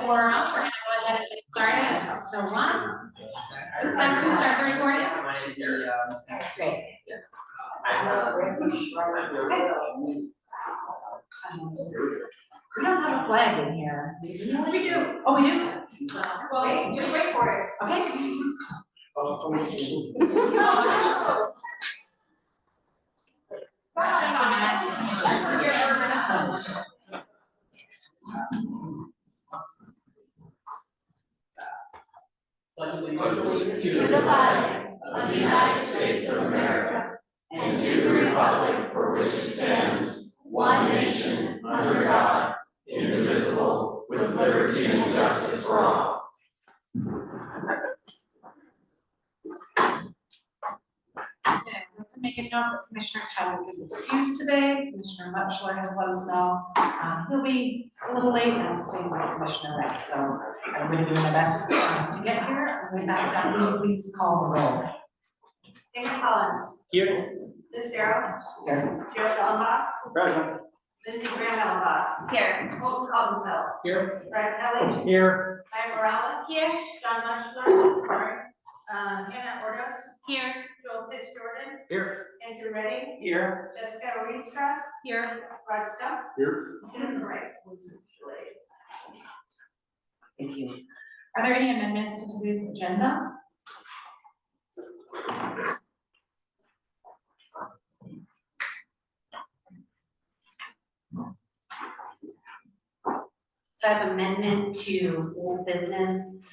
quorum, we're gonna go ahead and get started. So one, it's time to start the recording. Great. We don't have a flag in here. We do. Oh, we do? Well, just wait for it. Okay. To the flag of the United States of America and to the republic for which it stands, one nation, under God, indivisible, with liberty and justice for all. Okay, I'd like to make a note that Commissioner Chadwick is excused today. Commissioner Mutchler has let us know he'll be a little late, and same with Commissioner Wright. So I'm going to do my best to get here. I'm going to ask Stephanie, please call the roll. Amy Collins. Here. Liz Darrow. Here. Gerald Ellenboss. Present. Lindsey Graham Ellenboss. Here. Colton Caldwell. Here. Brad Kelly. Here. Maya Morales. Here. John Mutchler. Sorry. Hannah Ordos. Here. Joel Fitzjordan. Here. Andrew Redding. Here. Jessica Reedstra. Here. Rod Stuff. Here. Jennifer Wright. Who's delayed. Thank you. Are there any amendments to today's agenda? So I have amendment to old business.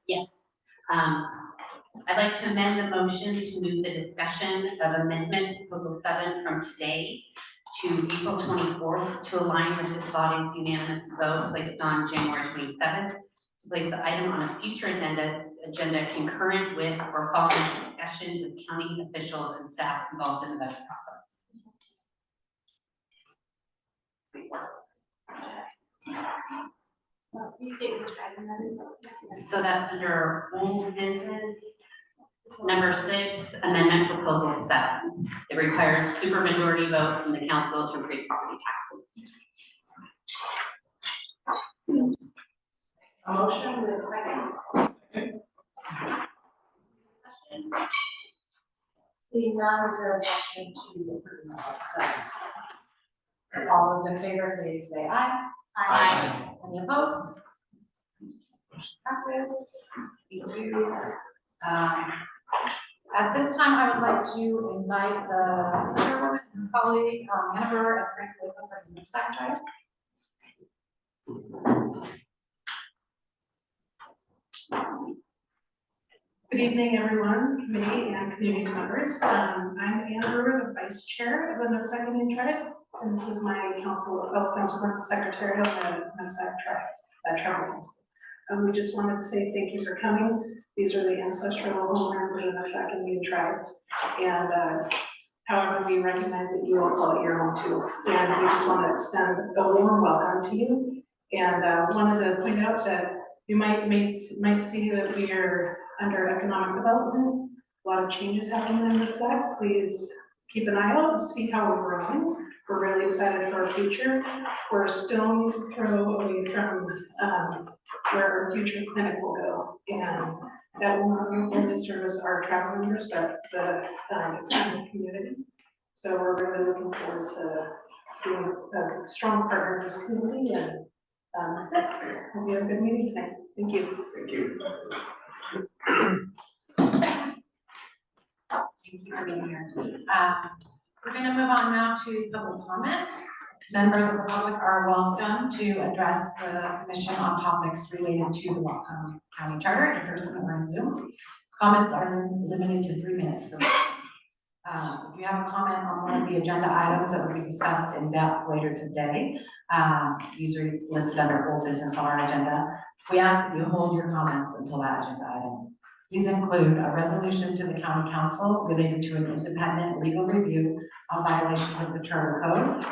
Yes. I'd like to amend the motion to move the discussion of amendment proposal 7 from today to April 24th to align with this body's unanimous vote placed on January 27th to place the item on a future agenda concurrent with or following discussion with county officials and staff involved in the budget process. So that's under old business. Number 6, amendment proposal 7. It requires supermajority vote from the council to increase property taxes. A motion with a second. Seeing none, is there a motion to approve the consent? All those in favor, please say aye. Aye. Any opposed? Motion passes. Thank you. At this time, I would like to invite the chairwoman and colleague, Hannah and Frank Latham from the secretary. Good evening, everyone, committee and community members. I'm Anna Brewer, the vice chair of the Nooksack Indian Tribe, and this is my council secretary of the Nooksack Tribe, Tribal Council. We just wanted to say thank you for coming. These are the ancestral homelands of the Nooksack Indian Tribes, and however, we recognize that you all call it your own too, and we just want to extend a warm welcome to you. And wanted to point out that you might see that we are under economic development. A lot of changes happening in Nooksack. Please keep an eye out and see how we're growing. We're really excited for our future. We're a stone throw away from where our future clinic will go. And that will not only service our travel members, but the extended community. So we're really looking forward to being a strong partner in this community. And that's it. Hope you have a good meeting tonight. Thank you. Thank you. Thank you for being here. We're going to move on now to public comment. Members of the public are welcome to address the commission on topics related to the Whatcom County Charter in person or in Zoom. Comments are limited to 3 minutes per person. If you have a comment on one of the agenda items that will be discussed in depth later today, these are listed under old business on our agenda. We ask that you hold your comments until that agenda item. These include a resolution to the county council related to an independent legal review of violations of the charter code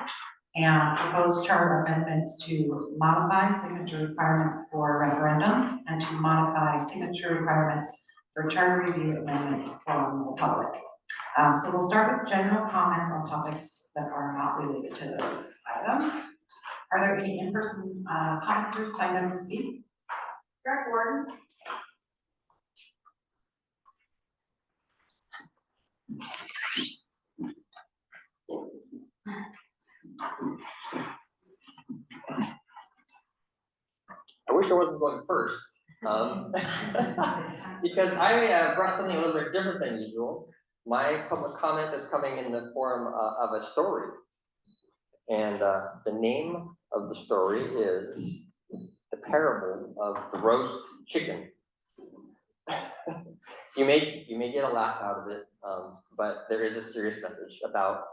and proposed charter amendments to modify signature requirements for referendums and to modify signature requirements for charter review amendments from the public. So we'll start with general comments on topics that are not related to those items. Are there any in-person commenters signed up to speak? Direct Warden? I wish I wasn't going first, because I brought something a little bit different than usual. My public comment is coming in the form of a story. And the name of the story is The Parable of the Roast Chicken. You may get a laugh out of it, but there is a serious message about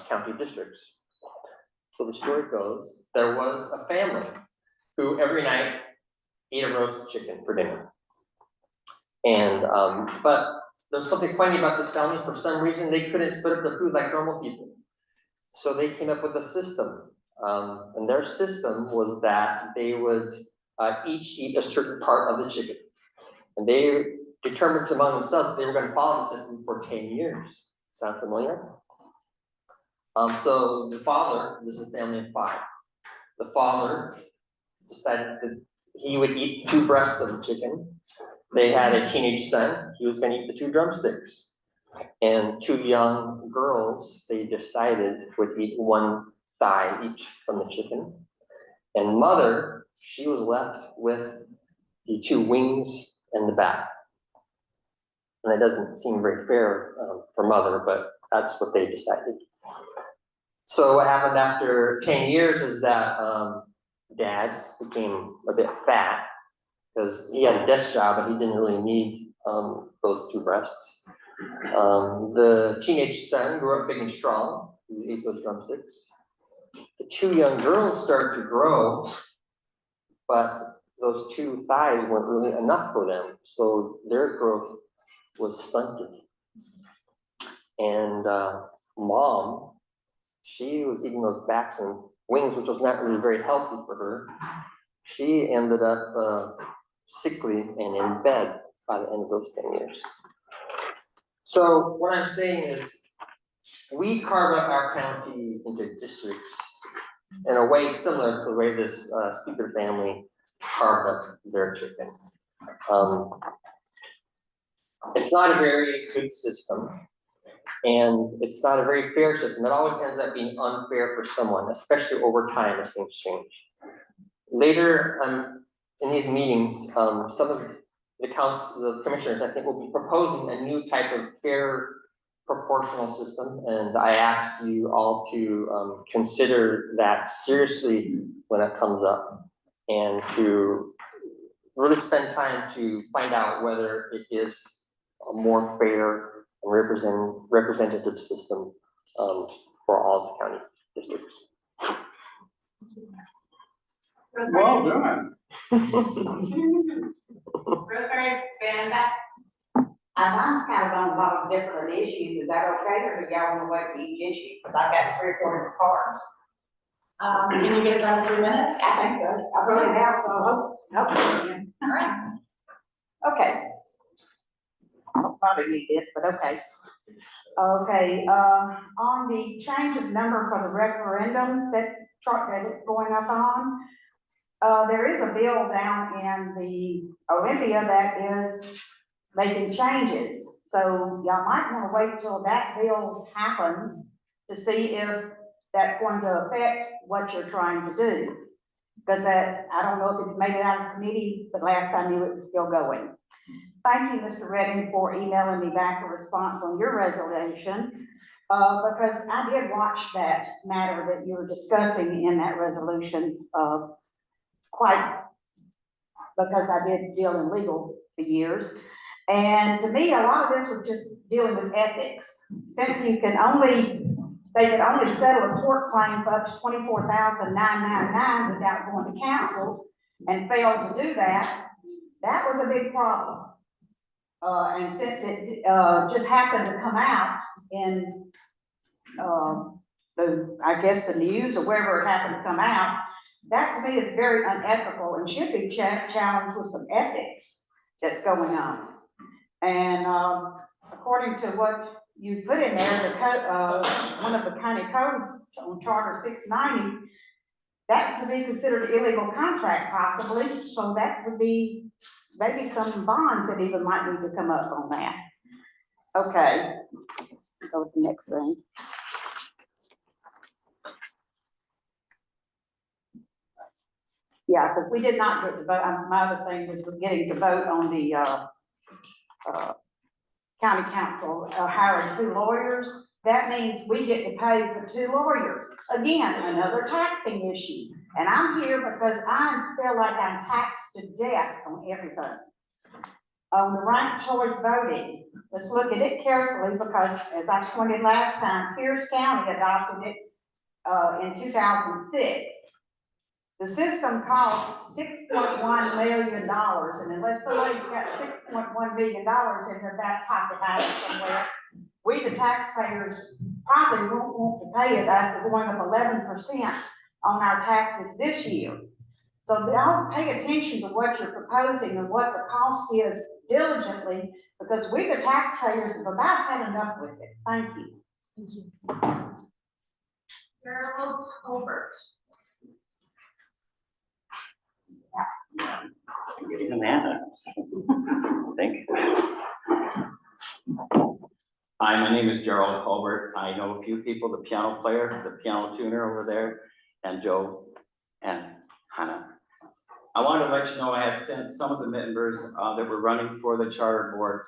county districts. So the story goes, there was a family who every night ate a roast chicken for dinner. And, but there's something funny about this family. For some reason, they couldn't split up their food like normal people. So they came up with a system. And their system was that they would each eat a certain part of the chicken. And they determined among themselves they were going to follow the system for 10 years. Sound familiar? So the father, this is a family of 5. The father decided that he would eat 2 breasts of the chicken. They had a teenage son. He was going to eat the 2 drumsticks. And 2 young girls, they decided would eat 1 thigh each from the chicken. And mother, she was left with the 2 wings and the back. And that doesn't seem very fair for mother, but that's what they decided. So what happened after 10 years is that dad became a bit fat because he had a desk job and he didn't really need those 2 breasts. The teenage son grew up big and strong. He ate those drumsticks. The 2 young girls started to grow, but those 2 thighs weren't really enough for them. So their growth was stunted. And mom, she was eating those backs and wings, which was not really very healthy for her. She ended up sickly and in bed by the end of those 10 years. So what I'm saying is, we carve up our county into districts in a way similar to the way this speaker family carved up their chicken. It's not a very good system, and it's not a very fair system. It always ends up being unfair for someone, especially over time as things change. Later in these meetings, some of the commissioners, I think, will be proposing a new type of fair proportional system, and I ask you all to consider that seriously when it comes up, and to really spend time to find out whether it is a more fair and representative system for all the county districts. Well done. Rosemary, stand back. Mine's kind of on a lot of different issues. Is that okay, or do y'all want to wait for each issue? Because I've got 3 or 4 parts. Can you get it done in 3 minutes? I think so. I wrote it out, so I hope I can. All right. Okay. I'll probably need this, but okay. Okay, on the change of number for the referendums that it's going up on, there is a bill down in the Olympia that is making changes. So y'all might want to wait till that bill happens to see if that's going to affect what you're trying to do. Because that, I don't know if it made it out of committee, but last I knew it was still going. Thank you, Mr. Redding, for emailing me back a response on your resolution, because I did watch that matter that you were discussing in that resolution quite, because I did deal in legal for years. And to me, a lot of this was just dealing with ethics. Since they could only settle a tort claim for up to $24,999 without going to counsel, and failed to do that, that was a big problem. And since it just happened to come out in I guess the news or wherever it happened to come out, that to me is very unethical and should be challenged with some ethics that's going on. And according to what you put in there, one of the county codes on Charter 690 that could be considered illegal contract possibly, so that would be maybe some bonds that even might need to come up on that. Okay, go with the next thing. Yeah, because we did not get to vote, my other thing was getting to vote on the, county council hiring 2 lawyers. That means we get to pay for 2 lawyers. Again, another taxing issue. And I'm here because I feel like I'm taxed to death on everything. On the ranked choice voting, let's look at it carefully because as I pointed last time, Pierce County adopted it in 2006. The system costs $6.1 million, and unless somebody's got $6.1 million in their back pocket hiding somewhere, we, the taxpayers, probably won't want to pay it after going up 11% on our taxes this year. So I'll pay attention to what you're proposing and what the cost is diligently, because we, the taxpayers, have about had enough with it. Thank you. Gerald Colbert. Amanda. Thank you. Hi, my name is Gerald Colbert. I know a few people, the piano player, the piano tuner over there, and Joe and Hannah. I wanted to let you know I had sent some of the members that were running for the charter board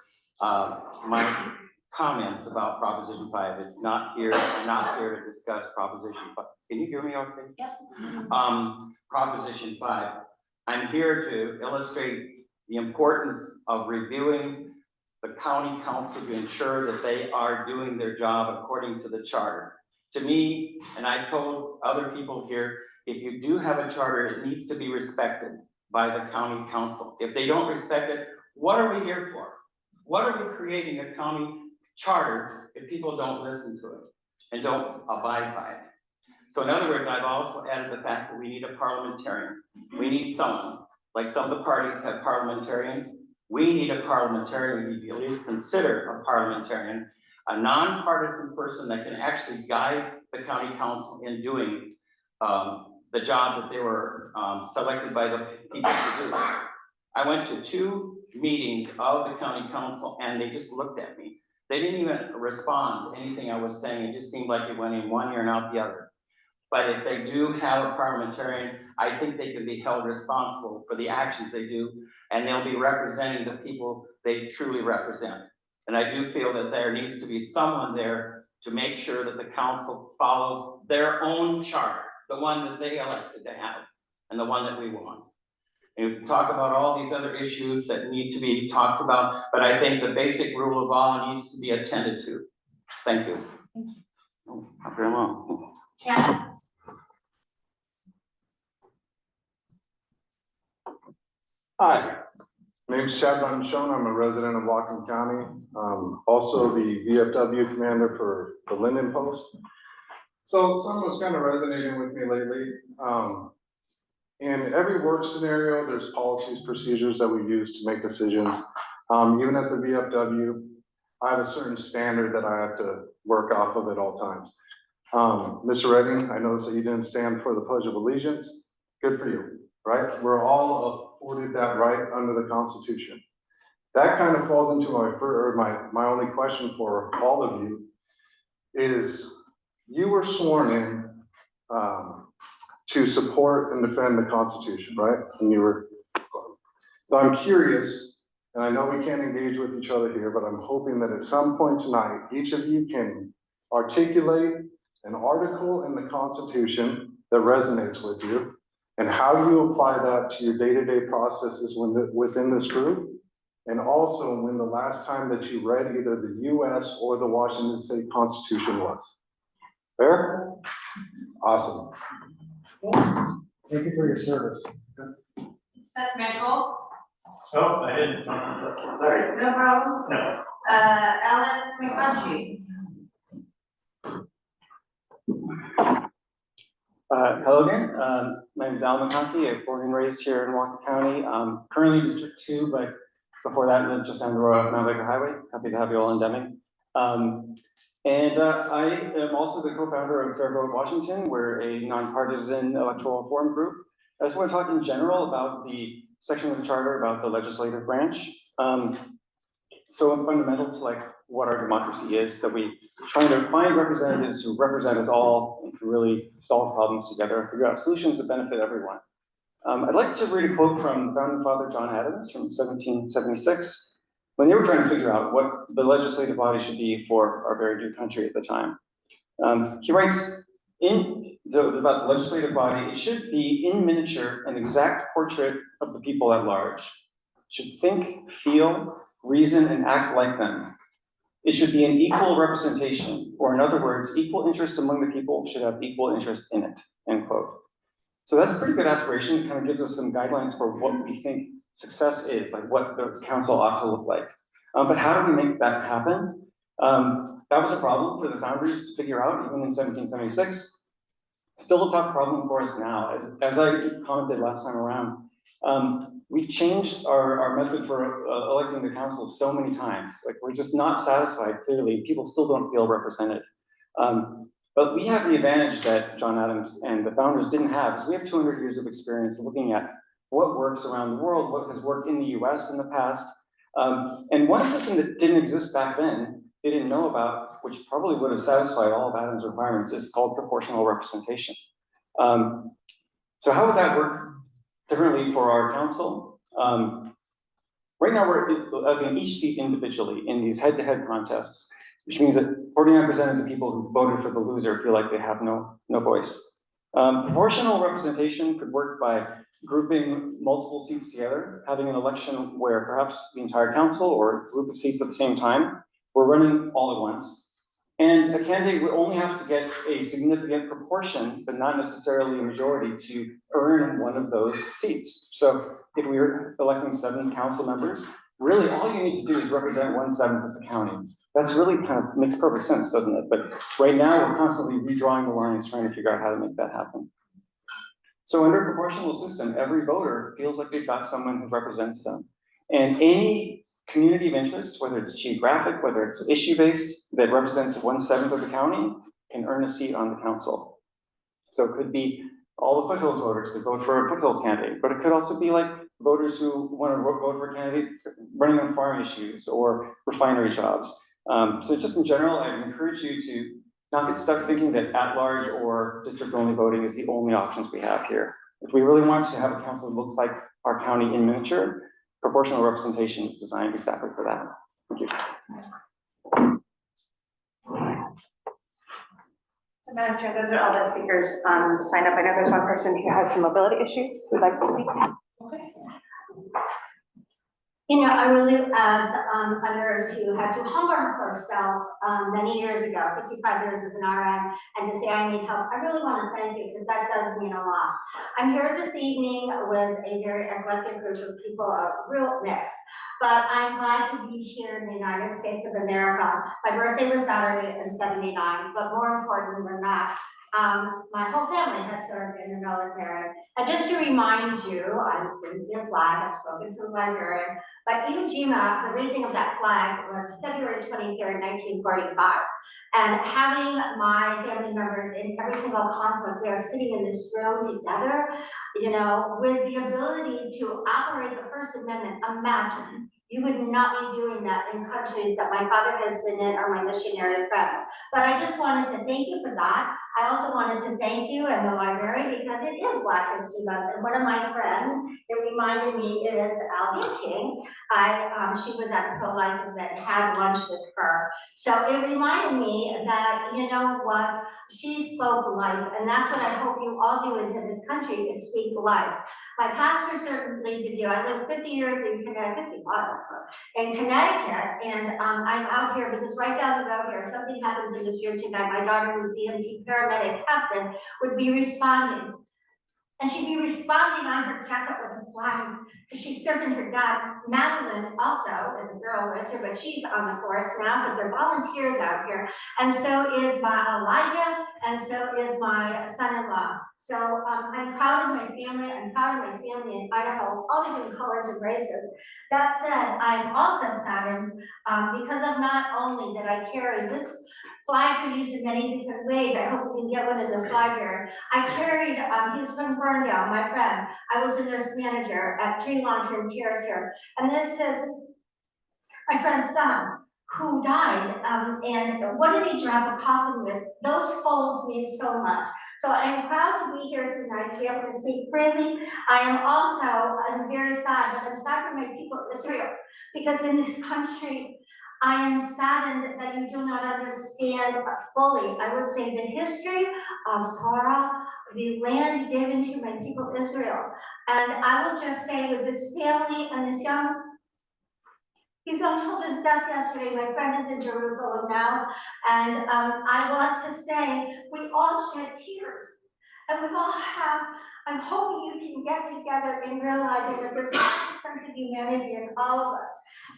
my comments about Proposition 5. It's not here, I'm not here to discuss Proposition 5. Can you hear me okay? Yep. Proposition 5. I'm here to illustrate the importance of reviewing the county council to ensure that they are doing their job according to the charter. To me, and I told other people here, if you do have a charter, it needs to be respected by the county council. If they don't respect it, what are we here for? What are we creating a county charter if people don't listen to it and don't abide by it? So in other words, I've also added the fact that we need a parliamentarian. We need someone, like some of the parties have parliamentarians. We need a parliamentarian, we need to at least consider a parliamentarian, a nonpartisan person that can actually guide the county council in doing the job that they were selected by the people to do. I went to 2 meetings of the county council and they just looked at me. They didn't even respond to anything I was saying. It just seemed like it went in one ear and out the other. But if they do have a parliamentarian, I think they can be held responsible for the actions they do, and they'll be representing the people they truly represent. And I do feel that there needs to be someone there to make sure that the council follows their own charter, the one that they elected to have, and the one that we want. And we can talk about all these other issues that need to be talked about, but I think the basic rule of law needs to be attended to. Thank you. Oh, not very long. Shannon. Hi, my name's Chad Bunchon. I'm a resident of Whatcom County. Also the VFW commander for the Linden Post. So something was kind of resonating with me lately. In every work scenario, there's policies, procedures that we use to make decisions. Even at the VFW, I have a certain standard that I have to work off of at all times. Mr. Redding, I noticed that you didn't stand for the Pledge of Allegiance. Good for you, right? We're all afforded that right under the Constitution. That kind of falls into my only question for all of you is you were sworn in to support and defend the Constitution, right? And you were, so I'm curious, and I know we can't engage with each other here, but I'm hoping that at some point tonight, each of you can articulate an article in the Constitution that resonates with you and how you apply that to your day-to-day processes within this group. And also when the last time that you read either the US or the Washington State Constitution was. Fair? Awesome. Thank you for your service. Seth Michael. Oh, I didn't, sorry. No problem. No. Ellen McCutcheon. Hello again. My name is Alan McConkey. I'm born and raised here in Whatcom County. Currently District 2, but before that, just down the road of Mount Baker Highway. Happy to have you all in Deming. And I am also the co-founder of Fair Vote Washington. We're a nonpartisan electoral reform group. I just want to talk in general about the section of the charter about the legislative branch. So fundamental to like what our democracy is, that we try to find representatives who represent us all and can really solve problems together and figure out solutions that benefit everyone. I'd like to read a quote from founding father John Adams from 1776, when they were trying to figure out what the legislative body should be for our very new country at the time. He writes about the legislative body, it should be in miniature an exact portrait of the people at large. It should think, feel, reason, and act like them. It should be an equal representation, or in other words, equal interest among the people should have equal interest in it, end quote. So that's a pretty good aspiration. It kind of gives us some guidelines for what we think success is, like what the council ought to look like. But how do we make that happen? That was a problem for the founders to figure out, even in 1776. Still a tough problem for us now. As I commented last time around, we've changed our method for electing the council so many times. Like, we're just not satisfied, clearly. People still don't feel represented. But we have the advantage that John Adams and the founders didn't have, is we have 200 years of experience looking at what works around the world, what has worked in the US in the past. And one system that didn't exist back then, they didn't know about, which probably would have satisfied all of Adams' requirements, is called proportional representation. So how would that work differently for our council? Right now, we're electing each seat individually in these head-to-head contests, which means that 49% of the people who voted for the loser feel like they have no voice. Proportional representation could work by grouping multiple seats together, having an election where perhaps the entire council or a group of seats at the same time were running all at once. And a candidate would only have to get a significant proportion, but not necessarily a majority, to earn one of those seats. So if we were electing 7 council members, really all you need to do is represent 1/7 of the county. That's really kind of makes perfect sense, doesn't it? But right now we're constantly redrawing the lines, trying to figure out how to make that happen. So under a proportional system, every voter feels like they've got someone who represents them. And any community of interest, whether it's geographic, whether it's issue-based, that represents 1/7 of the county, can earn a seat on the council. So it could be all the foothills voters that vote for a foothills candidate, but it could also be like voters who want to vote for candidates running on farm issues or refinery jobs. So just in general, I encourage you to not get stuck thinking that at-large or district-only voting is the only options we have here. If we really want to have a council that looks like our county in miniature, proportional representation is designed exactly for that. Thank you. So Madam Chair, those are all the speakers signed up. I know there's one person who has some mobility issues who'd like to speak. Okay. You know, I really, as a nurse who had to humble herself many years ago, 55 years as an RN, and to say I need help, I really want to thank you because that does mean a lot. I'm here this evening with a very eclectic group of people, a real mix, but I'm glad to be here in the United States of America. My birthday was Saturday, I'm 79, but more important than that, my whole family has served in the military. And just to remind you, I've been to a flag, I've spoken to the librarian, but Iwo Jima, the raising of that flag was February 23rd, 1945. And having my family members in every single conflict, we are sitting in this room together, you know, with the ability to operate the First Amendment. Imagine, you would not be doing that in countries that my father has been in or my missionary friends. But I just wanted to thank you for that. I also wanted to thank you and the library because it is Black History Month. And one of my friends, it reminded me, is Alvia King. She was at a pro-life event, had lunch with her. So it reminded me that, you know what, she spoke life, and that's what I hope you all do into this country, is speak life. My pastor certainly did do. I lived 50 years in Connecticut, 55 in Connecticut, and I'm out here because right down the road here, something happens in this room tonight. My daughter, who's EMT paramedic captain, would be responding. And she'd be responding on her jacket with a flag, because she's serving her dad. Madeline also is a girl racer, but she's on the force now because they're volunteers out here. And so is my Elijah, and so is my son-in-law. So I'm proud of my family. I'm proud of my family in Idaho, all different colors and races. That said, I'm also saddened because of not only that I carry this flags are used in many different ways. I hope we can get one in this library. I carried, he was from Ferndale, my friend. I was a nurse manager at 3 long-term cares here. And this is my friend's son who died. And what did he drive a coffin with? Those folds mean so much. So I am proud to be here tonight to be able to speak freely. I am also, I'm very sad, but I'm sad for my people of Israel, because in this country, I am saddened that you do not understand fully, I would say, the history of Torah, the land given to my people Israel. And I will just say with this family and this young, he's on children's death yesterday. My friend is in Jerusalem now. And I want to say, we all shed tears. And we all have, I'm hoping you can get together and realizing that there's a sense of humanity in all of us.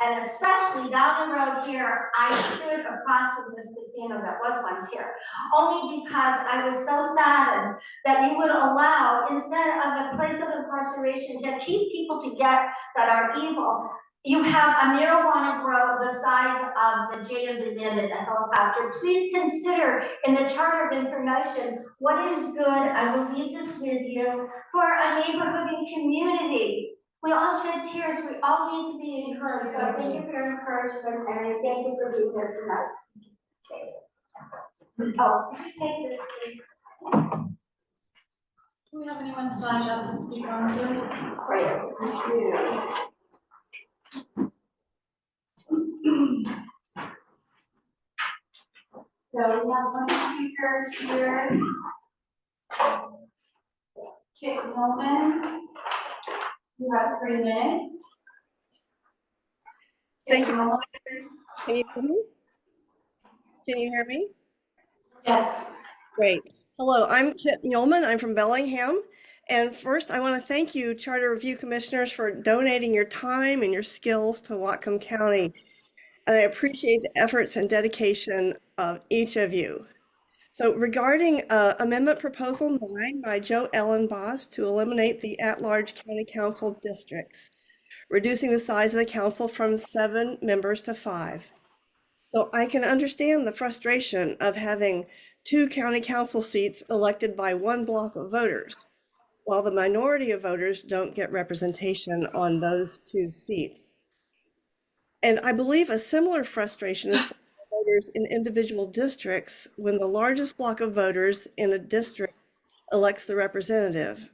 And especially down the road here, I stood across from this casino that was once here, only because I was so saddened that you would allow, instead of a place of incarceration, to keep people to get that are evil. You have a marijuana grow the size of the Jacobs Inn at the helicopter. Please consider in the Charter of Information what is good. I will leave this with you for a neighborhood and community. We all shed tears. We all need to be encouraged. So thank you for your encouragement, and I thank you for being here tonight. Oh, could you take this, please? Do we have anyone signed up to speak on Zoom? Great. Thank you. So we have one speaker here. Kit Holman. You have 3 minutes. Thank you. Can you hear me? Can you hear me? Yes. Great. Hello, I'm Kit Muehlman. I'm from Bellingham. And first, I want to thank you, Charter Review Commissioners, for donating your time and your skills to Whatcom County. And I appreciate the efforts and dedication of each of you. So regarding Amendment Proposal 9 by Joe Ellenboss to eliminate the at-large county council districts, reducing the size of the council from 7 members to 5. So I can understand the frustration of having 2 county council seats elected by 1 block of voters, while the minority of voters don't get representation on those 2 seats. And I believe a similar frustration is for voters in individual districts when the largest block of voters in a district elects the representative,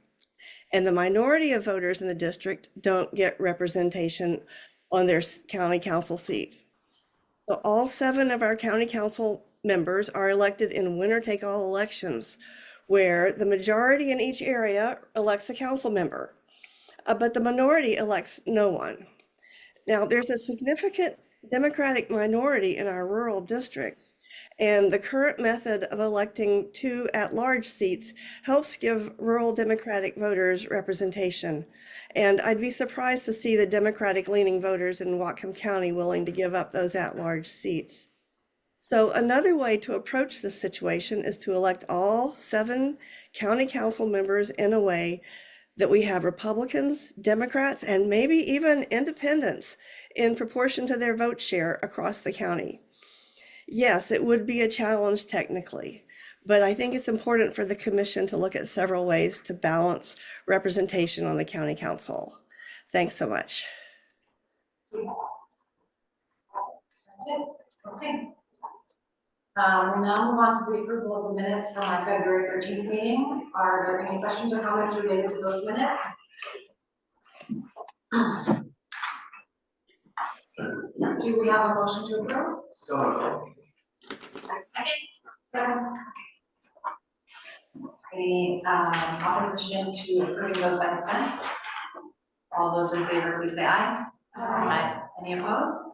and the minority of voters in the district don't get representation on their county council seat. So all 7 of our county council members are elected in winner-take-all elections, where the majority in each area elects a council member, but the minority elects no one. Now, there's a significant Democratic minority in our rural districts, and the current method of electing 2 at-large seats helps give rural Democratic voters representation. And I'd be surprised to see the Democratic-leaning voters in Whatcom County willing to give up those at-large seats. So another way to approach this situation is to elect all 7 county council members in a way that we have Republicans, Democrats, and maybe even independents in proportion to their vote share across the county. Yes, it would be a challenge technically, but I think it's important for the commission to look at several ways to balance representation on the county council. Thanks so much. That's it. Okay. We'll now move on to the approval of the minutes from our February 13th meeting. Are there any questions or comments related to those minutes? Do we have a motion to approve? So. Second. Any opposition to approving those by consent? All those in favor, please say aye. Aye. Any opposed?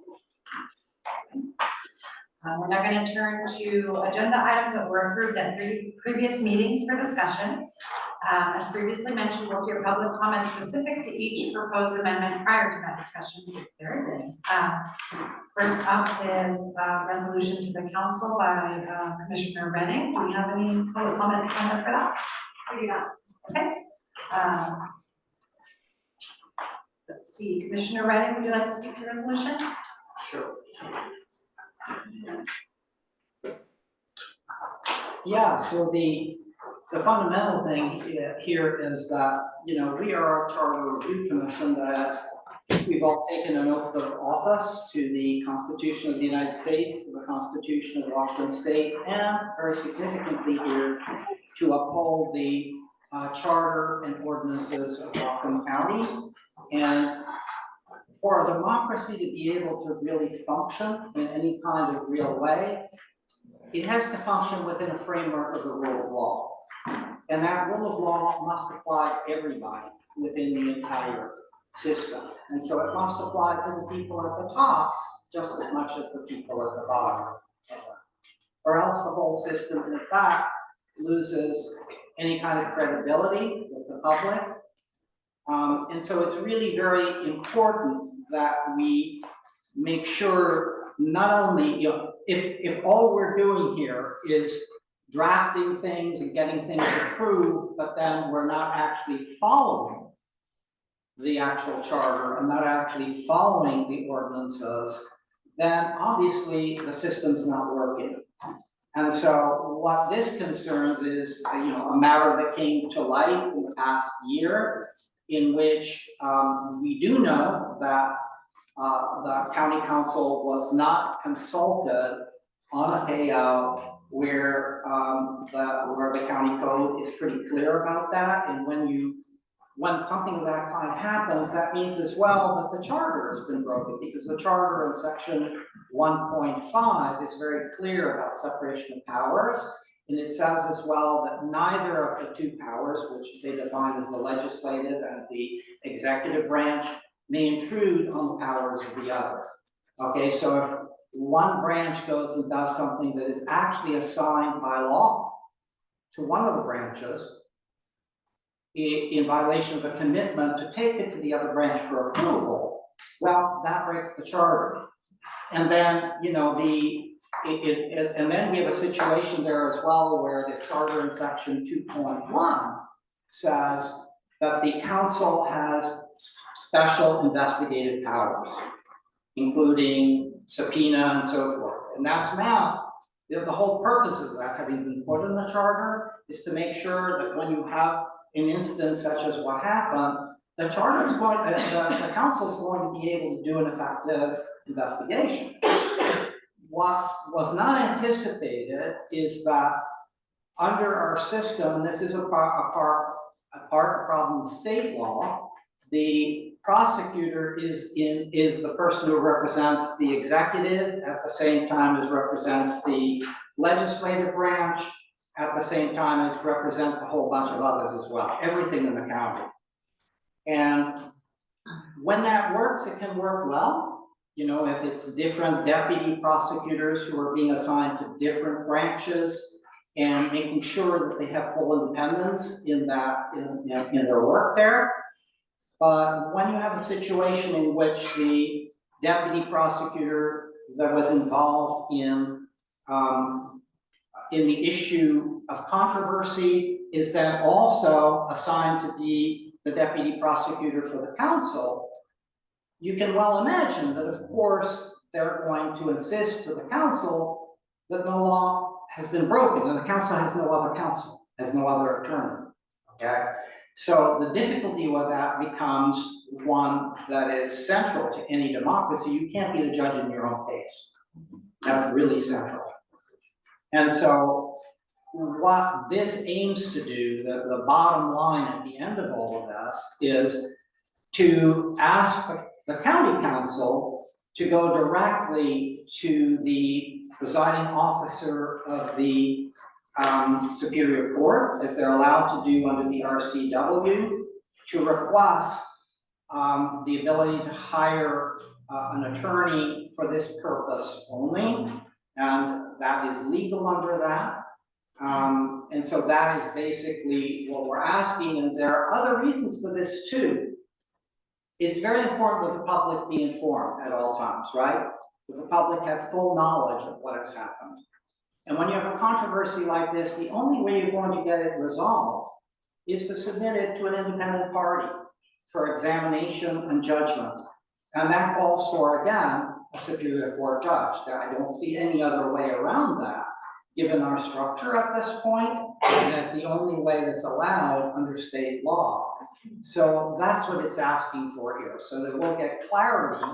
We're now going to turn to agenda items that were approved at previous meetings for discussion. As previously mentioned, we'll hear public comment specific to each proposed amendment prior to that discussion, if there is any. First up is a resolution to the council by Commissioner Redding. Do we have any public comment for that? We do not. Okay. Let's see, Commissioner Redding, would you like to speak to the resolution? Sure. Yeah, so the fundamental thing here is that, you know, we are a charter review commission that has, we've all taken an oath of office to the Constitution of the United States, to the Constitution of Washington State, and very significantly here, to uphold the charter and ordinances of Whatcom County. And for a democracy to be able to really function in any kind of real way, it has to function within a framework of the rule of law. And that rule of law must apply to everybody within the entire system. And so it must apply to the people at the top just as much as the people at the bottom. Or else the whole system, in fact, loses any kind of credibility with the public. And so it's really very important that we make sure not only, you know, if all we're doing here is drafting things and getting things approved, but then we're not actually following the actual charter and not actually following the ordinances, then obviously the system's not working. And so what this concerns is, you know, a matter that came to light in the past year, in which we do know that the county council was not consulted on a payout where the county code is pretty clear about that. And when something of that kind happens, that means as well that the charter has been broken, because the charter in section 1.5 is very clear about separation of powers. And it says as well that neither of the two powers, which they define as the legislative and the executive branch, may intrude on the powers of the other. Okay, so if one branch goes and does something that is actually assigned by law to one of the branches, in violation of a commitment to take it to the other branch for approval, well, that breaks the charter. And then, you know, and then we have a situation there as well where the charter in section 2.1 says that the council has special investigative powers, including subpoena and so forth. And that's math. The whole purpose of that, having been put in the charter, is to make sure that when you have an instance such as what happened, the charter is going, the council is going to be able to do an effective investigation. What was not anticipated is that under our system, and this is a problem of state law, the prosecutor is the person who represents the executive at the same time as represents the legislative branch, at the same time as represents a whole bunch of others as well, everything in the county. And when that works, it can work well. You know, if it's different deputy prosecutors who are being assigned to different branches and making sure that they have full independence in their work there. But when you have a situation in which the deputy prosecutor that was involved in the issue of controversy is then also assigned to be the deputy prosecutor for the council, you can well imagine that, of course, they're going to insist to the council that no law has been broken, and the council has no other counsel, has no other attorney, okay? So the difficulty with that becomes one that is central to any democracy. You can't be the judge in your own case. That's really central. And so what this aims to do, the bottom line at the end of all of this, is to ask the county council to go directly to the presiding officer of the Superior Court, as they're allowed to do under the RCW, to request the ability to hire an attorney for this purpose only, and that is legal under that. And so that is basically what we're asking, and there are other reasons for this too. It's very important that the public be informed at all times, right? That the public have full knowledge of what has happened. And when you have a controversy like this, the only way you're going to get it resolved is to submit it to an independent party for examination and judgment. And that calls for, again, a Superior Court judge. I don't see any other way around that. given our structure at this point, and that's the only way that's allowed under state law. So that's what it's asking for here, so that we'll get clarity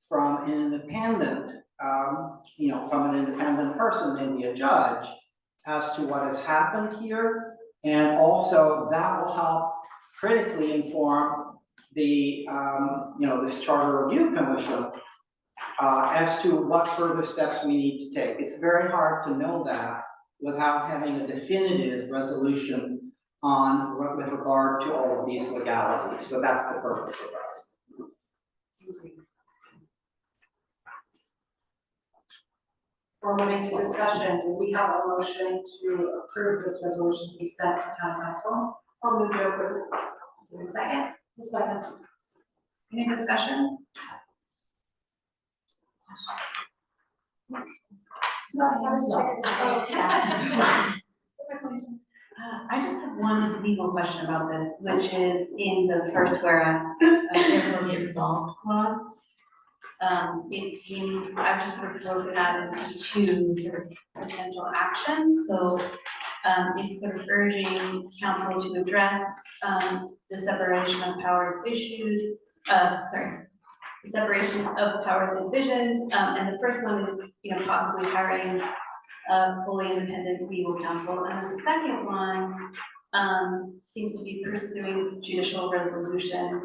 from an independent, from an independent person, maybe a judge, as to what has happened here. And also that will help critically inform the, this charter review commission as to what further steps we need to take. It's very hard to know that without having a definitive resolution on with regard to all of these legalities. So that's the purpose of this. We're moving to discussion. Do we have a motion to approve this resolution to be sent to town council? I'll move to approve. Is there a second? A second. Any discussion? I just have one legal question about this, which is in the first whereas, therefore be resolved clause. It seems, I've just sort of broken that into two sort of potential actions, so it's sort of urging council to address the separation of powers issued, the separation of powers envisioned, and the first one is, possibly hiring a fully independent legal counsel, and the second one seems to be pursuing judicial resolution.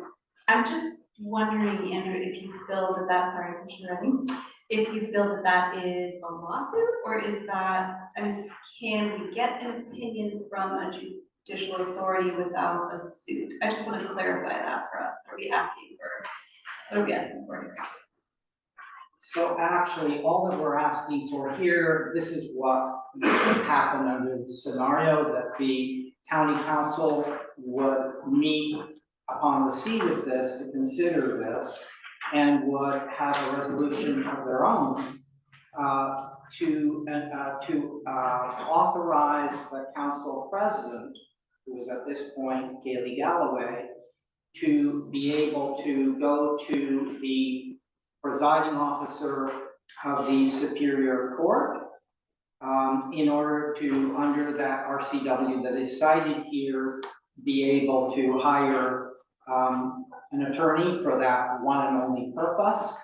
I'm just wondering, Andrew, if you feel that that's, sorry, Commissioner Redding, if you feel that that is a lawsuit, or is that, can we get an opinion from a judicial authority without a suit? I just want to clarify that for us. What are we asking for here? So actually, all that we're asking for here, this is what would happen under the scenario that the county council would meet upon receipt of this to consider this and would have a resolution of their own to authorize the council president, who is at this point Kaylee Galloway, to be able to go to the presiding officer of the Superior Court in order to, under that RCW that is cited here, be able to hire an attorney for that one and only purpose.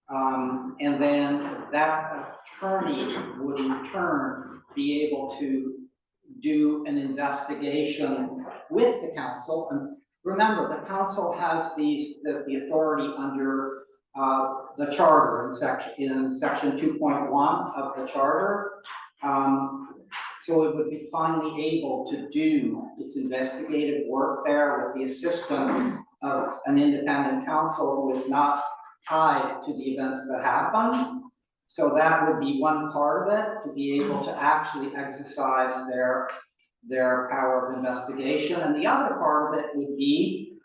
And then that attorney would in turn be able to do an investigation with the council. And remember, the council has the authority under the charter in section 2.1 of the charter. So it would be finally able to do its investigative work there with the assistance of an independent counsel who is not tied to the events that happened. So that would be one part of it, to be able to actually exercise their power of investigation. And the other part of it would be,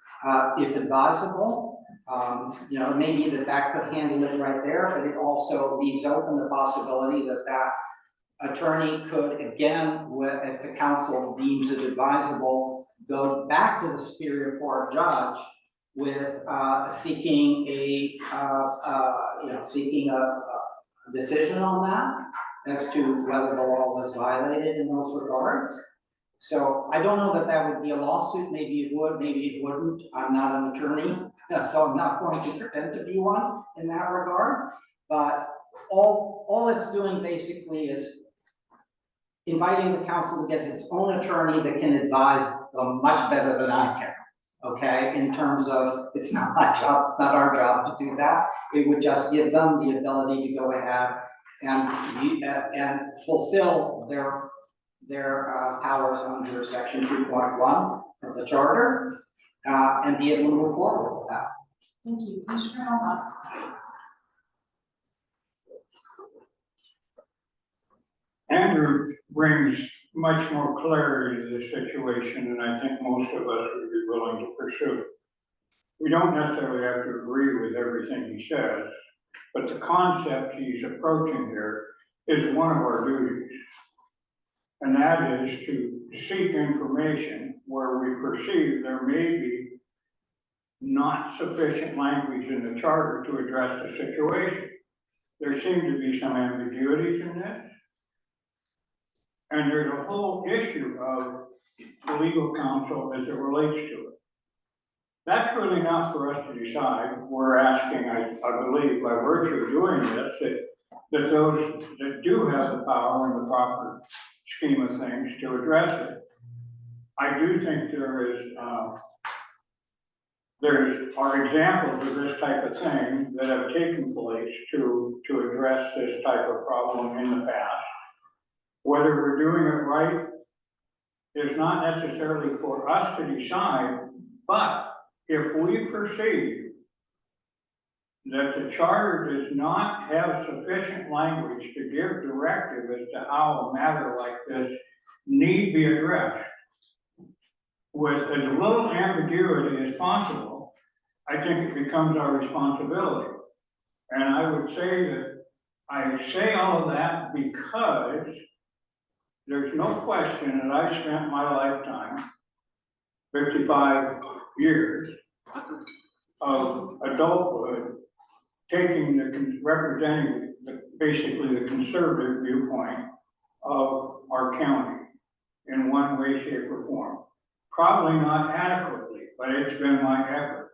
if advisable, it may be that could handle it right there, but it also leaves open the possibility that attorney could, again, if the council deems it advisable, go back to the Superior Court judge with seeking a decision on that as to whether the law was violated in those regards. So I don't know that would be a lawsuit. Maybe it would, maybe it wouldn't. I'm not an attorney, so I'm not going to pretend to be one in that regard. But all it's doing basically is inviting the council to get its own attorney that can advise them much better than I can. Okay, in terms of, it's not my job, it's not our job to do that. It would just give them the ability to go ahead and fulfill their powers under section 2.1 of the charter, and be able to move forward with that. Thank you. Commissioner Almas. Andrew brings much more clarity to the situation than I think most of us would be willing to pursue. We don't necessarily have to agree with everything he says, but the concept he's approaching here is one of our duties. And that is to seek information where we perceive there may be not sufficient language in the charter to address the situation. There seem to be some ambiguities in this. And there's a whole issue of the legal counsel as it relates to it. That's really not for us to decide. We're asking, I believe, by virtue of doing this, that those that do have the power and the proper scheme of things to address it. I do think there's are examples of this type of thing that have taken place to address this type of problem in the past. Whether we're doing it right is not necessarily for us to decide, but if we perceive that the charter does not have sufficient language to give directive as to how a matter like this need be addressed with as little ambiguity as possible, I think it becomes our responsibility. And I would say that I say all of that because there's no question that I spent my lifetime, 55 years of adulthood, representing basically the conservative viewpoint of our county in one way, shape, or form. Probably not adequately, but it's been my effort.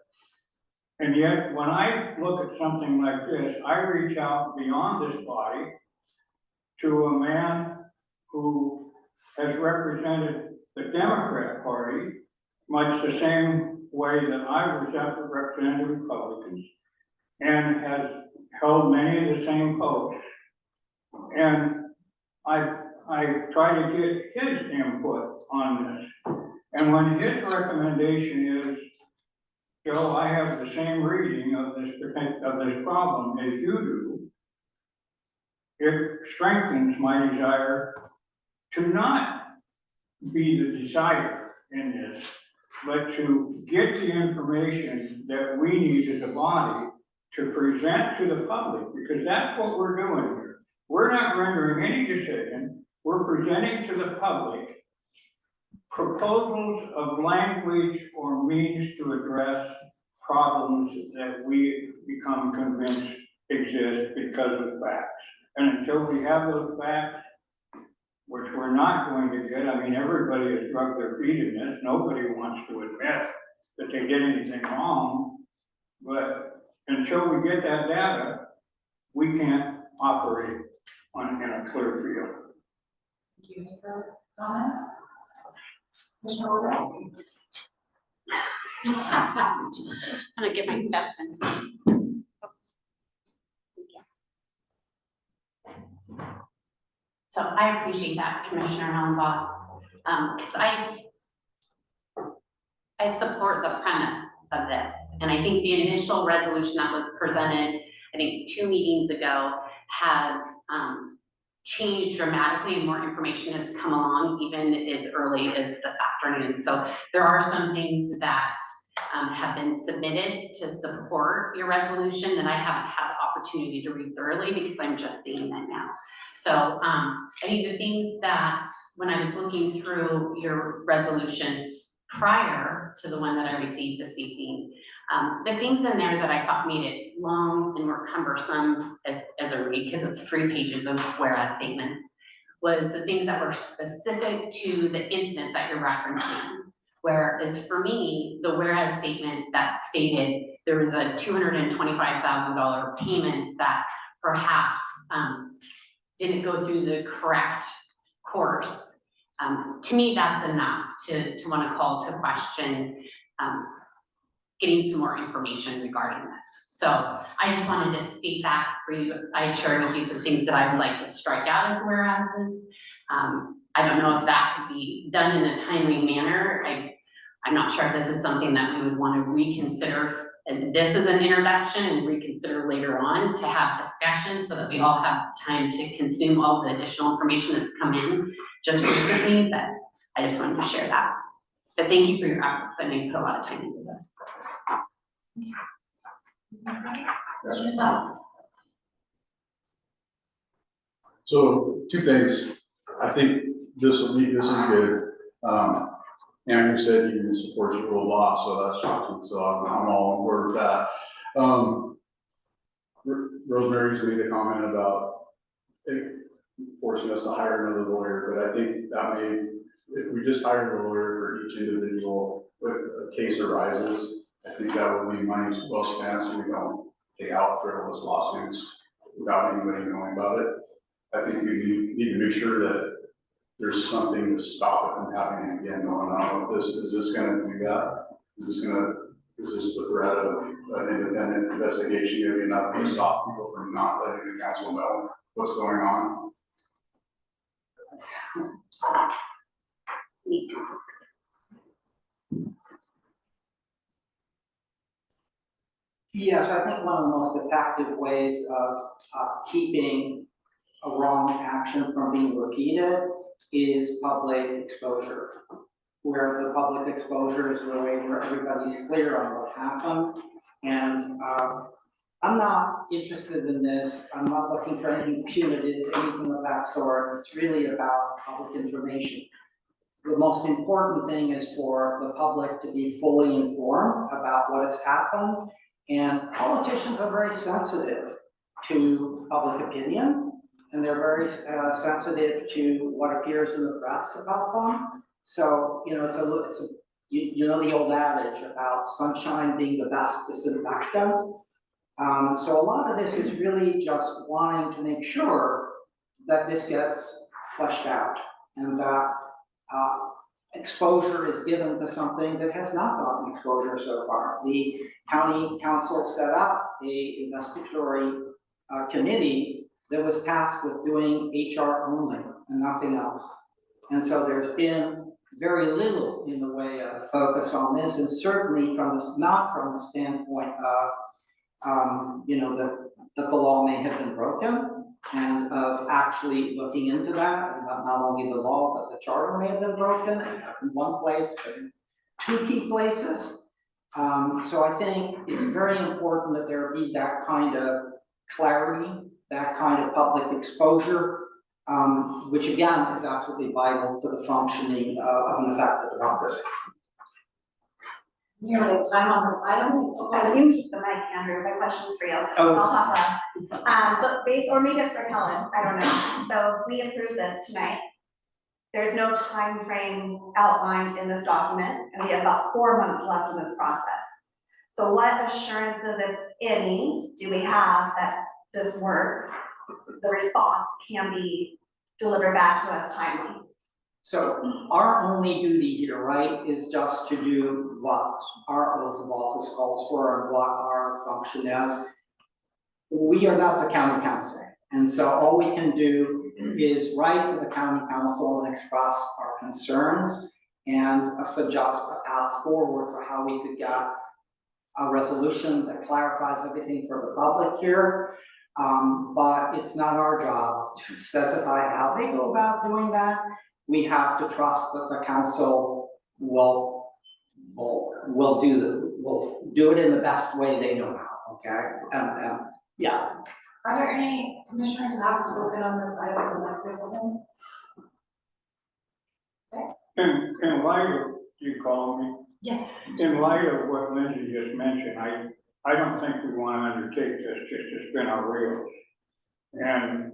And yet, when I look at something like this, I reach out beyond this body to a man who has represented the Democrat Party much the same way that I was represented Republicans, and has held many of the same posts. And I try to get his input on this. And when his recommendation is, Joe, I have the same reading of this problem as you do, it strengthens my desire to not be the decider in this, but to get the information that we need as a body to present to the public, because that's what we're doing here. We're not rendering any decision. We're presenting to the public proposals of language or means to address problems that we become convinced exist because of facts. And until we have those facts, which we're not going to get, I mean, everybody has drugged their feet in this. Nobody wants to admit that they did anything wrong. But until we get that data, we can't operate in a clear field. Thank you. Any further comments? Commissioner Roberts? I'm gonna get my stuff in. So I appreciate that, Commissioner Helmboss, because I support the premise of this. And I think the initial resolution that was presented, I think 2 meetings ago, has changed dramatically and more information has come along even as early as this afternoon. So there are some things that have been submitted to support your resolution that I haven't had the opportunity to read thoroughly because I'm just seeing them now. So I think the things that, when I was looking through your resolution prior to the one that I received this evening, the things in there that I thought made it long and more cumbersome as a read, because it's 3 pages of whereas statements, was the things that were specific to the incident that you're referencing. Whereas for me, the whereas statement that stated there was a $225,000 payment that perhaps didn't go through the correct course. To me, that's enough to want to call to question getting some more information regarding this. So I just wanted to speak back for you. I shared with you some things that I would like to strike out as whereases. I don't know if that could be done in a timely manner. I'm not sure if this is something that we would want to reconsider, and this is an introduction, and reconsider later on to have discussion so that we all have time to consume all the additional information that's come in just recently, but I just wanted to share that. But thank you for your efforts. I know you put a lot of time into this. Commissioner Scott? So 2 things. I think this is good. Andrew said he supports your rule of law, so that's shocking. So I'm all on board with that. Rosemary's made a comment about forcing us to hire another lawyer, but I think that may, if we just hired a lawyer for each individual, if a case arises, I think that would be money well spent, so we don't take out frivolous lawsuits without anybody knowing about it. I think we need to make sure that there's something to stop it from happening again. No, is this gonna do that? Is this the threat of an independent investigation gonna be enough to stop people from not letting the council know what's going on? Yes, I think one of the most effective ways of keeping a wrong action from being repeated is public exposure. Where the public exposure is the way where everybody's clear on what happened. And I'm not interested in this. I'm not looking for anything punitive, anything of that sort. It's really about public information. The most important thing is for the public to be fully informed about what has happened. And politicians are very sensitive to public opinion, and they're very sensitive to what appears in the press about them. So, you know, you know the old adage about sunshine being the best disinfectant. So a lot of this is really just wanting to make sure that this gets fleshed out and that exposure is given to something that has not gotten exposure so far. The county council set up a investigatory committee that was tasked with doing HR only and nothing else. And so there's been very little in the way of focus on this, and certainly not from the standpoint of, you know, that the law may have been broken, and of actually looking into that, and not only the law, but the charter may have been broken, in one place, but in two key places. So I think it's very important that there be that kind of clarity, that kind of public exposure, which again is absolutely vital to the functioning of an effective democracy. You're like time on this item? Okay, you keep the mic, Andrew, my question's for you. Oh. I'll talk loud. Or maybe it's for Helen, I don't know. So we approve this tonight. There's no time frame outlined in this document, and we have about 4 months left in this process. So what assurances, if any, do we have that this work, the response, can be delivered back to us timely? So our only duty here, right, is just to do what our oath of office calls for and what our function is. We are not the county council. And so all we can do is write to the county council and express our concerns and suggest a path forward for how we could get a resolution that clarifies everything for the public here. But it's not our job to specify how they go about doing that. We have to trust that the council will do it in the best way they know how, okay? Yeah. Are there any commissioners who haven't spoken on this item who would like to say something? In light of, you call me? Yes. In light of what Lindsay just mentioned, I don't think we want to undertake this just to spin our wheels. And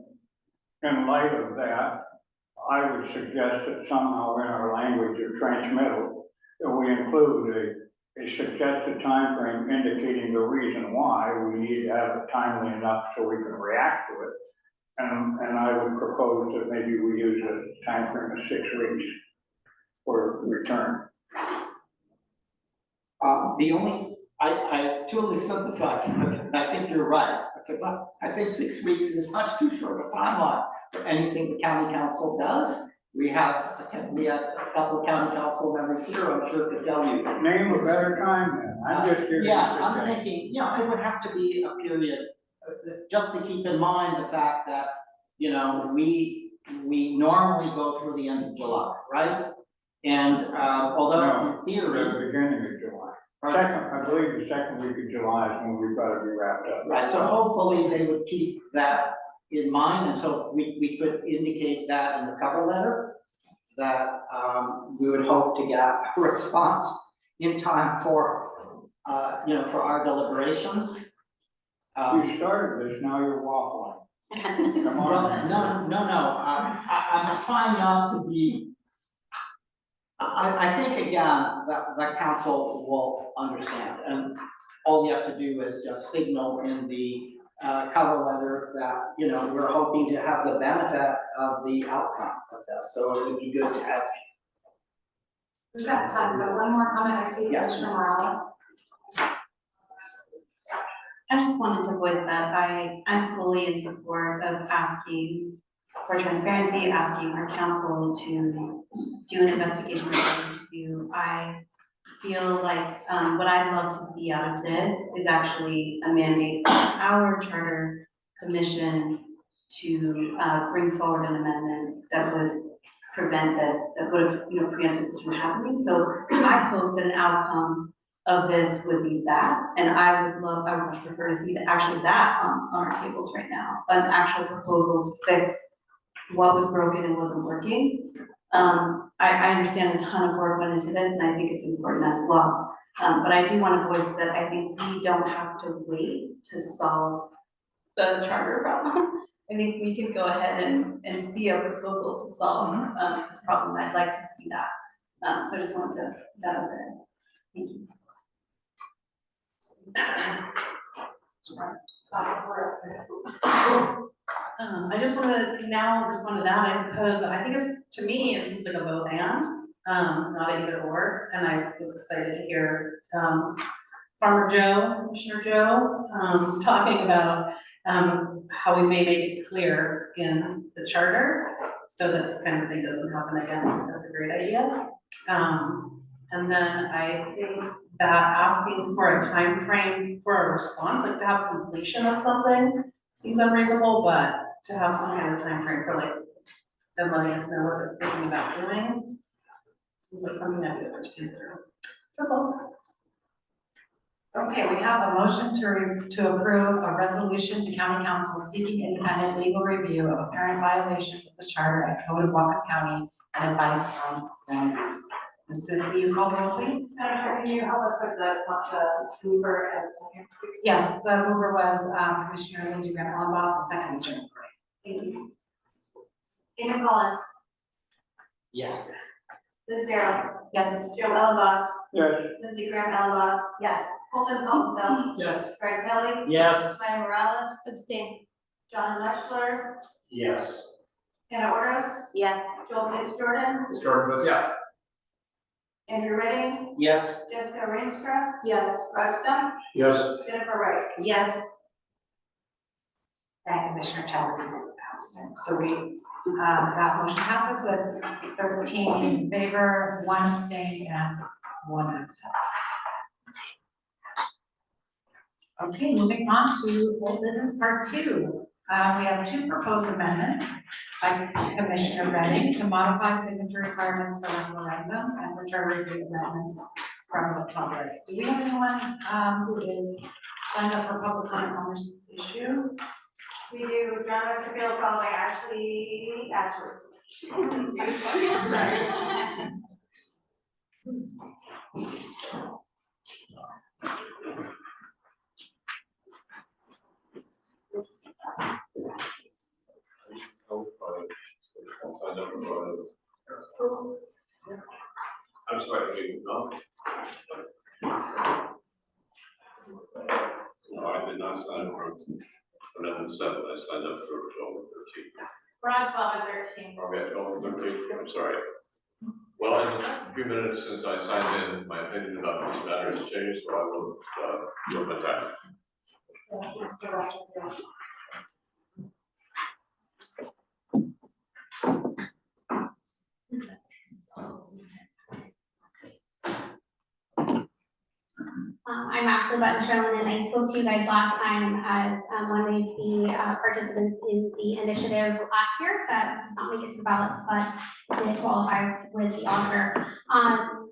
in light of that, I would suggest that somehow in our language of transmittal, that we include a suggested timeframe indicating the reason why we need to have it timely enough so we can react to it. And I would propose that maybe we use a timeframe of 6 weeks for return. I totally sympathize. I think you're right. Okay, but I think 6 weeks is much too short a timeline for anything the county council does. We have a couple of county council members here, I'm sure could tell you. Name a better time then. I'm just giving. Yeah, I'm thinking, you know, it would have to be a period, just to keep in mind the fact that, you know, we normally go through the end of July, right? And although in theory. The beginning of July. I believe the second week of July is when we've got to be wrapped up. Right, so hopefully they would keep that in mind, and so we could indicate that in the cover letter, that we would hope to get a response in time for, you know, for our deliberations. You started this, now you're waffling. Come on. No, I'm trying not to be. I think again, that the council will understand, and all you have to do is just signal in the cover letter that, you know, we're hoping to have the benefit of the outcome of this, so it would be good to have. We've got time for one more comment. I see Commissioner Morales. I just wanted to voice that I'm fully in support of asking for transparency, asking our council to do an investigation of what to do. I feel like, what I'd love to see out of this is actually a mandate for our charter commission to, bring forward an amendment that would prevent this, that would have, you know, prevented this from happening. So I hope that an outcome of this would be that, and I would much prefer to see actually that on our tables right now, an actual proposal to fix what was broken and wasn't working. I understand a ton of work went into this, and I think it's important as well. But I do want to voice that I think we don't have to wait to solve the charter problem. I think we can go ahead and see a proposal to solve this problem. I'd like to see that. So I just wanted to put that out there. Thank you. I just want to now respond to that. I suppose, I think to me, it seems like a both and, not a either or. And I was excited to hear, Farmer Joe, Commissioner Joe, talking about, how we may make it clear in the charter so that this kind of thing doesn't happen again. That's a great idea. And then I think that asking for a time frame for a response, like to have completion of something, seems unreasonable, but to have some kind of time frame for like them letting us know what they're thinking about doing, seems like something that we have to consider. That's all. Okay, we have a motion to approve a resolution to County Council seeking independent legal review of apparent violations of the charter and code of Whatcom County and advice on land use. Ms. Smith, will you call the roll, please? Can you help us with this, mover and second, please? Yes, the mover was Commissioner Lindsey Graham Allenboss, the second is Jim Gray. Thank you. Dana Collins, Yes. Liz Darrell, Yes. Joe Ellenboss, Yes. Lindsey Graham Ellenboss, yes. Colton Palmville, Yes. Greg Kelly, Yes. Maya Morales, abstain. John Lechler, Yes. Hannah Ordos, Yes. Joel Pitts Jordan, Ms. Jordan votes yes. Andrew Redding, Yes. Jessica Rienstra, Yes. Russ Dunn, Yes. Jennifer Wright. Yes. And Commissioner Teller is absent. So that motion passes with 13 in favor, 1 abstaining, and 1 absent. Okay, moving on to old business part 2. We have 2 proposed amendments by Commissioner Redding to modify signature requirements for referendums and for charter review amendments from the public. Do we have anyone who is signed up for public comment on this issue? We do, John Westerfield, followed by Ashley. Sorry. I'm sorry, I didn't know. No, I did not sign up for amendment 7, I signed up for 12 and 13. We're on 12 and 13. Are we at 12 and 13? I'm sorry. Well, in a few minutes since I signed in, my opinion about this matter has changed, so I will, yield my time. I'm Ashley Button-Sherlin, and I spoke to you guys last time as one of the participants in the initiative last year that did not make it to the ballot, but did qualify with the auditor.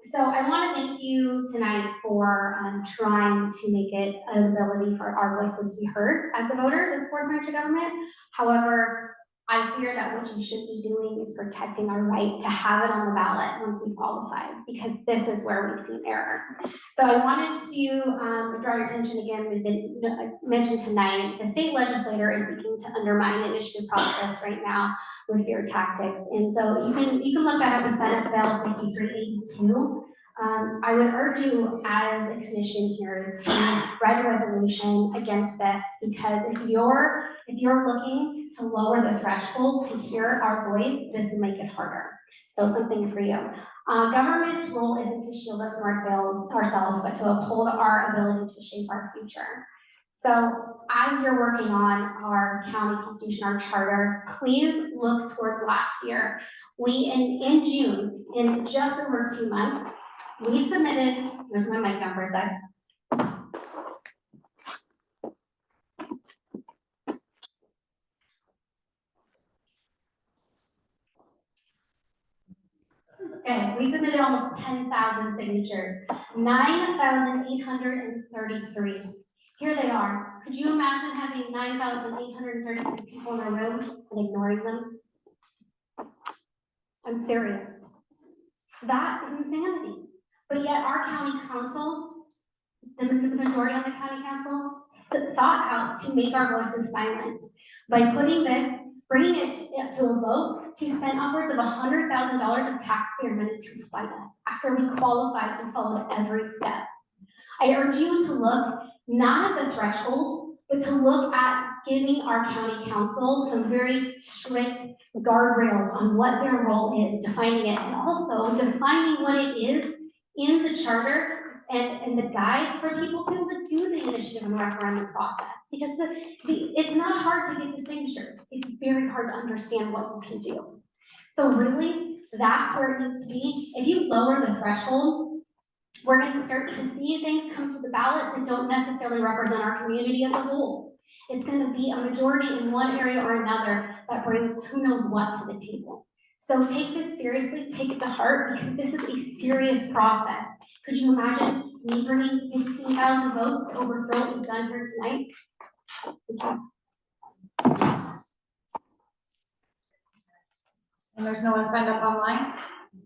So I want to thank you tonight for trying to make it an ability for our voices to be heard as the voters, as board members of government. However, I fear that what you should be doing is protecting our right to have it on the ballot once we qualify, because this is where we've seen error. So I wanted to draw your attention again, we've been mentioned tonight, the state legislator is seeking to undermine the initiative process right now with their tactics. And so you can look that up with Senate Bill 5382. I would urge you as a commission here to write a resolution against this, because if you're looking to lower the threshold to hear our voice, this will make it harder. So something for you. Government's role isn't to shield us from ourselves, but to uphold our ability to shape our future. So as you're working on our county constitution, our charter, please look towards last year. We, in June, in just over 2 months, we submitted, where's my mic down for a sec? Okay, we submitted almost 10,000 signatures, 9,833. Here they are. Could you imagine having 9,833 people in a room and ignoring them? I'm serious. That is insanity. But yet our county council, the majority of the county council sought out to make our voices silent by bringing it to a vote to spend upwards of $100,000 of taxpayer money to fight us after we qualified and followed every step. I urge you to look not at the threshold, but to look at giving our county council some very strict guardrails on what their role is, defining it, and also defining what it is in the charter and the guide for people to do the initiative and referendum process. Because it's not hard to get the signatures. It's very hard to understand what you can do. So really, that's where it needs to be. If you lower the threshold, we're going to start to see things come to the ballot that don't necessarily represent our community as a whole. It's going to be a majority in one area or another that brings who knows what to the table. So take this seriously, take it to heart, because this is a serious process. Could you imagine me bringing 15,000 votes to overthrow what we've done here tonight? And there's no one signed up online?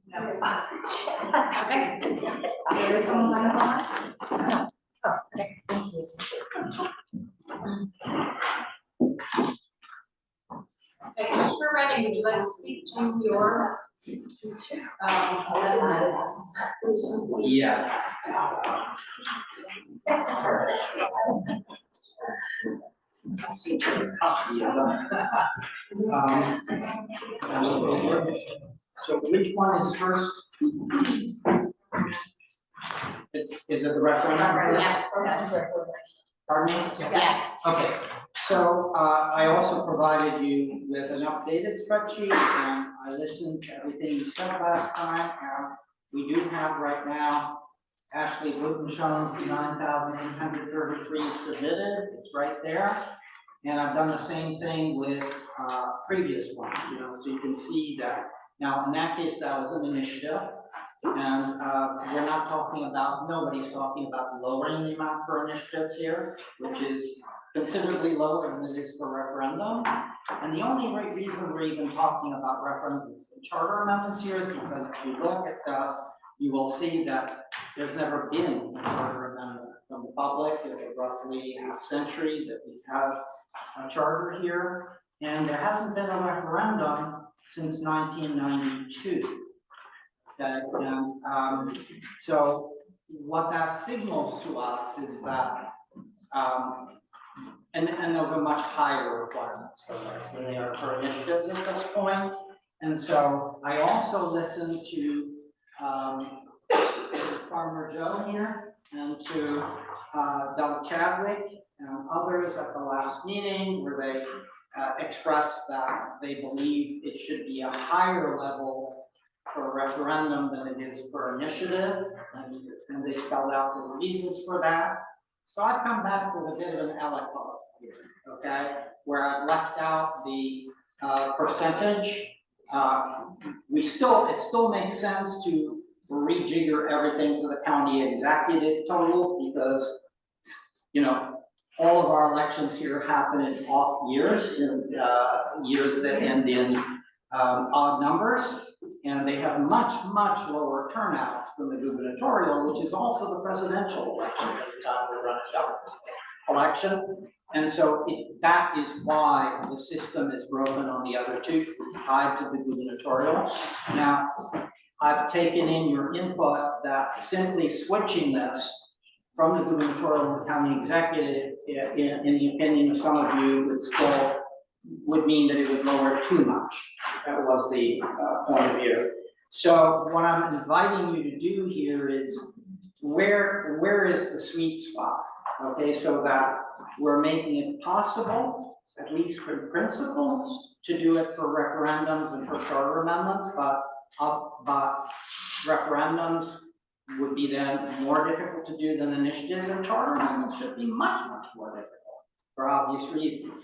No. Okay. There is someone signed up online? No. Oh, okay, thank you. Okay, Commissioner Redding, would you like to speak to your amendments? Yeah. So which one is first? Is it the referendum? Yes. Pardon me? Yes. Okay, so I also provided you with an updated spreadsheet, and I listened to everything you said last time. We do have right now Ashley Wooten-Schoen's 9,833 submitted, it's right there. And I've done the same thing with previous ones, so you can see that. Now, in that case, that was an initiative. And we're not talking about, nobody's talking about lowering the amount for initiatives here, which is considerably lower than it is for referendum. And the only reason we're even talking about referendums and charter amendments here is because if you look at this, you will see that there's never been a charter amendment from the public in roughly half century that we have a charter here, and there hasn't been a referendum since 1992. Okay, and so what that signals to us is that, and those are much higher requirements for this than they are for initiatives at this point. And so I also listened to Farmer Joe here and to Doug Chadwick and others at the last meeting, where they expressed that they believe it should be a higher level for a referendum than it is for initiative, and they spelled out the reasons for that. So I've come back with a bit of an aliquot here, okay, where I've left out the percentage. It still makes sense to rejigger everything to the county executive totals, because all of our elections here happen in off years, years that end in odd numbers. And they have much, much lower turnouts than the gubernatorial, which is also the presidential election every time we run a government election. And so that is why the system is broken on the other two, because it's tied to the gubernatorial. Now, I've taken in your input that simply switching this from the gubernatorial to county executive, in the opinion of some of you, would mean that it would lower it too much. That was the point of view. So what I'm inviting you to do here is where is the sweet spot? Okay, so that we're making it possible, at least for principles, to do it for referendums and for charter amendments, but referendums would be then more difficult to do than initiatives, and charter amendments should be much, much more difficult for obvious reasons.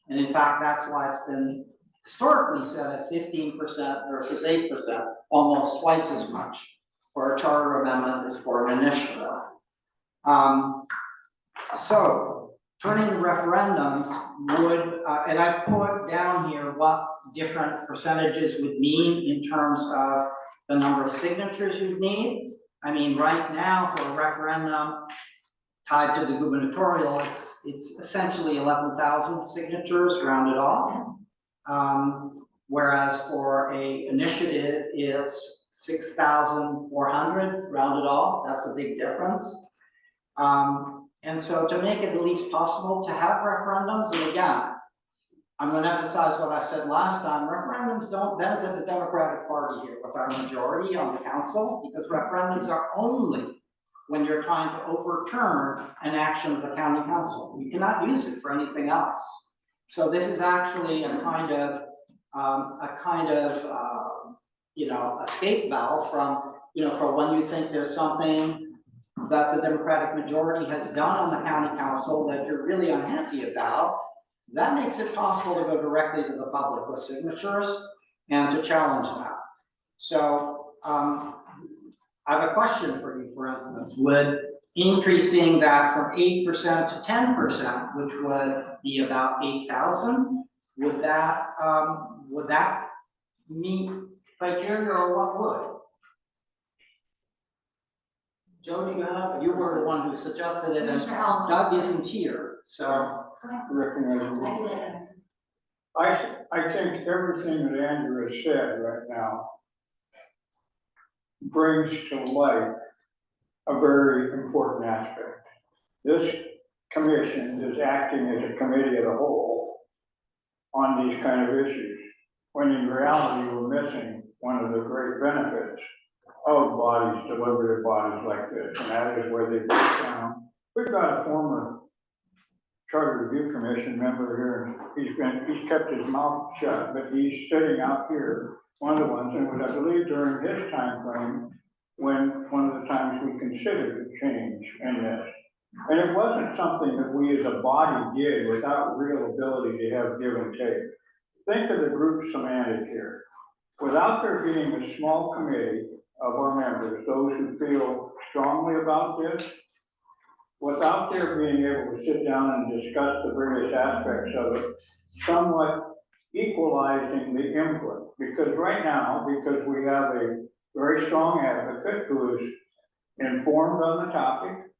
And in fact, that's why it's been historically set at 15% versus 8%, almost twice as much for a charter amendment as for an initiative. So turning to referendums would, and I put down here what different percentages would mean in terms of the number of signatures you'd need. I mean, right now for a referendum tied to the gubernatorial, it's essentially 11,000 signatures rounded off. Whereas for a initiative, it's 6,400 rounded off. That's a big difference. And so to make it at least possible to have referendums, and again, I'm going to emphasize what I said last time, referendums don't benefit the Democratic Party here with our majority on the council, because referendums are only when you're trying to overturn an action of the county council. You cannot use it for anything else. So this is actually a kind of escape valve from, for when you think there's something that the Democratic majority has done on the county council that you're really unhappy about. That makes it possible to go directly to the public with signatures and to challenge that. So I have a question for you, for instance. Would increasing that from 8% to 10%, which would be about 8,000, would that meet criteria, or what would? Joe, you were the one who suggested it, and Doug isn't here, so. I think everything that Andrew has said right now brings to light a very important aspect. This commission is acting as a committee as a whole on these kind of issues, when in reality we're missing one of the great benefits of bodies, deliberative bodies like this, and that is where they break down. We've got a former Charter Review Commission member here. He's kept his mouth shut, but he's sitting out here, one of the ones, and it was, I believe, during his time frame when one of the times we considered a change in this. And it wasn't something that we as a body did without real ability to have give and take. Think of the group semantic here. Without there being a small committee of our members, those who feel strongly about this, without their being able to sit down and discuss the various aspects of it, somewhat equalizing the input. Because right now, because we have a very strong advocate who is informed on the topic,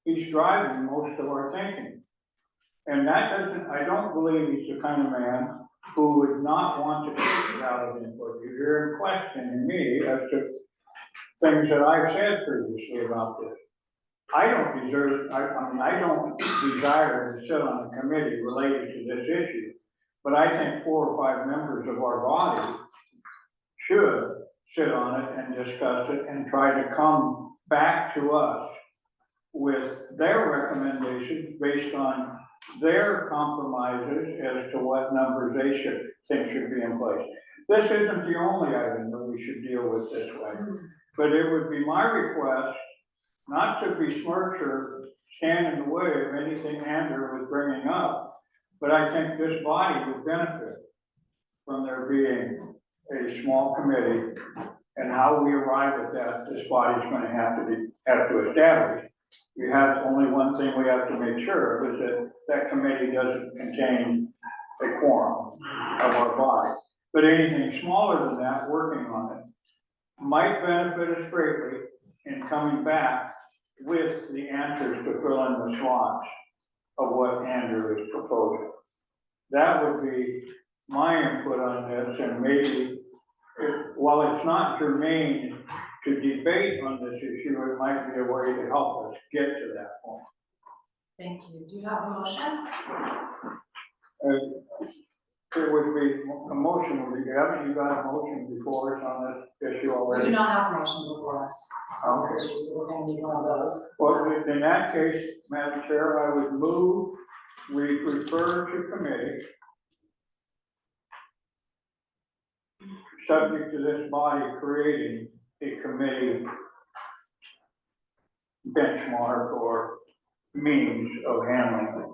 he's driving most of our thinking. And I don't believe he's the kind of man who would not want to take valid input. You hear him questioning me as to things that I've said previously about this. I don't desire to sit on a committee related to this issue, but I think 4 or 5 members of our body should sit on it and discuss it and try to come back to us with their recommendations based on their compromises as to what numbers they think should be in place. This isn't the only item that we should deal with this way, but it would be my request not to besmirch or stand in the way of anything Andrew was bringing up, but I think this body would benefit from there being a small committee, and how we arrive at that, this body's going to have to establish. you have only one thing we have to make sure of is that that committee doesn't contain a quorum of our body. But anything smaller than that, working on it, might benefit us greatly in coming back with the answers to fill in the slots of what Andrew is proposing. That would be my input on this, and maybe, while it's not germane to debate on this issue, it might be a way to help us get to that point. Thank you. Do you have a motion? It would be, a motion would be, haven't you got a motion before us on this issue We already? do not have a motion before us on this issue, so we're gonna need one of those. Well, in that case, Madam Chair, I would move, we refer to committee, subject to this body creating a committee benchmark or means of handling it.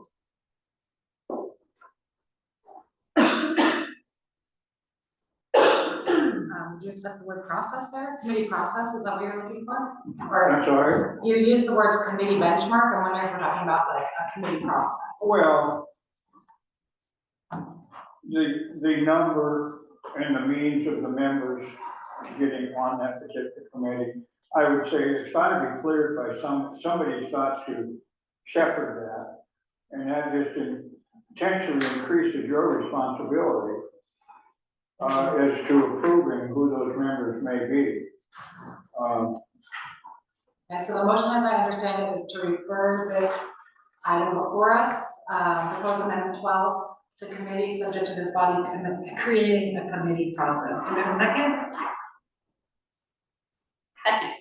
Do you accept the word process there? Committee process, is that what you're looking for? Or I'm sorry? you use the words committee benchmark, I'm wondering if we're talking about like a committee process. Well, the number and the means of the members getting on that particular committee, I would say it's got to be cleared by somebody's got to shepherd that. And that just potentially increases your responsibility as to approving who those members may be. Okay, so the motion, as I understand it, is to refer this item before us, proposed amendment 12, to committee subject to this body creating a committee process. Do we have a second? Second.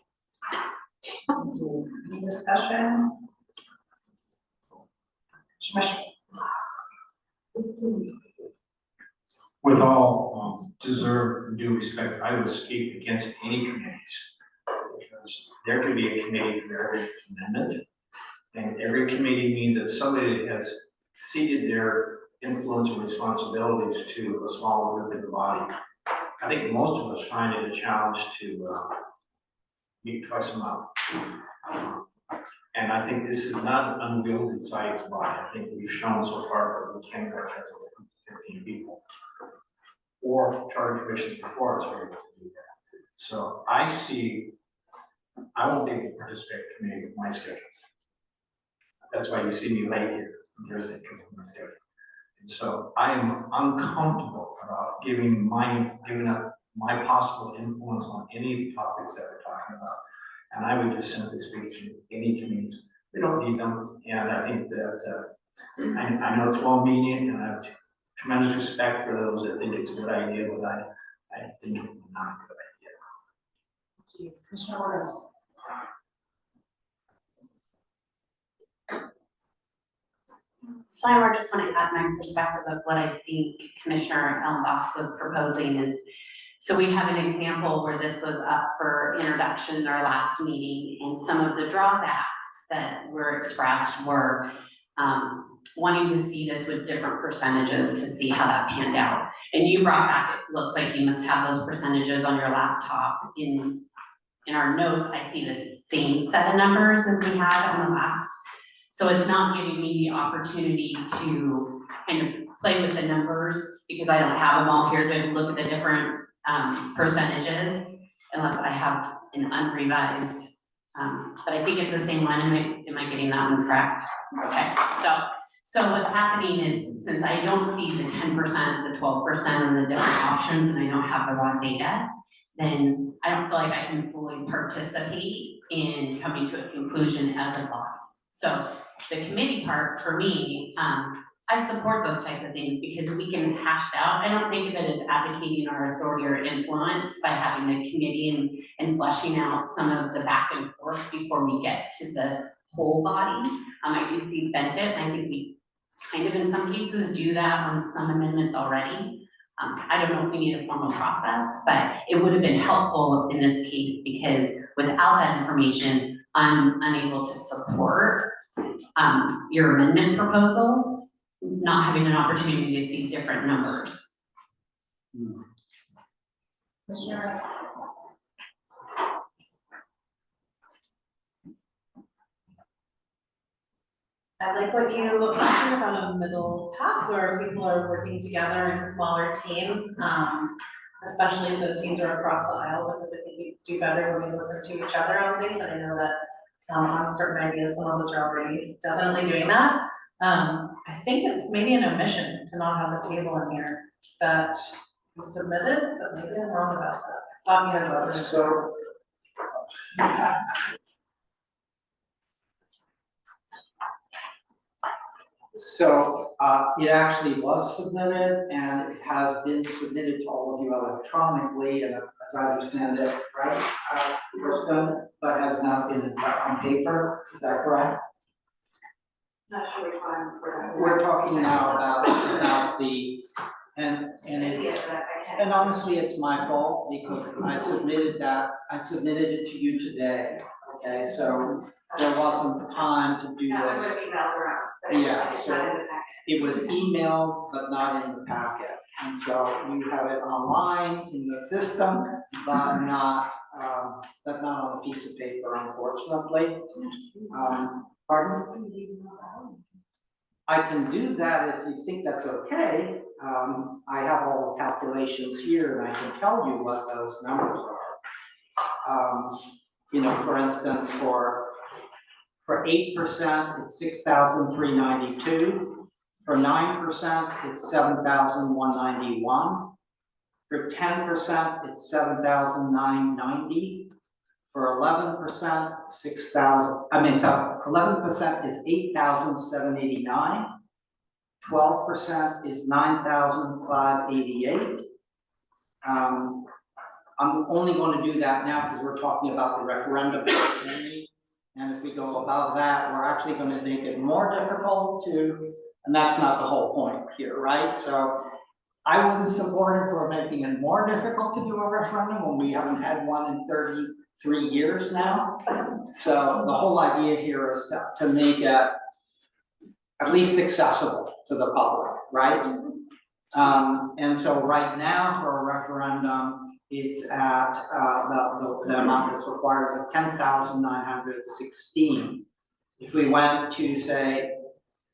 Any discussion? Commissioner. With all deserved due respect, I would speak against any committees. Because there could be a committee for every amendment. And every committee means that somebody has ceded their influence and responsibilities to a small group in the body. I think most of us find it a challenge to meet twice a month. And I think this is not an unwieldy sized body. I think we've shown so far that we can work as a 15 people. Or charter commissions before us were able to do that. So I won't be able to participate in committee with my schedule. That's why you see me late here on Thursday, because of my schedule. And so I am uncomfortable about giving up my possible influence on any topics that we're talking about. And I would just simply speak to any committees. We don't need them. And I think that I know it's well-meaning, and I have tremendous respect for those that think it's a good idea, but I think it's not a good idea. Thank you. Commissioner Orders. So I just want to add my perspective of what I think Commissioner Ellenboss was proposing is, so we have an example where this was up for introduction in our last meeting, and some of the drawbacks that were expressed were wanting to see this with different percentages to see how that panned out. And you brought back, it looks like you must have those percentages on your laptop. In our notes, I see the same set of numbers as we had on the last. So it's not giving me the opportunity to kind of play with the numbers because I don't have them all here to look at the different percentages unless I have an unrevised. But I think it's the same one. Am I getting that one correct? Okay. So what's happening is, since I don't see the 10%, the 12%, and the different options, and I don't have the raw data, then I don't feel like I can fully participate in coming to a conclusion as a body. So the committee part, for me, I support those types of things because we can hash it out. I don't think of it as advocating our authority or influence by having a committee and fleshing out some of the back and forth before we get to the whole body. I do see benefit, and I think we kind of in some cases do that on some amendments already. I don't know if we need a formal process, but it would have been helpful in this case because without that information, I'm unable to support your amendment proposal, not having an opportunity to see different numbers. Commissioner. I like what you mentioned about a middle path where people are working together in smaller teams, especially if those teams are across the aisle, because I think we do better when we listen to each other on things, and I know that on certain ideas, some of us are already definitely doing that. I think it's maybe an omission to not have a table in here that was submitted, but maybe I'm wrong about that. Thought you had something. So. So, it actually was submitted and it has been submitted to all of you electronically, and as I understand it, right, Kristen, but has not been on paper, is that correct? Not sure which one We're talking now about the, and it's, and honestly, it's my fault because I submitted it to you today, okay, so there wasn't time to do Yeah, I this. would have emailed around. Yeah, so it was emailed, but not in the packet, and so you have it online in the system, but not on a piece of paper, unfortunately. Pardon? I can do that if you think that's okay. I have all the calculations here and I can tell you what those numbers are. You know, for instance, for 8%, it's 6,392. For 9%, it's 7,191. For 10%, it's 7,990. For 11%, 11% is 8,789. 12% is 9,588. I'm only going to do that now because we're talking about the referendum. And if we go above that, we're actually going to make it more difficult to, and that's not the whole point here, right? So I wouldn't support it for making it more difficult to do a referendum when we haven't had one in 33 years now. So the whole idea here is to make it at least accessible to the public, right? And so right now for a referendum, it's at the amount that's required is at 10,916. If we went to say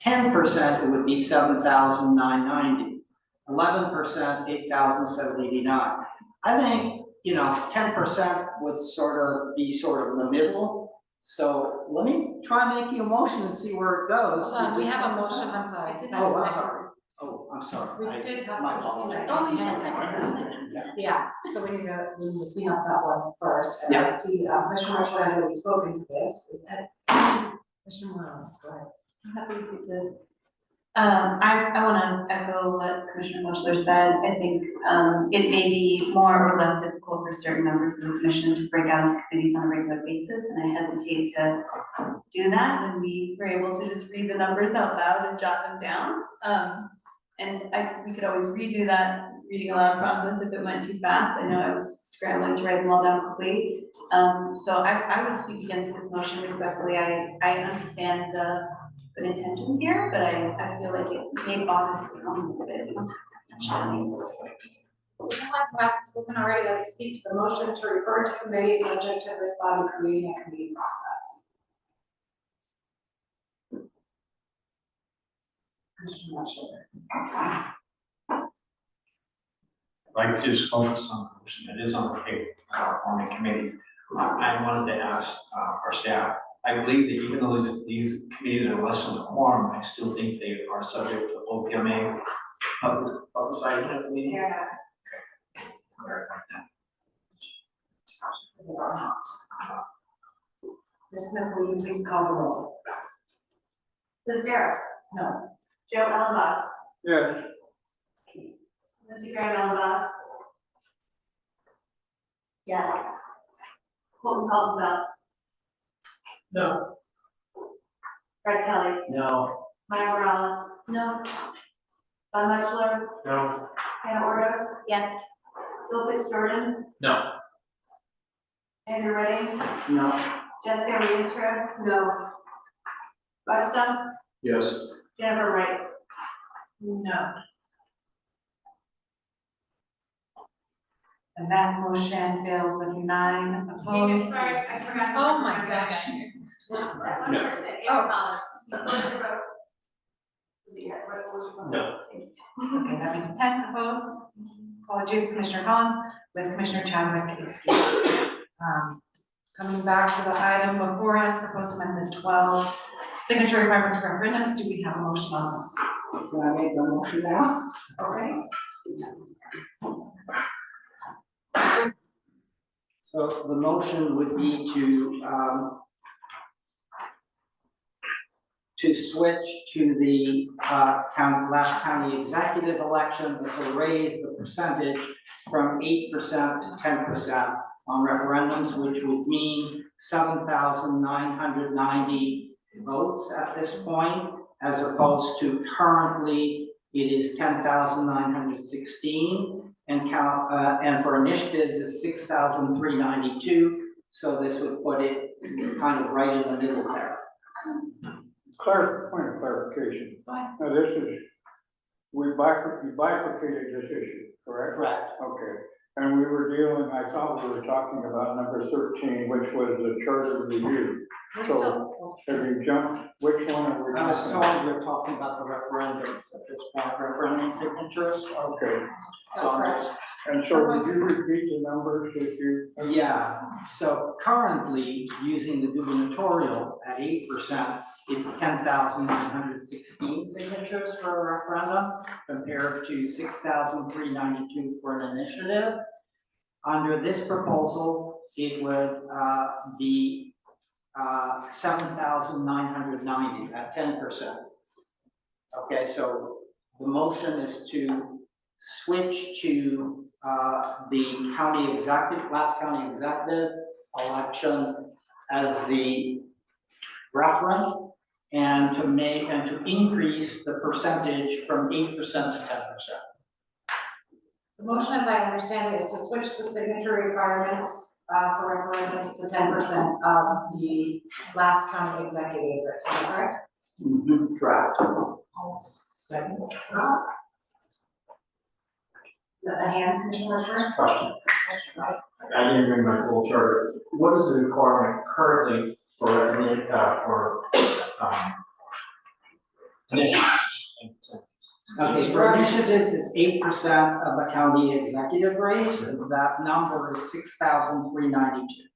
10%, it would be 7,990. 11%, 8,789. I think, you know, 10% would be sort of in the middle. So let me try making a motion and see where it goes. We have a motion, I'm sorry. Oh, I'm sorry. Oh, I'm sorry. We did have. My apologies. Oh, you did second. Yeah, so we need to clean up that one first. And I Yeah. see, Commissioner Mitchell has already spoken to this. Is that, Commissioner Morales, go ahead. I'm happy to speak to this. I want to echo what Commissioner Muchler said. I think it may be more or less difficult for certain members of the commission to break out into committees on a regular basis, and I hesitate to do that when we were able to just read the numbers out loud and jot them down. And we could always redo that reading aloud process if it went too fast. I know I was scrambling to write them all down quickly. So I would speak against this motion respectfully. I understand the good intentions here, but I feel like it may bog us down a little bit. Anyone who hasn't spoken already, like to speak to the motion to refer to committee subject to this body creating a committee process. Commissioner Mitchell. I'd like to just focus on the motion that is on the table, forming committees. I wanted to ask our staff, I believe that even though these committees are less than a quorum, I still think they are subject to OPMA publicizing at the meeting. Yeah. Okay. Clarify that. They are not. Ms. Smith, will you please call the roll? Liz Barrett, No. Joe Ellenboss, Yes. Lindsey Graham Ellenboss, Yes. Colton Caldwell, No. Fred Kelly, No. Maya Morales, No. Don Mitchell, No. Hannah Ordos, Yes. Phil Fitzgerald, No. Andrew Redding, No. Jessica Riestra, No. Whatcom, Yes. Jennifer Wright. No. And that motion fails with 9 opposed. Sorry, I forgot. Oh my gosh. One more second, Aaron Hollis, you close your vote. No. Okay, that makes 10 opposed. Apologies, Commissioner Collins, with Commissioner Chadwick excused. Coming back to the item before us, proposed amendment 12, signature requirements for referendums. Do we have a motion on this? Can I make the motion now? Okay. So the motion would be to switch to the last county executive election, but to raise the percentage from 8% to 10% on referendums, which would mean 7,990 votes at this point, as opposed to currently it is 10,916, and for initiatives it's 6,392. So this would put it kind of right in the middle there. Point of clarification. Now this is, you bifurcated this issue, correct? Correct. Okay, and we were dealing, I thought we were talking about number 13, which was the charter review. So have you jumped, which one are we? I was told we're talking about the referendums at this point, referendum signatures. Okay. That's correct. And so would you repeat the numbers that you? Yeah, so currently, using the gubernatorial at 8%, it's 10,916 signatures for a referendum, compared to 6,392 for an initiative. Under this proposal, it would be 7,990 at 10%. Okay, so the motion is to switch to the last county executive election as the referent, and to increase the percentage from 8% to 10%. The motion, as I understand it, is to switch the signature requirements for referendums to 10% of the last county executive, is that correct? Mm-hmm, correct. Second. Is that the hand, Commissioner Wordsworth? Question. I didn't bring my full charter. What is the requirement currently for initiatives? Okay, for initiatives, it's 8% of the county executive race, and that number is 6,392.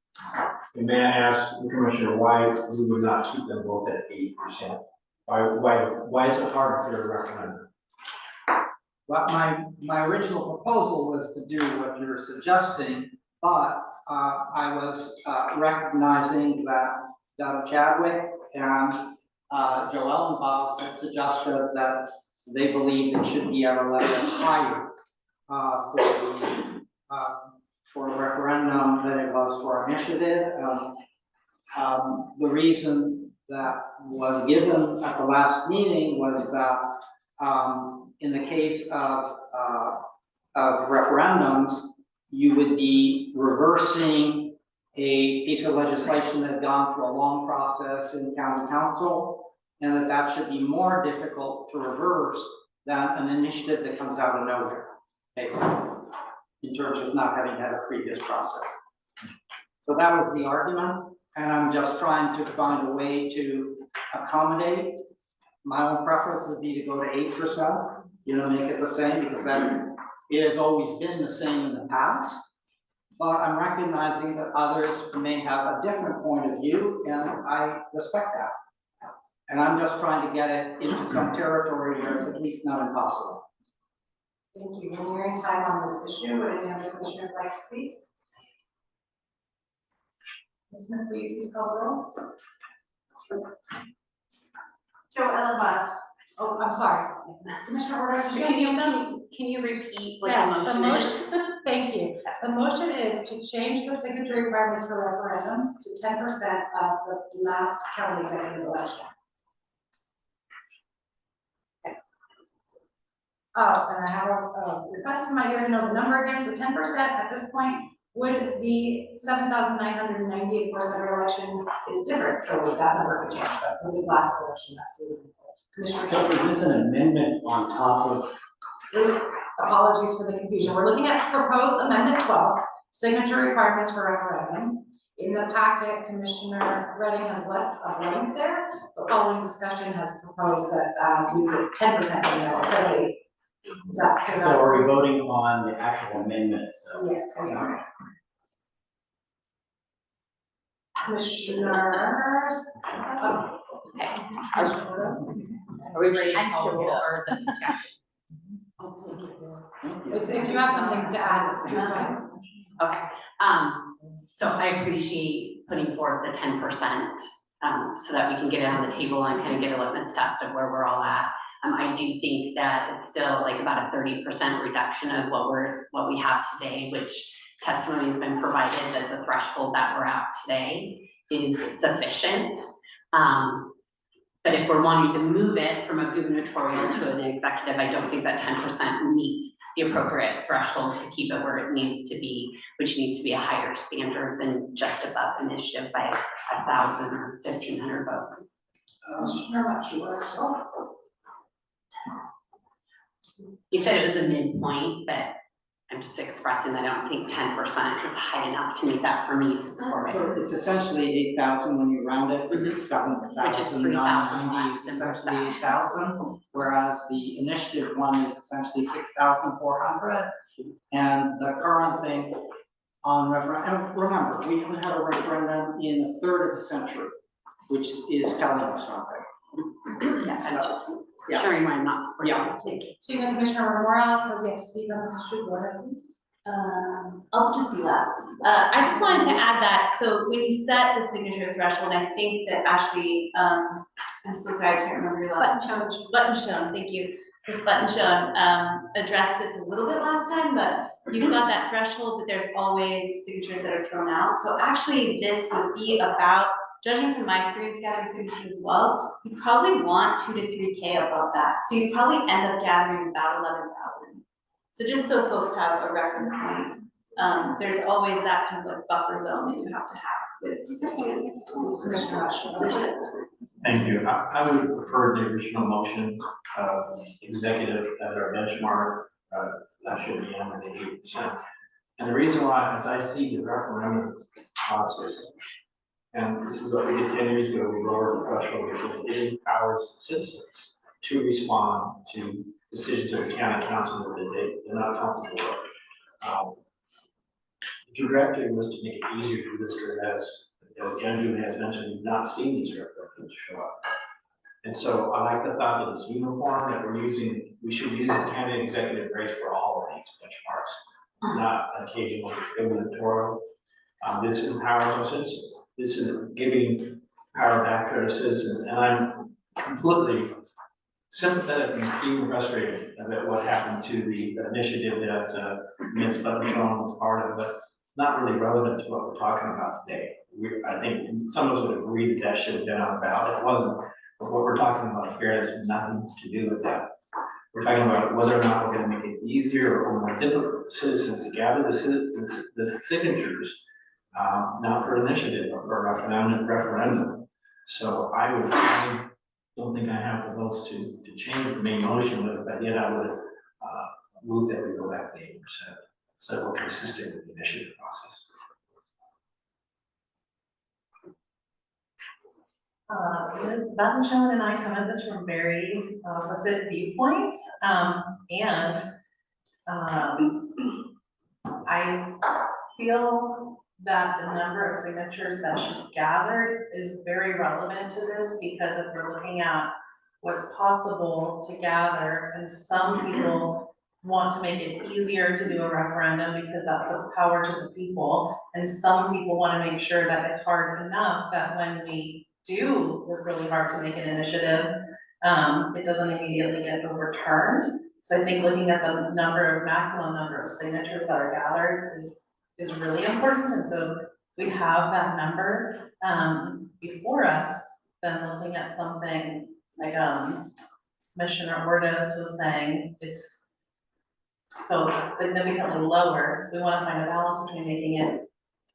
And may I ask the commissioner why we would not keep them both at 8%? Why is it hard for a referendum? Well, my original proposal was to do what you're suggesting, but I was recognizing that Doug Chadwick and Joe Ellenbaugh suggested that they believe it should be at a level higher for a referendum than it was for initiative. The reason that was given at the last meeting was that in the case of referendums, you would be reversing a piece of legislation that had gone through a long process in county council, and that should be more difficult to reverse than an initiative that comes out of nowhere, basically, in terms of not having had a previous process. So that was the argument, and I'm just trying to find a way to accommodate. My own preference would be to go to 8%, make it the same, because it has always been the same in the past. But I'm recognizing that others may have a different point of view, and I respect that. And I'm just trying to get it into some territory where it's at least not impossible. Thank you. We're nearing time on this issue. Would any other commissioners like to speak? Ms. Smith, will you please call the roll? Joe Ellenbaugh. Oh, I'm sorry. Commissioner Orders, can you repeat what yes, the motion is? Thank you. The motion is to change the signature requirements for referendums to 10% of the last county executive election. Okay. Oh, and I have a request in my ear to know the number again. So 10% at this point would be 7,998. Of course, every election is different, so that number could change. But for this last election, that's the Commissioner. So is this an amendment on top of? Apologies for the confusion. We're looking at proposed amendment 12, signature requirements for referendums. In the packet, Commissioner Redding has left a blank there, but following discussion has proposed that, we put 10% in there, so is that? So are we voting on the actual amendment itself? Yes, we are. Commissioners. Are we ready to call roll for the discussion? It's, if you have something to add, please go ahead. Okay, so I appreciate putting forth the 10%, so that we can get it on the table and kind of get a litmus test of where we're all at. I do think that it's still like about a 30% reduction of what we have today, which testimony has been provided that the threshold that we're at today is sufficient. But if we're wanting to move it from a gubernatorial to an executive, I don't think that 10% meets the appropriate threshold to keep it where it needs to be, which needs to be a higher standard than just above initiative by 1,000 or 1,500 votes. You said it was a midpoint, but I'm just expressing that I don't think 10% is high enough to make that for me to support it. So it's essentially 8,000 when you round it, but it's 7,000. Which is 3,000 less is than essentially that. 8,000, whereas the initiative one is essentially 6,400. And the current thing on referendum, and remember, we haven't had a referendum in a third of a century, which is telling us something. Yeah, I'm just sharing why I'm not supporting it. Thank you. So even Commissioner Morales has yet to speak on this issue, go ahead, please. I'll just be loud. I just wanted to add that, so when you set the signature threshold, I think that Ashley, I'm so sorry, I can't remember your last name. Buttonshone, thank you. Ms. Buttonshone, addressed this a little bit last time, but you've got that threshold, but there's always signatures that are thrown out. So actually this would be about, judging from my experience gathering signatures as well, you probably want 2 to 3K above that. So you probably end up gathering about 11,000. So just so folks have a reference point, there's always that kind of like buffer zone that you have to have with Commissioner Rush. Thank you. I would prefer the original motion, executive as our benchmark, that should be under the 8%. And the reason why, as I see the referendum process, and this is what we did 10 years ago, we lowered the threshold because it empowers citizens to respond to decisions of the county council that they're not comfortable with. The directive was to make it easier to do this because as Andrew has mentioned, we've not seen these referendums show up. And so I like the thought that it's uniform, that we should use the county executive race for all of these benchmarks, not occasional gubernatorial. This empowers our citizens. This is giving power back to our citizens, and I'm completely sympathetic and even frustrated about what happened to the initiative that Ms. Buttonshone was part of, but it's not really relevant to what we're talking about today. I think some of us would agree that should have been on the ballot. It wasn't, but what we're talking about here has nothing to do with that. We're talking about whether or not we're going to make it easier or more difficult for citizens to gather the signatures, not for initiative or for a referendum. So I don't think I have the votes to change the main motion, but if I did, I would move that we go back to 8%, so that we're consistent with the initiative process. Ms. Buttonshone and I come at this from very opposite viewpoints, and I feel that the number of signatures that should be gathered is very relevant to this, because if we're looking at what's possible to gather, and some people want to make it easier to do a referendum because that puts power to the people, and some people want to make sure that it's hard enough that when we do work really hard to make an initiative, it doesn't immediately get overturned. So I think looking at the maximum number of signatures that are gathered is really important. And so we have that number before us, then looking at something like Commissioner Ordos was saying, it's so significantly lower. So we want to find a balance between making it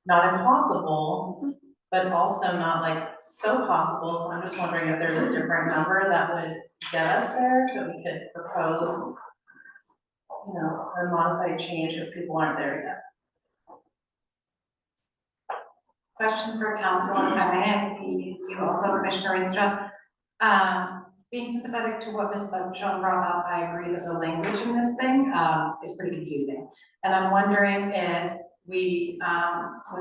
not impossible, but also not like so possible. So I'm just wondering if there's a different number that would get us there, that we could propose, a modified change if people aren't there yet. Question for council, if I may, I see you also, Commissioner Ringstra. Being sympathetic to what Ms. Butchon brought up, I agree that the language in this thing, is pretty confusing. And I'm wondering if we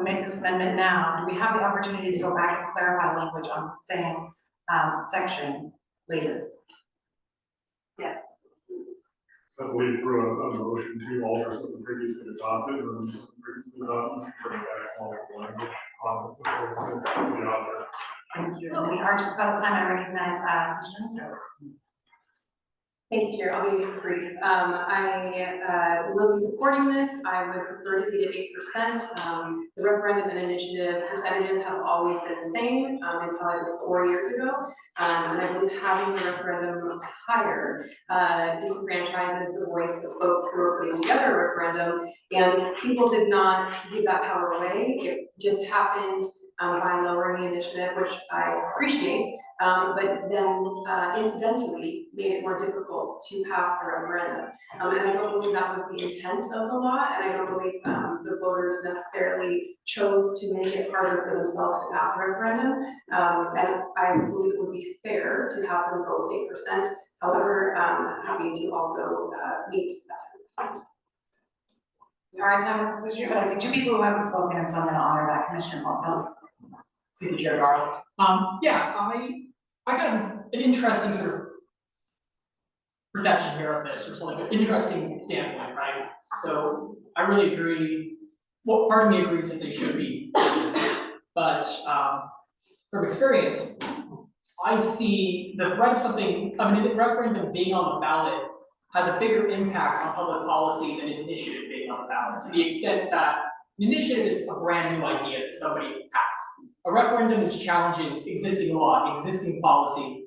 make this amendment now, do we have the opportunity to go back and clarify language on the same, section later? Yes. So we threw a motion to alter something previously adopted, or something previously adopted, bring back all the language on the proposal, put it out there. Thank you. We are just about the time I recognize, petitioner. Thank you, Chair. I'll be brief. I will be supporting this. I would prefer to see it at 8%. The referendum and initiative percentages have always been the same until I think 4 years ago. And I believe having the referendum higher disenfranchises the voice of folks who are putting together a referendum. And people did not give that power away. It just happened by lowering the initiative, which I appreciate. But then incidentally made it more difficult to pass the referendum. And I don't believe that was the intent of the law, and I don't believe the voters necessarily chose to make it harder for themselves to pass a referendum. And I believe it would be fair to have them both 8%. However, happy to also meet that 10%. We are at time with this issue, but I see two people who haven't spoken, and so I'm going to honor that. Commissioner Paul. Thank you, Chair Garland. I got an interesting sort of perception here of this, or something, an interesting standpoint, right? So I really agree, well, part of me agrees that they should be, but from experience, I see the threat of something, I mean, a referendum being on the ballot has a bigger impact on public policy than an initiative being on the ballot, to the extent that an initiative is a brand new idea that somebody passed. A referendum is challenging existing law, existing policy,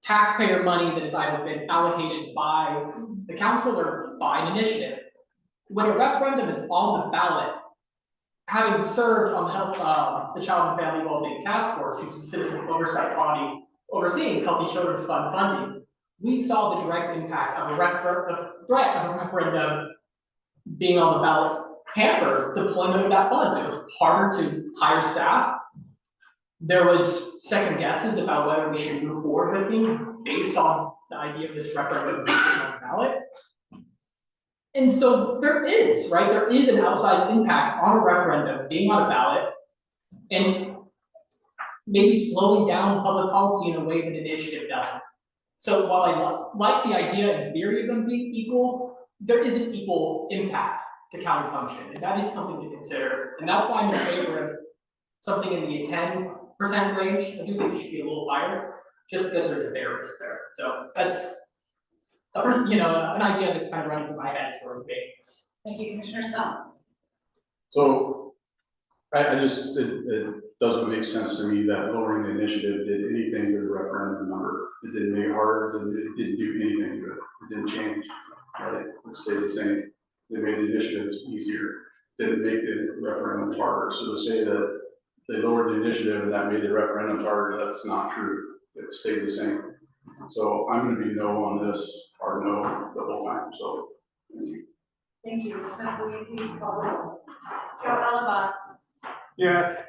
taxpayer money that has either been allocated by the council or by an initiative. When a referendum is on the ballot, having served on the Child and Family Wellbeing Task Force, who's a citizen oversight body overseeing Healthy Children's Fund funding, we saw the direct impact of the threat of a referendum being on the ballot hamper deployment of that funds. It was harder to hire staff. There was second guesses about whether we should move forward with things based on the idea of this referendum being on the ballot. And so there is, right? There is an outsized impact on a referendum being on a ballot and maybe slowing down public policy in a way that an initiative doesn't. So while I like the idea in theory of them being equal, there isn't equal impact to county function, and that is something to consider. And that's why I'm in favor of something in the 10% range. I do think it should be a little higher, just because there's a bear risk there. So that's, an idea that's kind of running through my head as we're debating this. Thank you, Commissioner Stone. So I just, it doesn't make sense to me that lowering the initiative did anything to the referendum number. It didn't make it harder, it didn't do anything to it. It didn't change, right? It stayed the same. They made the initiatives easier, didn't make the referendums harder. So to say that they lowered the initiative and that made the referendums harder, that's not true. It stayed the same. So I'm gonna be no on this, or no the whole time, so. Thank you. Ms. Smith, will you please call the roll? Joe Alabas. Yeah.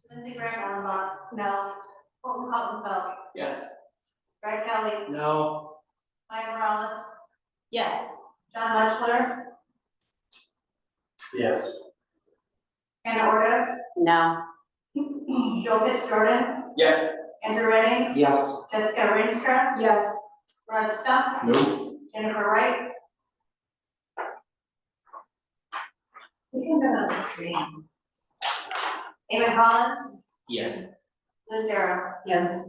Lindsey Graham Alabas. No. Colton Cottonfeld. Yes. Greg Kelly. No. Maya Morales. Yes. John Lechler. Yes. Anna Ortiz. No. Joe Fitzgerald. Yes. Andrew Redding. Yes. Jessica Ringstra. Yes. Rod Stuck. No. Jennifer Wright. We can go to screen. Eamon Collins. Yes. Liz Darrow. Yes.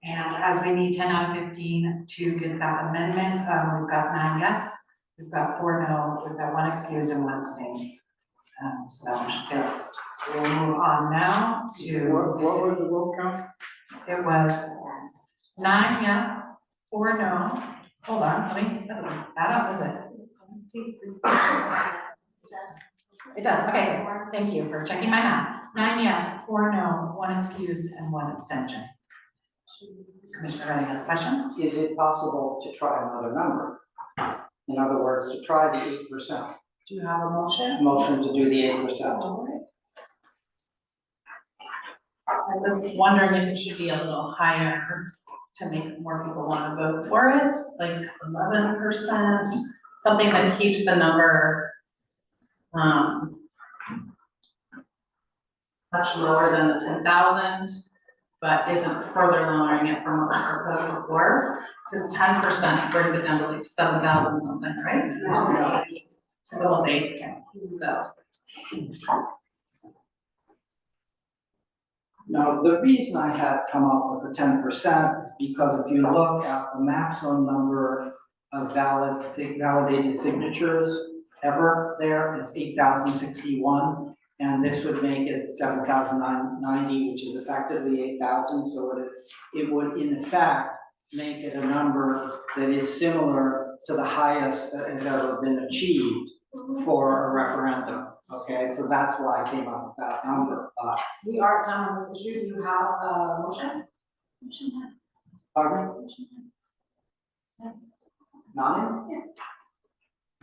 And as we need 10 out of 15 to get that amendment, we've got 9 yes, we've got 4 no, we've got 1 excused and 1 abstained. So that motion fails. We'll move on now to. What was the vote count? It was 9 yes, 4 no. Hold on, that doesn't add up, does it? It does, okay, thank you for checking my math. 9 yes, 4 no, 1 excused and 1 abstention. Commissioner Redding has a question? Is it possible to try another number? In other words, to try the 8%? Do you have a motion? Motion to do the 8%. All right. I was wondering if it should be a little higher to make more people wanna vote for it, like 11%, something that keeps the number, much lower than the 10,000, but isn't further lowering it from what was proposed before. Because 10% brings it down to like 7,000 something, right? It's almost 8, so. Now, the reason I had come up with the 10% is because if you look at the maximum number of validated signatures ever there is 8,061, and this would make it 7,990, which is effectively 8,000, so it would in effect make it a number that is similar to the highest that has ever been achieved for a referendum. Okay, so that's why I came up with that number. We are done on this issue. Do you have a motion? Pardon me? 9?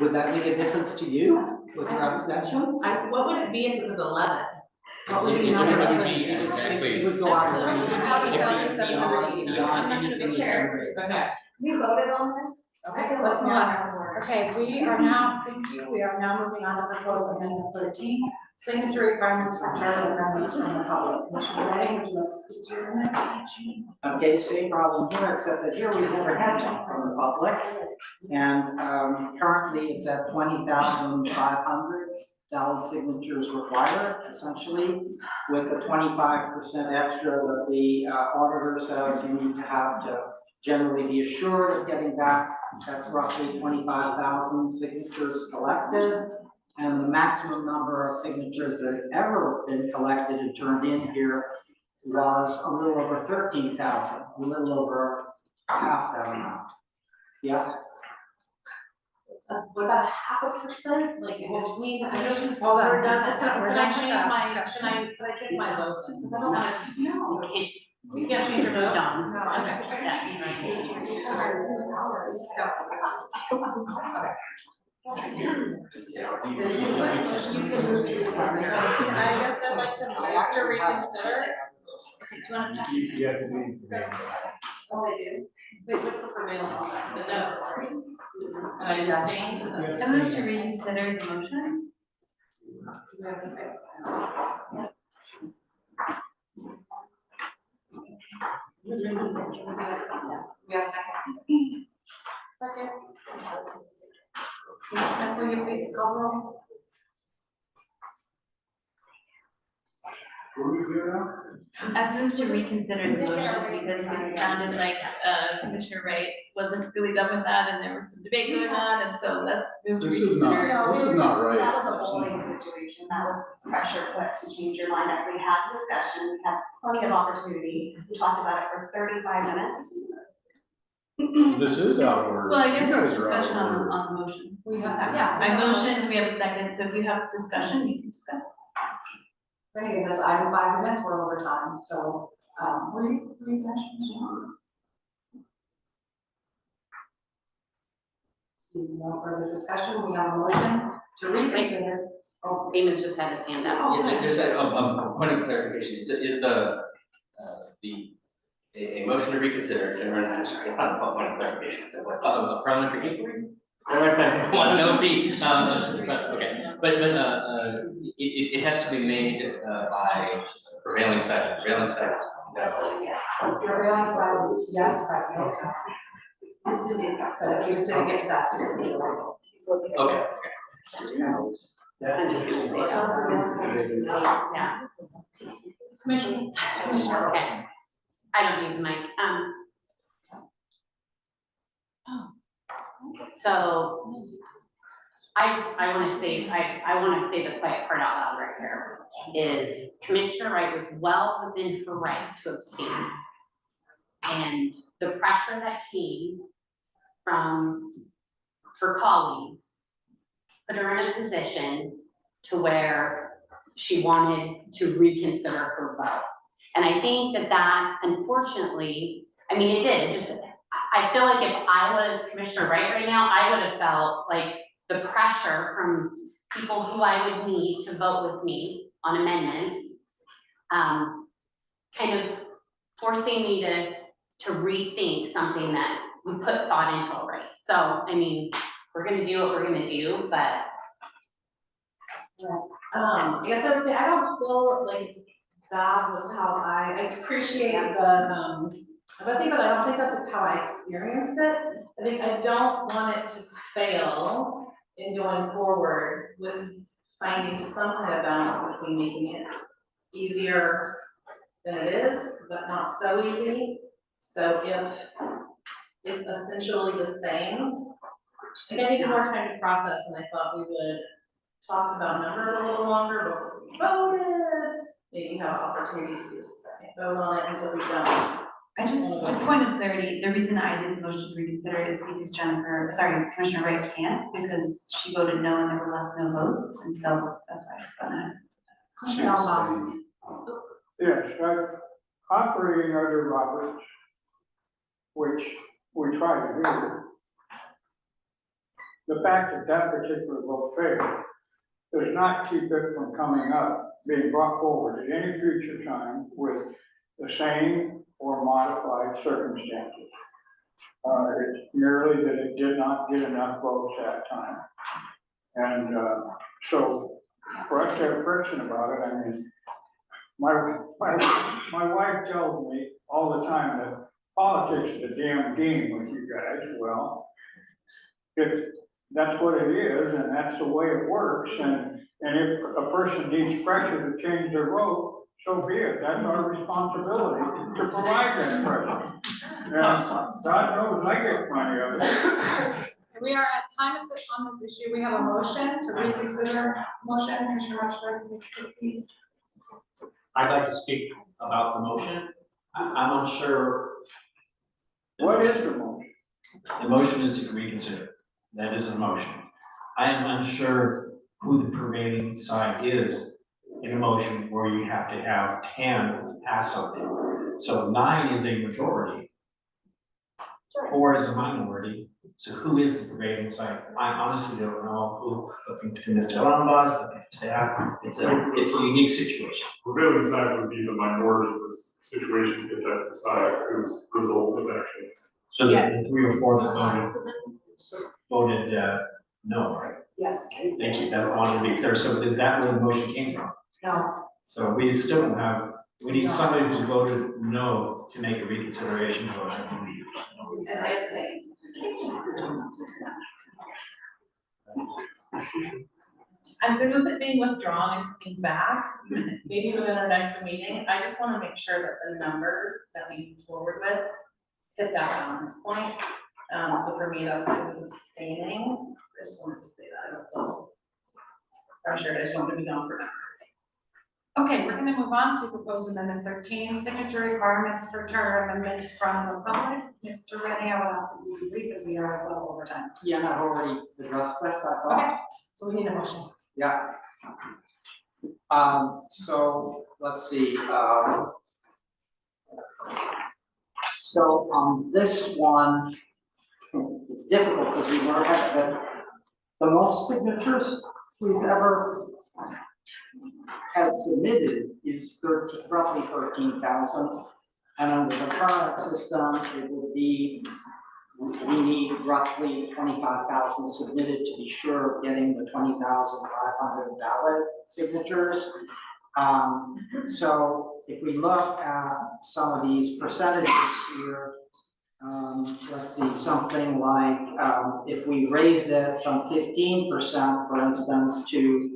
Would that make a difference to you with your abstention? What would it be if it was 11? What would be the number? Exactly. It would go out. It would be 8,789. Beyond anything that's ever. Okay. We voted on this. Okay, let's move on. Okay, we are now, thank you, we are now moving on to proposed amendment 13, signature requirements for charter amendments from the public. Commissioner Redding, would you like to speak to your amendment? Okay, same problem here, except that here we've never had one from the public. And currently it's at 20,500 valid signatures required, essentially, with the 25% extra that the auditor says you need to have to generally be assured of getting back. That's roughly 25,000 signatures collected. And the maximum number of signatures that have ever been collected and turned in here was a little over 13,000, a little over half that amount. Yes? What about 0.5%, like in between? Hold on. We're done. Can We're I done with change that my, discussion. can I change my vote then? Because I don't want to. No. You can't change your vote? You can move to reconsider. I guess I'd like to move to reconsider. You have to be. Oh, I do. Wait, what's the prevailing side? The no, sorry. And I abstained. I move to reconsider the motion. We have a six. We have a second. Second. Lisa, will you please call roll? I've moved to reconsider the motion because it sounded like Commissioner Wright wasn't really done with that and there was some debate going on, and so let's move to This is not- reconsider. this is not right. That was a bullying situation, that was pressure put to change your mind. We had discussion, we had plenty of opportunity, we talked about it for 35 minutes. This is out of order. Well, I guess You it's guys are out of discussion on order. the motion. We have that. Yeah, I motion, we have a second, so if you have discussion, you can discuss. We're gonna give this item 5 minutes, we're over time, so, were you finished? No further discussion, we have a motion to reconsider. Oh, Damon's just had his hand up. Yeah, just a point of clarification, is a motion to reconsider, I'm sorry, it's not a point of clarification, so what, parliamentary inquiries? I want to know okay, but it has to be made by prevailing side, no. Prevailing side is yes, but no. But if you just didn't get to that, so you just need a roll. Okay. Yeah. Commissioner, Okay. I don't need the mic, so I wanna say the quiet part out loud right here, is Commissioner Wright was well within her right to abstain. And the pressure that came from her colleagues put her in a position to where she wanted to reconsider her vote. And I think that unfortunately, I mean, it did, I feel like if I was Commissioner Wright right now, I would have felt like the pressure from people who I would need to vote with me on amendments kind of forcing me to rethink something that we put thought into already. So, I mean, we're gonna do what we're gonna do, but. I guess I would say, I don't feel like that was how I appreciate the, if I think about it, I don't think that's how I experienced it. I think I don't want it to fail in going forward with finding some kind of balance between making it easier than it is, but not so easy. So if it's essentially the same, I think I needed more time to process, and I thought we would talk about numbers a little longer before we voted, maybe have an opportunity to just vote on it, and so we don't. I just, a point of clarity, the reason I didn't motion to reconsider is because Commissioner Wright can't, because she voted no and there were less no votes, and so that's why I was gonna. Commissioner Almas. Yes, operating under Roberts, which we try to do, the fact that that particular vote failed does not keep it from coming up, being brought forward at any future time with the same or modified circumstances. It's merely that it did not get enough votes that time. And so for us to have friction about it, I mean, my wife tells me all the time that politics is a damn game with you guys. Well, if that's what it is, and that's the way it works, and if a person needs pressure to change their vote, so be it. That's our responsibility to provide that pressure. And God knows I get plenty of it. We are at time on this issue. We have a motion to reconsider motion. Commissioner Rushford, please. I'd like to speak about the motion. I'm unsure. What is the motion? The motion is to reconsider. That is the motion. I am unsure who the prevailing side is in a motion where you have to have 10 to pass something. So 9 is a majority. 4 is a minority. So who is the prevailing side? I honestly don't know who. Looking to Mr. Lombas, looking to staff. It's a unique situation. Prevailing side would be the minority of this situation, because that's the side whose result was actually. So the 3 or 4 that voted no, right? Yes. Thank you. That wanted to be clear. So is that where the motion came from? No. So we still don't have, we need somebody who voted no to make a reconsideration vote, I believe. And I abstain. I'm good with it being withdrawn and coming back, maybe within our next meeting. I just wanna make sure that the numbers that we move forward with hit that balance point. So for me, that's why I was abstaining. I just wanted to say that. I don't feel pressured. I just want to be gone forever. Okay, we're gonna move on to proposed amendment 13, signature requirements for charter amendments from the public. Mr. Rennie, I will ask that you be brief as we are well over time. Yeah, and I've already addressed this, I thought. Okay, so we need a motion. Yeah. So let's see, so on this one, it's difficult because we weren't at the most signatures we've ever had submitted is roughly 13,000. And under the current system, it would be, we need roughly 25,000 submitted to be sure of getting the 20,500 valid signatures. So if we look at some of these percentages here, let's see, something like if we raised it from 15%, for instance, to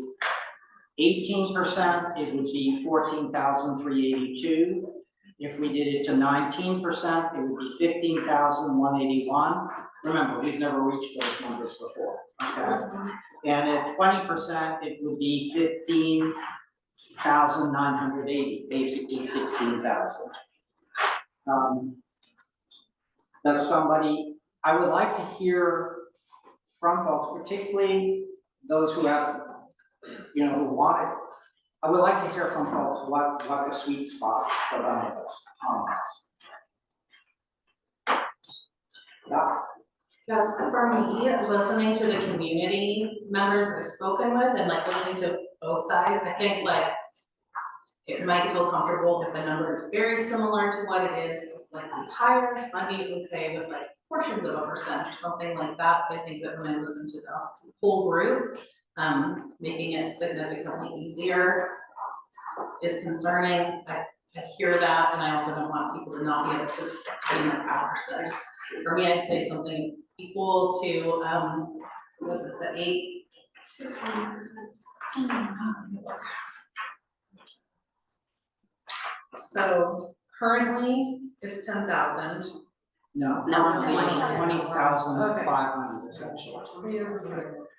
18%, it would be 14,382. If we did it to 19%, it would be 15,181. Remember, we've never reached those numbers before, okay? And at 20%, it would be 15,980, basically 16,000. Does somebody, I would like to hear from folks, particularly those who have, who want it. I would like to hear from folks what the sweet spot for them is on this. Yeah. Yes, for me, listening to the community members I've spoken with and like listening to both sides, I think like it might feel comfortable if the number is very similar to what it is, to slightly higher, so I'd be okay with like portions of a percent or something like that. I think that when I listen to the whole group, making it significantly easier is concerning. I hear that, and I also don't want people to not be able to obtain their power. So just, for me, I'd say something equal to, was it the 8%? So currently it's 10,000. No, No, it's 20,500 Okay. essentially.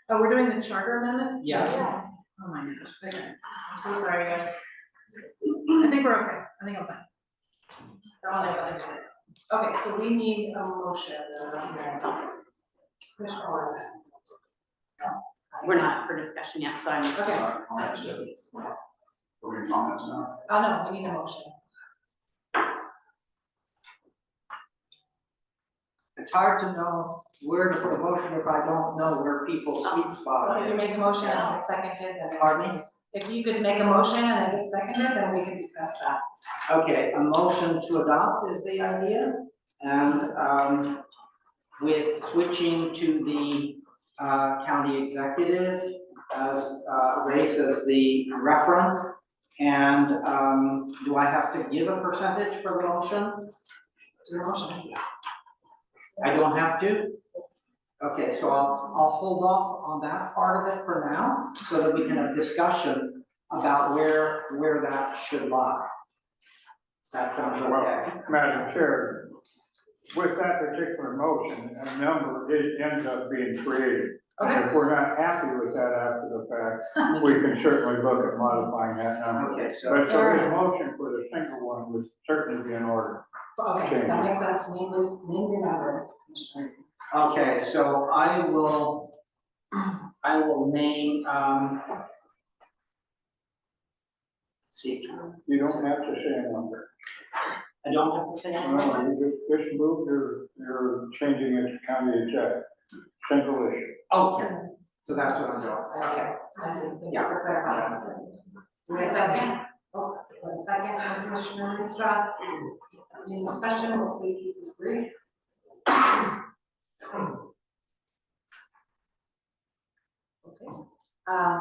Oh, we're doing the charter amendment? Yes. Oh my gosh, okay, I'm so sorry, guys. I think we're okay, I think I'm fine. I don't know what to say. Okay, so we need a motion. Commissioner Warren. We're not for discussion yet, so I'm. Okay. Are we comments now? Oh, no, we need a motion. It's hard to know where to put a motion if I don't know where people's sweet spot If you is. make a motion and get seconded, then. Pardon me? If you could make a motion and it gets seconded, then we can discuss that. Okay, a motion to adopt is the idea, and with switching to the county executive as race as the referent. And do I have to give a percentage for the motion? It's your motion. I don't have to? Okay, so I'll hold off on that part of it for now, so that we can have discussion about where that should lie. That sounds okay. Well, Madam Chair, with that particular motion, a number, it ends up being created. And if we're not happy with that after the fact, we can certainly look at modifying that number. Okay, so. But so his motion for the single one would certainly be in order. Okay, that makes sense to me, please name your number. Okay, so I will name, let's see. You don't have to say a number. I don't have to say a number? No, you just move you're changing it to county exec, single issue. Okay, so that's what I'm doing. Okay. Yeah, for clarifying. Wait a second. Oh, wait a second, from Commissioner Ristra. Any discussion, let's please keep this brief. Okay,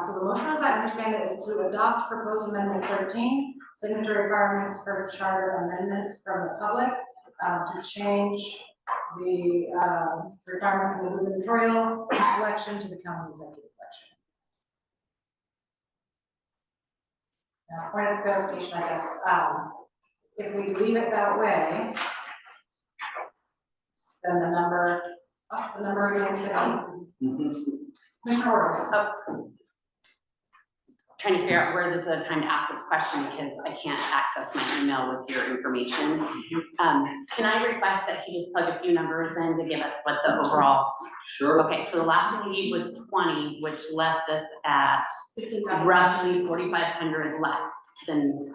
so the motion, as I understand it, is to adopt proposed amendment 13, signature requirements for charter amendments from the public, to change the requirement from the gubernatorial election to the county executive election. Now, point of clarification, I guess, if we leave it that way, then the number remains 15. Commissioner Orr, Trying to figure out where this is the time to ask this question because I can't access my email with your information. Can I request that he just plug a few numbers in to give us what the overall? Sure. Okay, so the last one we was 20, which left us at 15,000. roughly 4,500 less than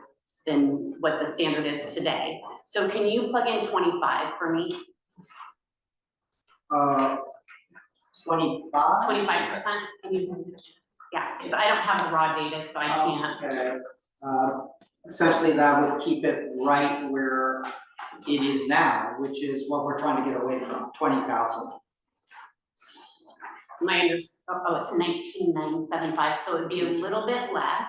what the standard is today. So can you plug in 25 for me? 25? 25%? Yeah, because I don't have the raw data, so I can't. Okay, essentially that would keep it right where it is now, which is what we're trying to get away from, 20,000. It's 19,975, so it'd be a little bit less.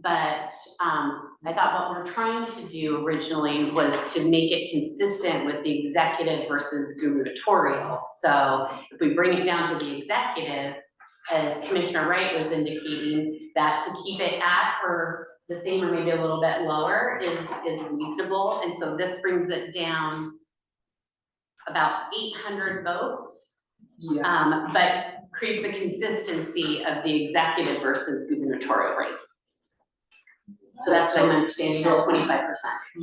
But I thought what we're trying to do originally was to make it consistent with the executive versus gubernatorial. So if we bring it down to the executive, as Commissioner Wright was indicating, that to keep it at or the same or maybe a little bit lower is reasonable. And so this brings it down about 800 votes. Yeah. But creates a consistency of the executive versus gubernatorial rate. So that's what I'm understanding, so 25%.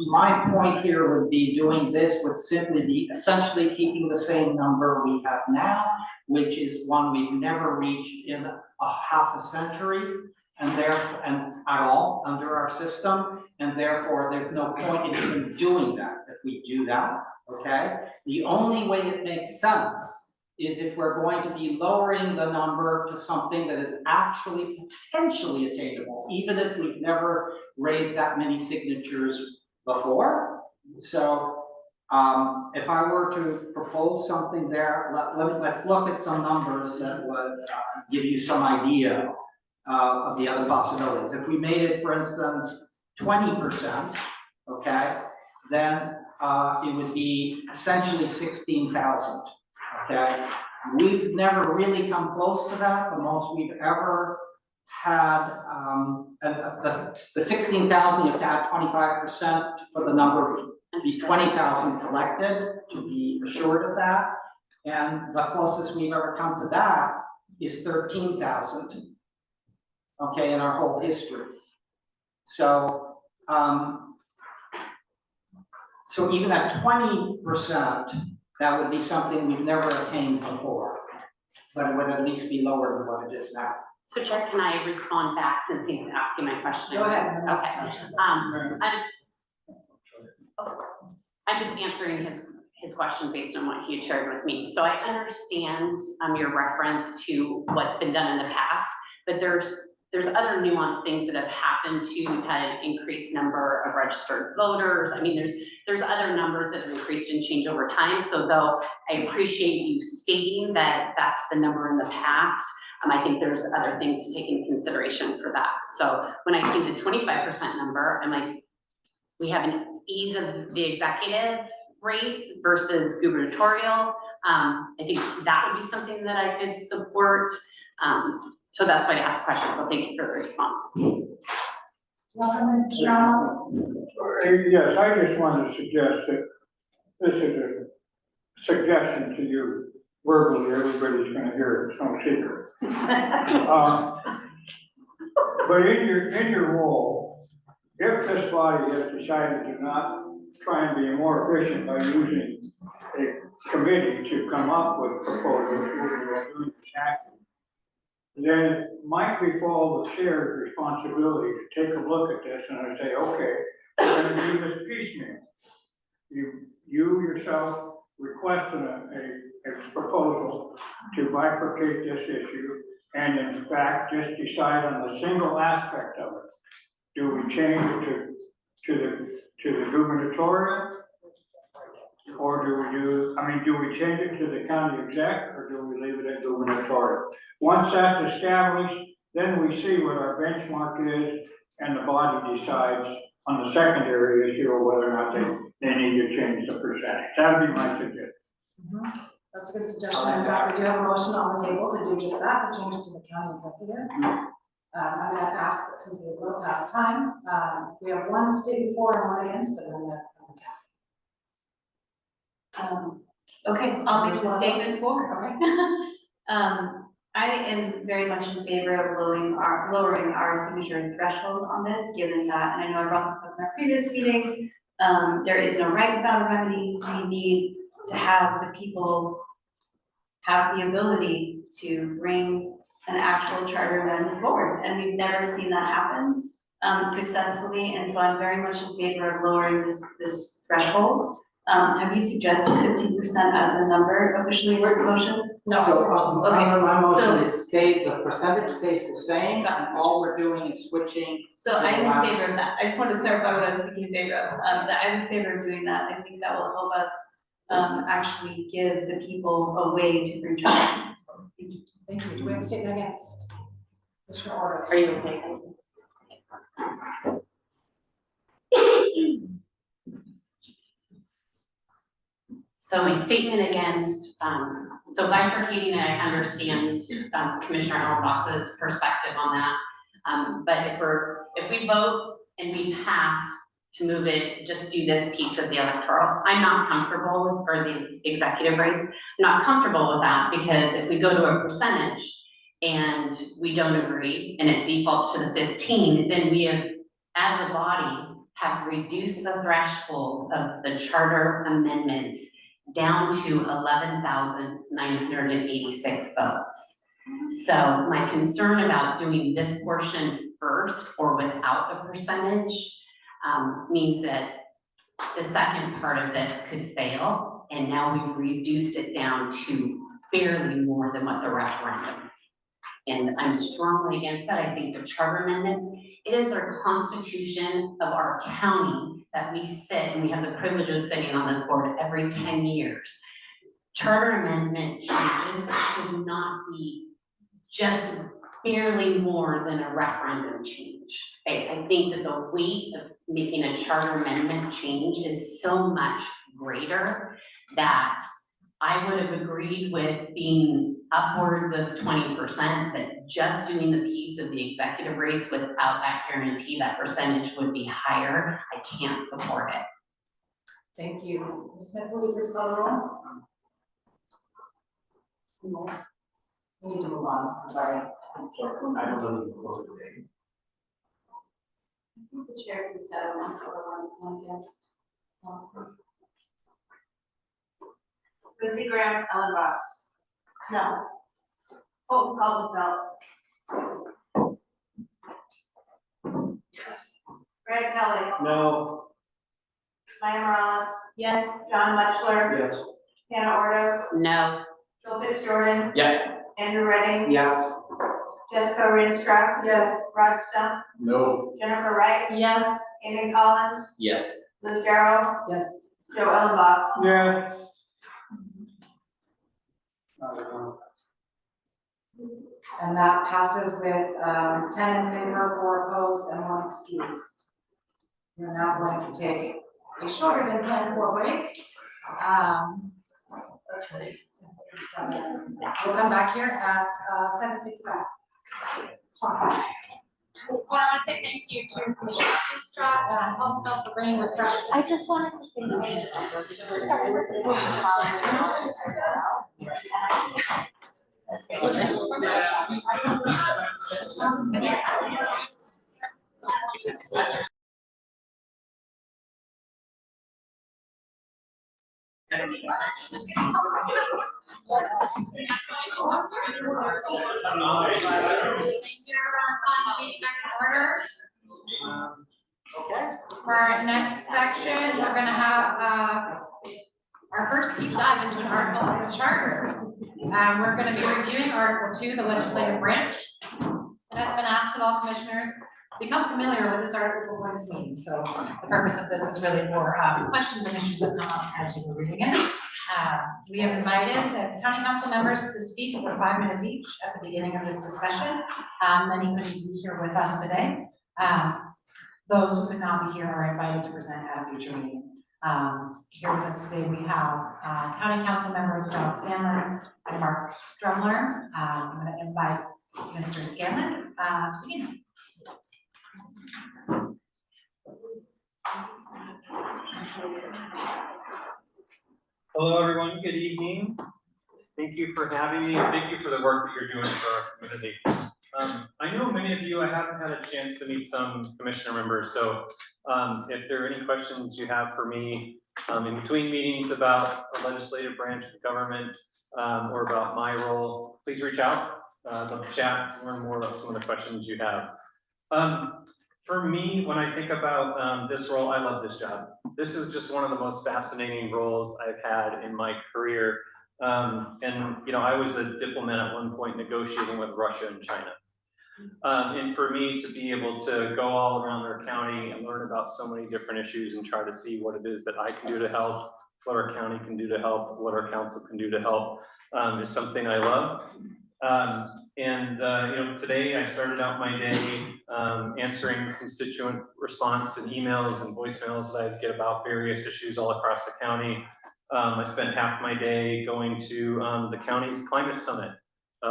My point here would be doing this would simply be essentially keeping the same number we have now, which is one we've never reached in a half a century, and at all under our system, and therefore there's no point in even doing that if we do that, okay? The only way it makes sense is if we're going to be lowering the number to something that is actually potentially attainable, even if we've never raised that many signatures before. So if I were to propose something there, let's look at some numbers that would give you some idea of the other possibilities. If we made it, for instance, 20%, okay, then it would be essentially 16,000, okay? We've never really come close to that. The most we've ever had, the 16,000, you have to add 25% for the number, be 20,000 collected to be assured of that. And the closest we've ever come to that is 13,000, okay, in our whole history. So, so even at 20%, that would be something we've never attained before, but it would at least be lower than what it is now. So Chair, can I respond back since he's asking my question? Go ahead. Okay. I'm just answering his question based on what he had shared with me. So I understand your reference to what's been done in the past, but there's other nuanced things that have happened too. We've had an increased number of registered voters. I mean, there's other numbers that have increased and changed over time. So though I appreciate you stating that that's the number in the past, I think there's other things to take into consideration for that. So when I see the 25% number, I'm like, we have an ease of the executive race versus gubernatorial. I think that would be something that I could support. So that's why I asked questions. So thank you for the response. Yes, I just wanted to suggest that this is a suggestion to you verbally. Everybody's going to hear it. It's no secret. But in your role, if this body has decided to not try and be more efficient by using a committee to come up with proposals for doing this action, then it might befall the chair's responsibility to take a look at this and say, okay, we're going to do this piecemeal. You yourself requested a proposal to bifurcate this issue and in fact just decide on the single aspect of it. Do we change it to the gubernatorial? Or do we change it to the county exec, or do we leave it at gubernatorial? Once that's established, then we see what our benchmark is, and the body decides on the secondary issue or whether or not they need to change the percentage. That would be my suggestion. That's a good suggestion. In fact, we do have a motion on the table to do just that, to change it to the county executive. I'm gonna ask, but since we have a little past time, we have one stated for and one against, and then we have Okay, I'll make the statement for. Okay. I am very much in favor of lowering our signature threshold on this, given that, and I know I brought this up in our previous meeting, there is no right without a remedy. We need to have the people have the ability to bring an actual charter amendment forward, and we've never seen that happen successfully, and so I'm very much in favor of lowering this threshold. Have you suggested 15% as the number officially in this motion? No. So Okay. on my motion, So- it stayed, the percentage stays the same, and all we're doing is switching. So to the I'm in last- favor of that. I just wanted to clarify what I was speaking in favor of. That I'm in favor of doing that. I think that will help us actually give the people a way to bring charter. Thank you. Thank you. Do we have a statement against? Mr. Orros? Are you okay? So my statement against, so bifurcating, I understand Commissioner Alabas's perspective on that. But if we vote and we pass to move it, just do this piece of the electoral, I'm not comfortable with, or the executive race, I'm not comfortable with that, because if we go to a percentage and we don't agree and it defaults to the 15, then we have, as a body, have reduced the threshold of the charter amendments down to 11,986 votes. So my concern about doing this portion first or without a percentage means that the second part of this could fail, and now we've reduced it down to barely more than what the referendum. And I'm strongly against that. I think the charter amendments, it is our constitution of our county that we sit, and we have the privilege of sitting on this board every 10 years. Charter amendment changes should not be just barely more than a referendum change. I think that the weight of making a charter amendment change is so much greater that I would have agreed with being upwards of 20%, but just doing the piece of the executive race without that guarantee, that percentage would be higher. I can't support it. Thank you. Ms. Smith, will you please call the roll? We need to move on, I'm sorry. I don't know the quote today. I think the chair can set one for one against. Lindsey Graham, Ellen Ross. No. Colton Caldwell. Yes. Greg Kelly. No. Maya Morales. Yes. John Mutchler. Yes. Hannah Ordos. No. Joe Fitzgerald. Yes. Andrew Redding. Yes. Jessica Rinstra. Yes. Rod Stump. No. Jennifer Wright. Yes. Amy Collins. Yes. Liz Darrow. Yes. Joe Ellenboss. Yeah. And that passes with 10 in favor, 4 opposed, and 1 excused. We're now going to take a shorter than planned break. Let's see. We'll come back here at 7:55. Well, I want to say thank you to Commissioner Kinstra and Health Belt for bringing refreshments. I just wanted to say thank For our next section, we're gonna have our first deep dive into an article of the charter. We're gonna be reviewing Article 2, the legislative branch. It has been asked that all commissioners become familiar with this article before this meeting. So the purpose of this is really for questions and issues that come up as you were reading it. We have invited county council members to speak for 5 minutes each at the beginning of this discussion. Many couldn't be here with us today. Those who could not be here are invited to present at a future meeting. Here with us today, we have county council members John Scanlon and Mark Strumler. I'm going to invite Mr. Scanlon to begin. Hello, everyone. Good evening. Thank you for having me, and thank you for the work that you're doing for our community. I know many of you, I haven't had a chance to meet some commissioner members, so if there are any questions you have for me in between meetings about the legislative branch of government or about my role, please reach out. I'd love to chat, to learn more about some of the questions you have. For me, when I think about this role, I love this job. This is just one of the most fascinating roles I've had in my career. And you know, I was a diplomat at one point negotiating with Russia and China. And for me to be able to go all around our county and learn about so many different issues and try to see what it is that I can do to help, what our county can do to help, what our council can do to help, is something I love. You know, today I started out my day answering constituent response and emails and voicemails that I get about various issues all across the county. I spent half my day going to the county's climate summit.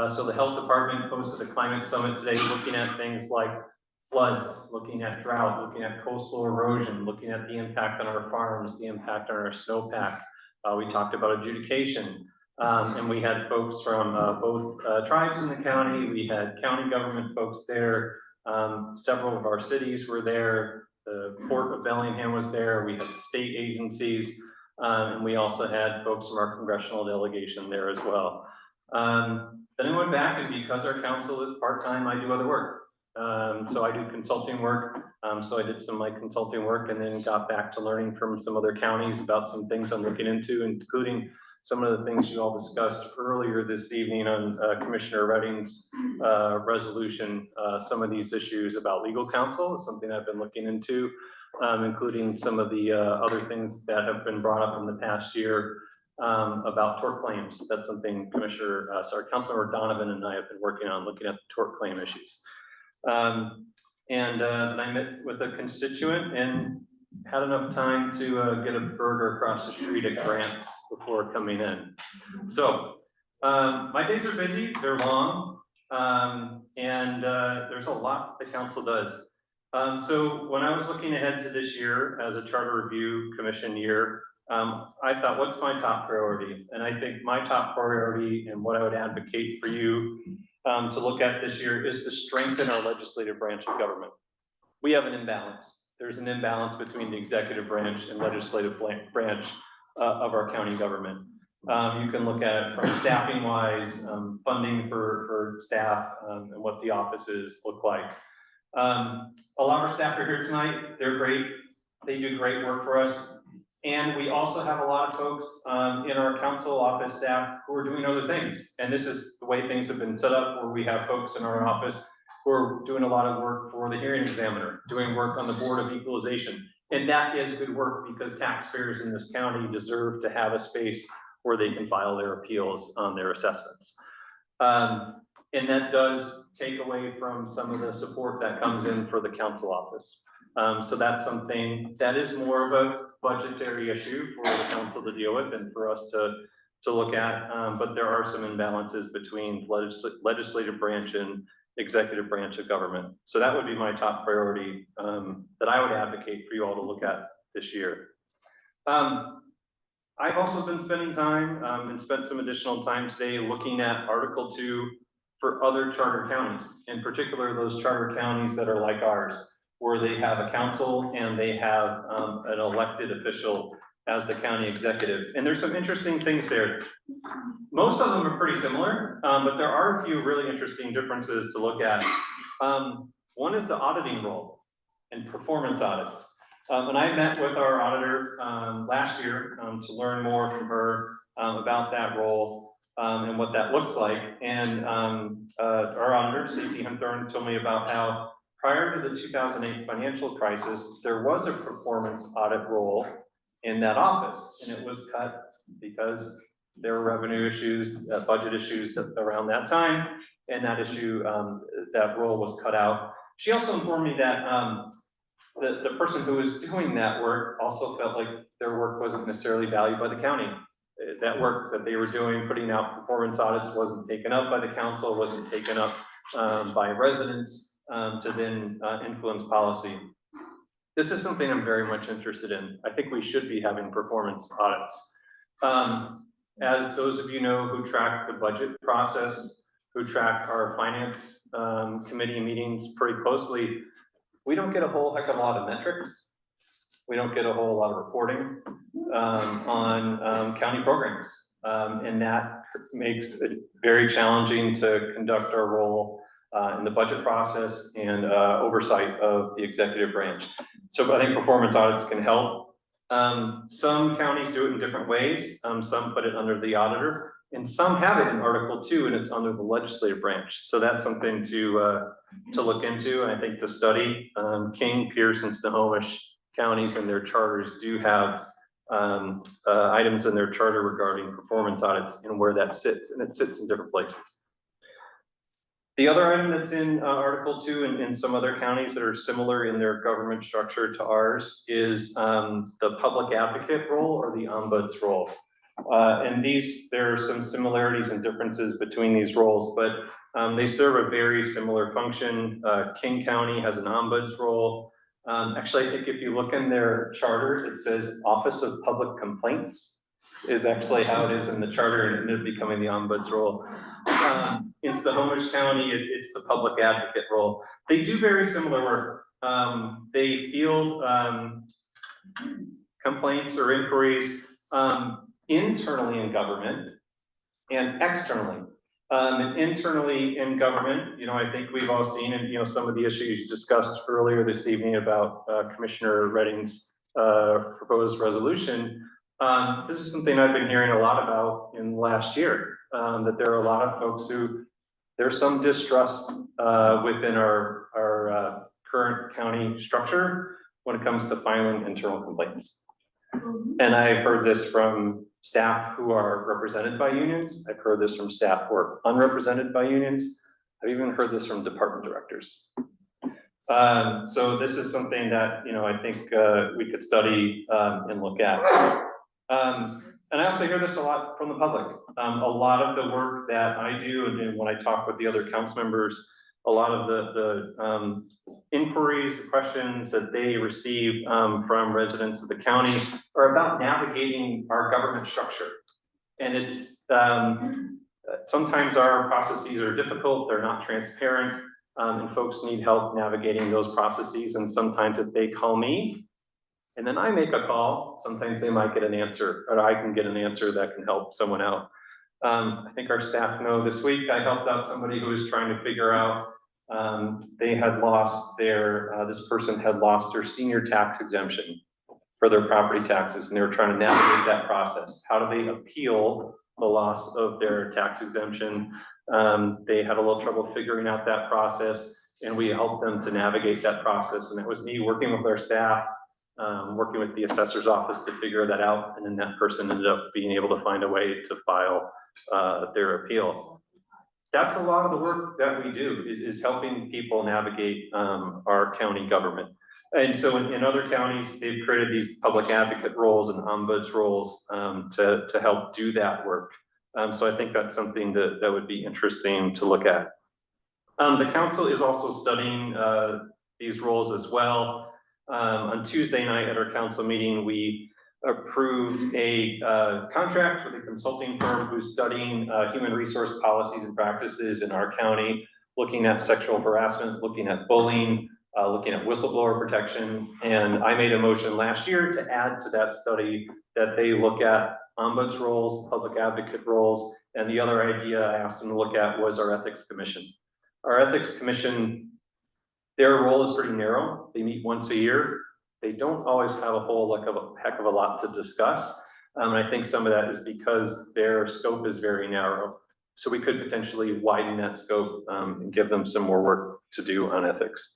So the health department hosted a climate summit today, looking at things like floods, looking at drought, looking at coastal erosion, looking at the impact on our farms, the impact on our snowpack. We talked about adjudication. And we had folks from both tribes in the county. We had county government folks there. Several of our cities were there. The Port of Bellingham was there. We had state agencies. And we also had folks from our congressional delegation there as well. Then I went back, and because our council is part-time, I do other work. So I do consulting work. So I did some of my consulting work and then got back to learning from some other counties about some things I'm looking into, including some of the things you all discussed earlier this evening on Commissioner Redding's resolution. Some of these issues about legal counsel is something I've been looking into, including some of the other things that have been brought up in the past year about tort claims. That's something Councilmember Donovan and I have been working on, looking at the tort claim issues. Then I met with a constituent and had enough time to get a burger across the street at Grant's before coming in. So my days are busy, they're long, and there's a lot the council does. So when I was looking ahead to this year as a Charter Review Commission year, I thought, what's my top priority? And I think my top priority and what I would advocate for you to look at this year is to strengthen our legislative branch of government. We have an imbalance. There's an imbalance between the executive branch and legislative branch of our county government. You can look at it from staffing wise, funding for staff, and what the offices look like. A lot of our staff are here tonight. They're great. They do great work for us. And we also have a lot of folks in our council office staff who are doing other things. And this is the way things have been set up, where we have folks in our office who are doing a lot of work for the hearing examiner, doing work on the Board of Equalization. And that is good work because taxpayers in this county deserve to have a space where they can file their appeals on their assessments. And that does take away from some of the support that comes in for the council office. So that's something that is more of a budgetary issue for the council to deal with and for us to look at. But there are some imbalances between legislative branch and executive branch of government. So that would be my top priority that I would advocate for you all to look at this year. I've also been spending time and spent some additional time today looking at Article 2 for other charter counties, in particular those charter counties that are like ours, where they have a council and they have an elected official as the county executive. And there's some interesting things there. Most of them are pretty similar, but there are a few really interesting differences to look at. One is the auditing role and performance audits. And I met with our auditor last year to learn more from her about that role and what that looks like. And our auditor, Stacey Hunthorne, told me about how prior to the 2008 financial crisis, there was a performance audit role in that office, and it was cut because there were revenue issues, budget issues around that time, and that issue, that role was cut out. She also informed me that the person who was doing that work also felt like their work wasn't necessarily valued by the county. That work that they were doing, putting out performance audits, wasn't taken up by the council, wasn't taken up by residents to then influence policy. This is something I'm very much interested in. I think we should be having performance audits. As those of you know who track the budget process, who track our finance committee meetings pretty closely, we don't get a whole heck of a lot of metrics. We don't get a whole lot of reporting on county programs. And that makes it very challenging to conduct our role in the budget process and oversight of the executive branch. So I think performance audits can help. Some counties do it in different ways. Some put it under the auditor, and some have it in Article 2 and it's under the legislative branch. So that's something to look into. And I think the study, King, Pierce, and Snohomish counties and their charters do have items in their charter regarding performance audits and where that sits, and it sits in different places. The other item that's in Article 2 and in some other counties that are similar in their government structure to ours is the public advocate role or the ombuds role. And there are some similarities and differences between these roles, but they serve a very similar function. King County has an ombuds role. Actually, I think if you look in their charter, it says Office of Public Complaints is actually how it is in the charter, and it is becoming the ombuds role. In Snohomish County, it's the public advocate role. They do very similar work. They field complaints or inquiries internally in government and externally. And internally in government, I think we've all seen, and some of the issues discussed earlier this evening about Commissioner Redding's proposed resolution This is something I've been hearing a lot about in the last year, that there are a lot of folks who, there's some distrust within our current county structure when it comes to filing internal complaints. And I've heard this from staff who are represented by unions. I've heard this from staff who are unrepresented by unions. I've even heard this from department directors. So this is something that, I think we could study and look at. And I also hear this a lot from the public. A lot of the work that I do, and when I talk with the other council members, a lot of the inquiries, the questions that they receive from residents of the county are about navigating our government structure. And it's sometimes our processes are difficult, they're not transparent, and folks need help navigating those processes. And sometimes if they call me, and then I make a call, sometimes they might get an answer, or I can get an answer that can help someone out. I think our staff know this week I helped out somebody who was trying to figure out, they had lost their, this person had lost their senior tax exemption for their property taxes, and they were trying to navigate that process. How do they appeal the loss of their tax exemption? They had a little trouble figuring out that process, and we helped them to navigate that process. And it was me working with our staff, working with the assessor's office to figure that out, and then that person ended up being able to find a way to file their appeal. That's a lot of the work that we do, is helping people navigate our county government. And so in other counties, they've created these public advocate roles and ombuds roles to help do that work. So I think that's something that would be interesting to look at. The council is also studying these roles as well. On Tuesday night at our council meeting, we approved a contract with a consulting firm who's studying human resource policies and practices in our county, looking at sexual harassment, looking at bullying, looking at whistleblower protection. And I made a motion last year to add to that study that they look at ombuds roles, public advocate roles, and the other idea I asked them to look at was our ethics commission. Our ethics commission, their role is pretty narrow. They meet once a year. They don't always have a whole heck of a lot to discuss. And I think some of that is because their scope is very narrow. So we could potentially widen that scope and give them some more work to do on ethics.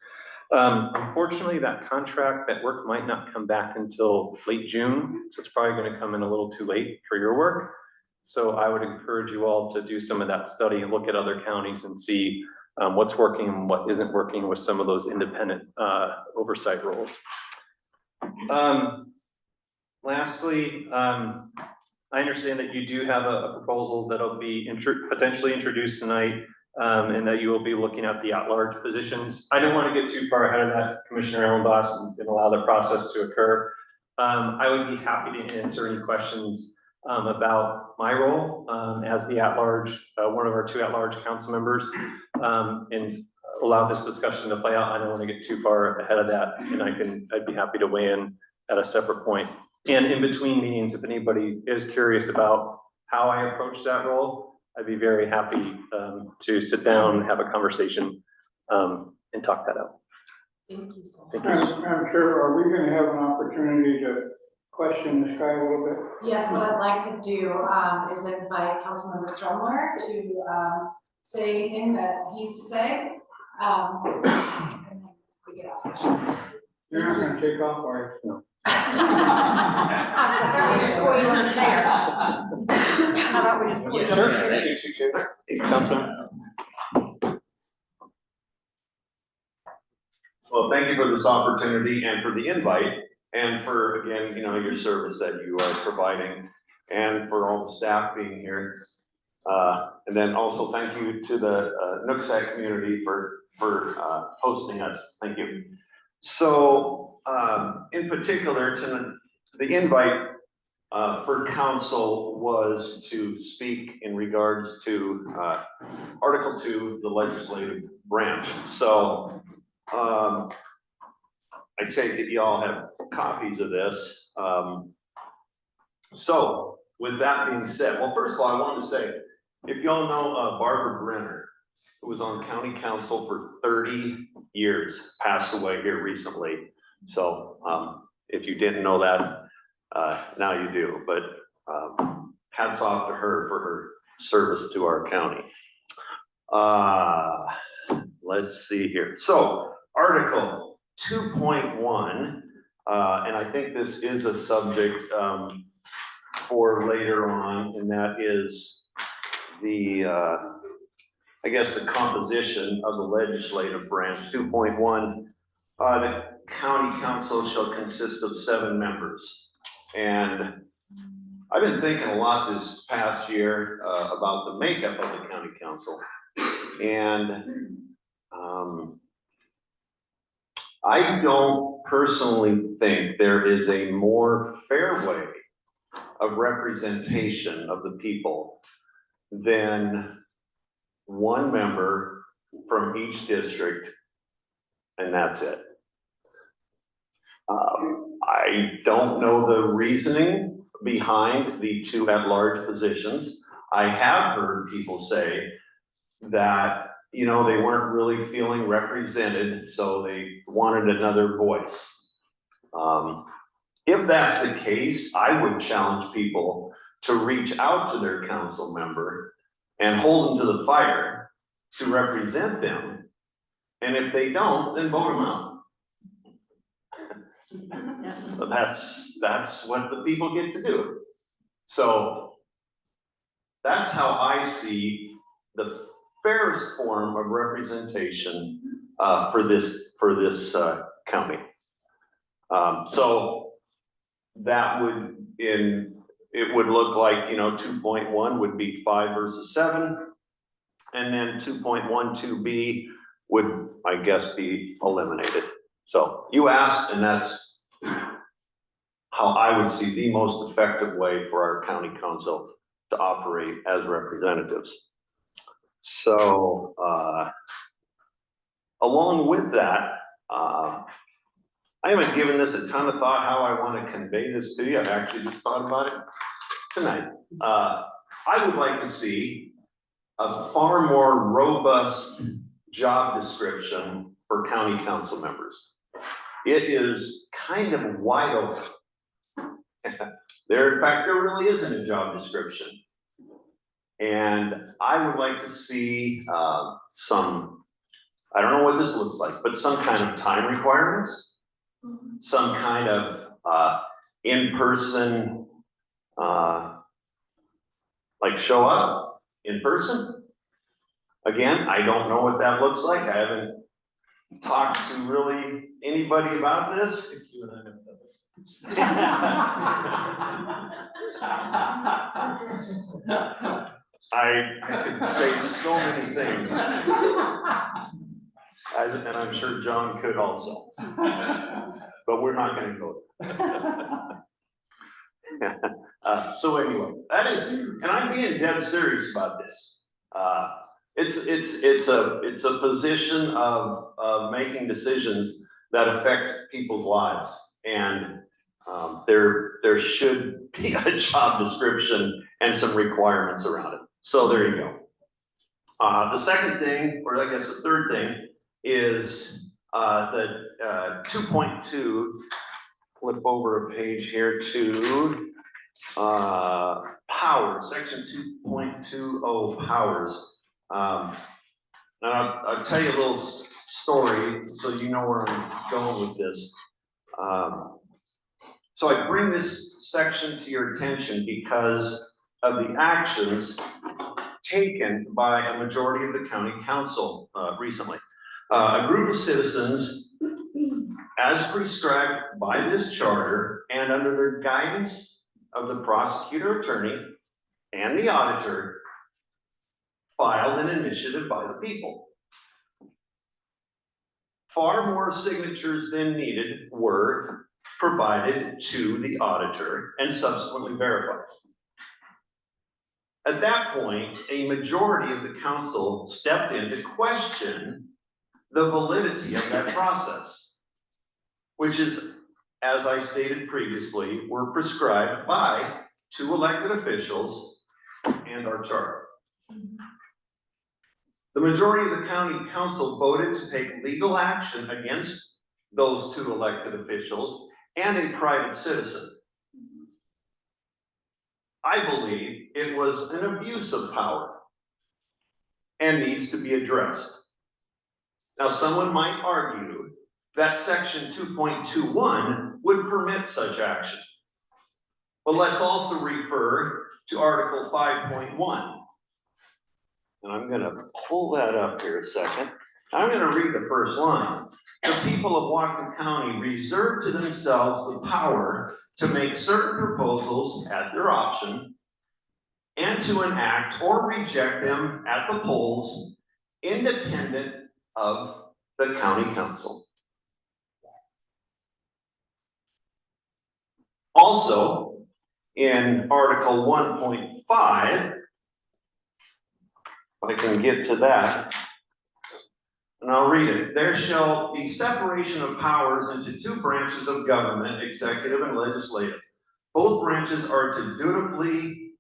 Unfortunately, that contract, that work might not come back until late June. So it's probably going to come in a little too late for your work. So I would encourage you all to do some of that study and look at other counties and see what's working and what isn't working with some of those independent oversight roles. Lastly, I understand that you do have a proposal that'll be potentially introduced tonight, and that you will be looking at the at-large positions. I don't want to get too far ahead of that, Commissioner Ellenboss, and allow the process to occur. I would be happy to answer any questions about my role as the at-large, one of our two at-large council members, and allow this discussion to play out. I don't want to get too far ahead of that, and I'd be happy to weigh in at a separate point. And in between meetings, if anybody is curious about how I approach that role, I'd be very happy to sit down and have a conversation and talk that out. Thank you so Thank much. you. I'm sure, are we gonna have an opportunity to question this guy a little bit? Yes, what I'd like to do is invite Councilmember Strumler to say anything that he needs to say. And then we get off the show. You're not gonna take off, are you? No. How about we just pull it over? Councilman. Well, thank you for this opportunity and for the invite and for, again, your service that you are providing and for all the staff being here. And then also thank you to the Nooksack community for hosting us. Thank you. So in particular, the invite for council was to speak in regards to Article 2, the legislative branch. So I take it you all have copies of this. So with that being said, well, first of all, I wanted to say, if y'all know Barbara Brenner, who was on county council for 30 years, passed away here recently. So if you didn't know that, now you do, but hats off to her for her service to our county. Let's see here. So Article 2.1, and I think this is a subject for later on, and that is the, I guess, the composition of the legislative branch. 2.1, the county council shall consist of 7 members. And I've been thinking a lot this past year about the makeup of the county council. And I don't personally think there is a more fair way of representation of the people than 1 member from each district, and that's it. I don't know the reasoning behind the 2 at-large positions. I have heard people say that, you know, they weren't really feeling represented, so they wanted another voice. If that's the case, I would challenge people to reach out to their council member and hold them to the fire to represent them. And if they don't, then vote them out. So that's what the people get to do. So that's how I see the fairest form of representation for this county. So that would, it would look like, you know, 2.1 would be 5 versus 7, and then 2.12B would, I guess, be eliminated. So you asked, and that's how I would see the most effective way for our county council to operate as representatives. So along with that, I haven't given this a ton of thought how I want to convey this to you. I've actually just thought about it tonight. I would like to see a far more robust job description for county council members. It is kind of wide open. In fact, there really isn't a job description. And I would like to see some, I don't know what this looks like, but some kind of time requirements, some kind of in-person, like show up in person. Again, I don't know what that looks like. I haven't talked to really anybody about this. You and I have I could say so many things. And I'm sure John could also. But we're not gonna go there. So anyway, that is, and I'm being dead serious about this. It's a position of making decisions that affect people's lives. And there should be a job description and some requirements around it. So there you go. The second thing, or I guess the third thing, is the 2.2, flip over a page here to powers, section 2.20 powers. And I'll tell you a little story so you know where I'm going with this. So I bring this section to your attention because of the actions taken by a majority of the county council recently. A group of citizens, as prescribed by this charter and under the guidance of the prosecutor attorney and the auditor, filed an initiative by the people. Far more signatures than needed were provided to the auditor and subsequently verified. At that point, a majority of the council stepped in to question the validity of that process, which is, as I stated previously, were prescribed by 2 elected officials and our charter. The majority of the county council voted to take legal action against those 2 elected officials and a private citizen. I believe it was an abuse of power and needs to be addressed. Now, someone might argue that section 2.21 would permit such action. But let's also refer to Article 5.1. And I'm gonna pull that up here a second. I'm gonna read the first line. The people of Whatcom County reserve to themselves the power to make certain proposals at their option and to enact or reject them at the polls, independent of the county council. Also, in Article 1.5, if I can get to that, and I'll read it. There shall be separation of powers into two branches of government, executive and legislative. Both branches are to dutifully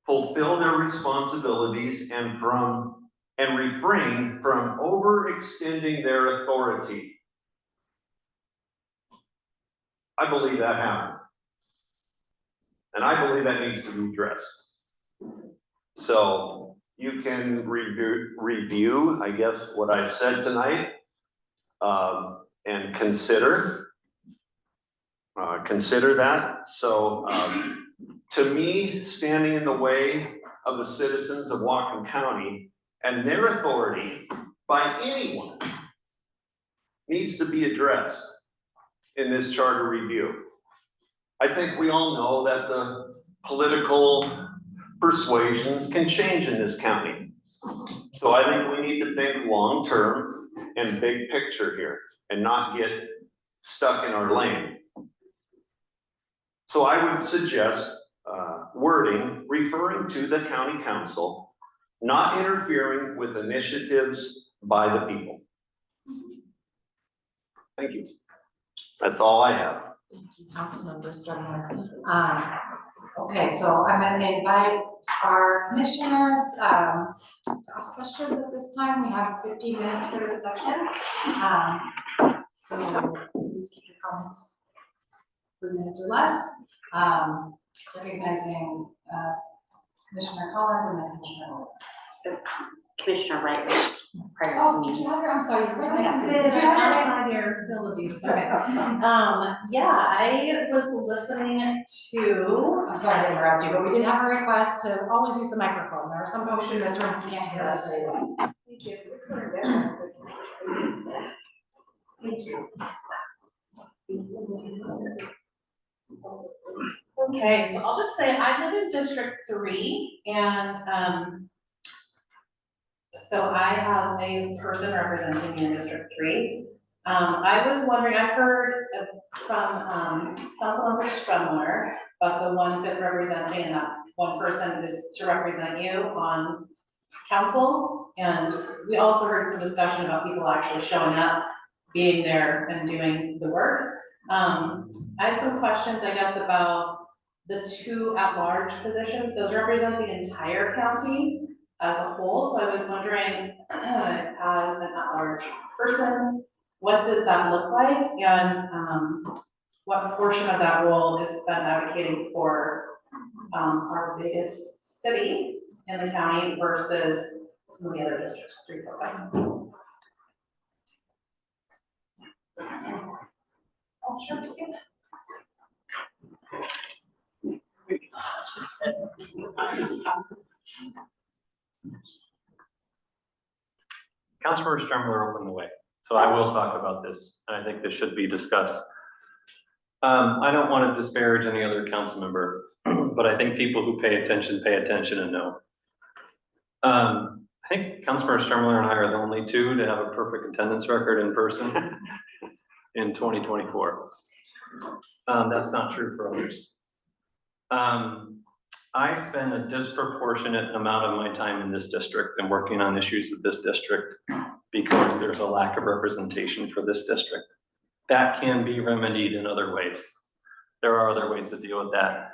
fulfill their responsibilities and refrain from overextending their authority. I believe that happened. And I believe that needs to be addressed. So you can review, I guess, what I've said tonight, and consider that. So to me, standing in the way of the citizens of Whatcom County and their authority by anyone needs to be addressed in this charter review. I think we all know that the political persuasions can change in this county. So I think we need to think long-term and big picture here and not get stuck in our lane. So I would suggest wording referring to the county council, not interfering with initiatives by the people. Thank you. That's all I have. Thank you, Councilmember Sturmer. Okay, so I'm going to invite our commissioners to ask questions at this time. We have 15 minutes for this section. So please keep your comments 3 minutes or less. Recognizing Commissioner Collins and then Commissioner Williams. Commissioner Wright was prior to Oh, me. did you have your, I'm sorry, you're right next to me. Did Did you have your? outside your abilities, okay. Yeah, I was listening to, I'm sorry to interrupt you, but we did have a request to always use the microphone. There are some folks in this room who can't hear us very well. Thank you. Thank you. Okay, so I'll just say I live in District 3 and so I have a person representing me in District 3. I was wondering, I heard from Councilmember Strumler about the 1/5 representing, and that one person is to represent you on council. And we also heard some discussion about people actually showing up, being there and doing the work. I had some questions, I guess, about the 2 at-large positions. Those represent the entire county as a whole. So I was wondering, as an at-large person, what does that look like? And what portion of that role is spent advocating for our biggest city in the county versus some of the other districts, 3, 4, 5? Oh, sure. Councilmember Strumler opened the way, so I will talk about this, and I think this should be discussed. I don't want to disparage any other council member, but I think people who pay attention and know. I think Councilmember Strumler and I are the only 2 to have a perfect attendance record in person in 2024. That's not true for others. I spend a disproportionate amount of my time in this district and working on issues of this district because there's a lack of representation for this district. That can be remedied in other ways. There are other ways to deal with that.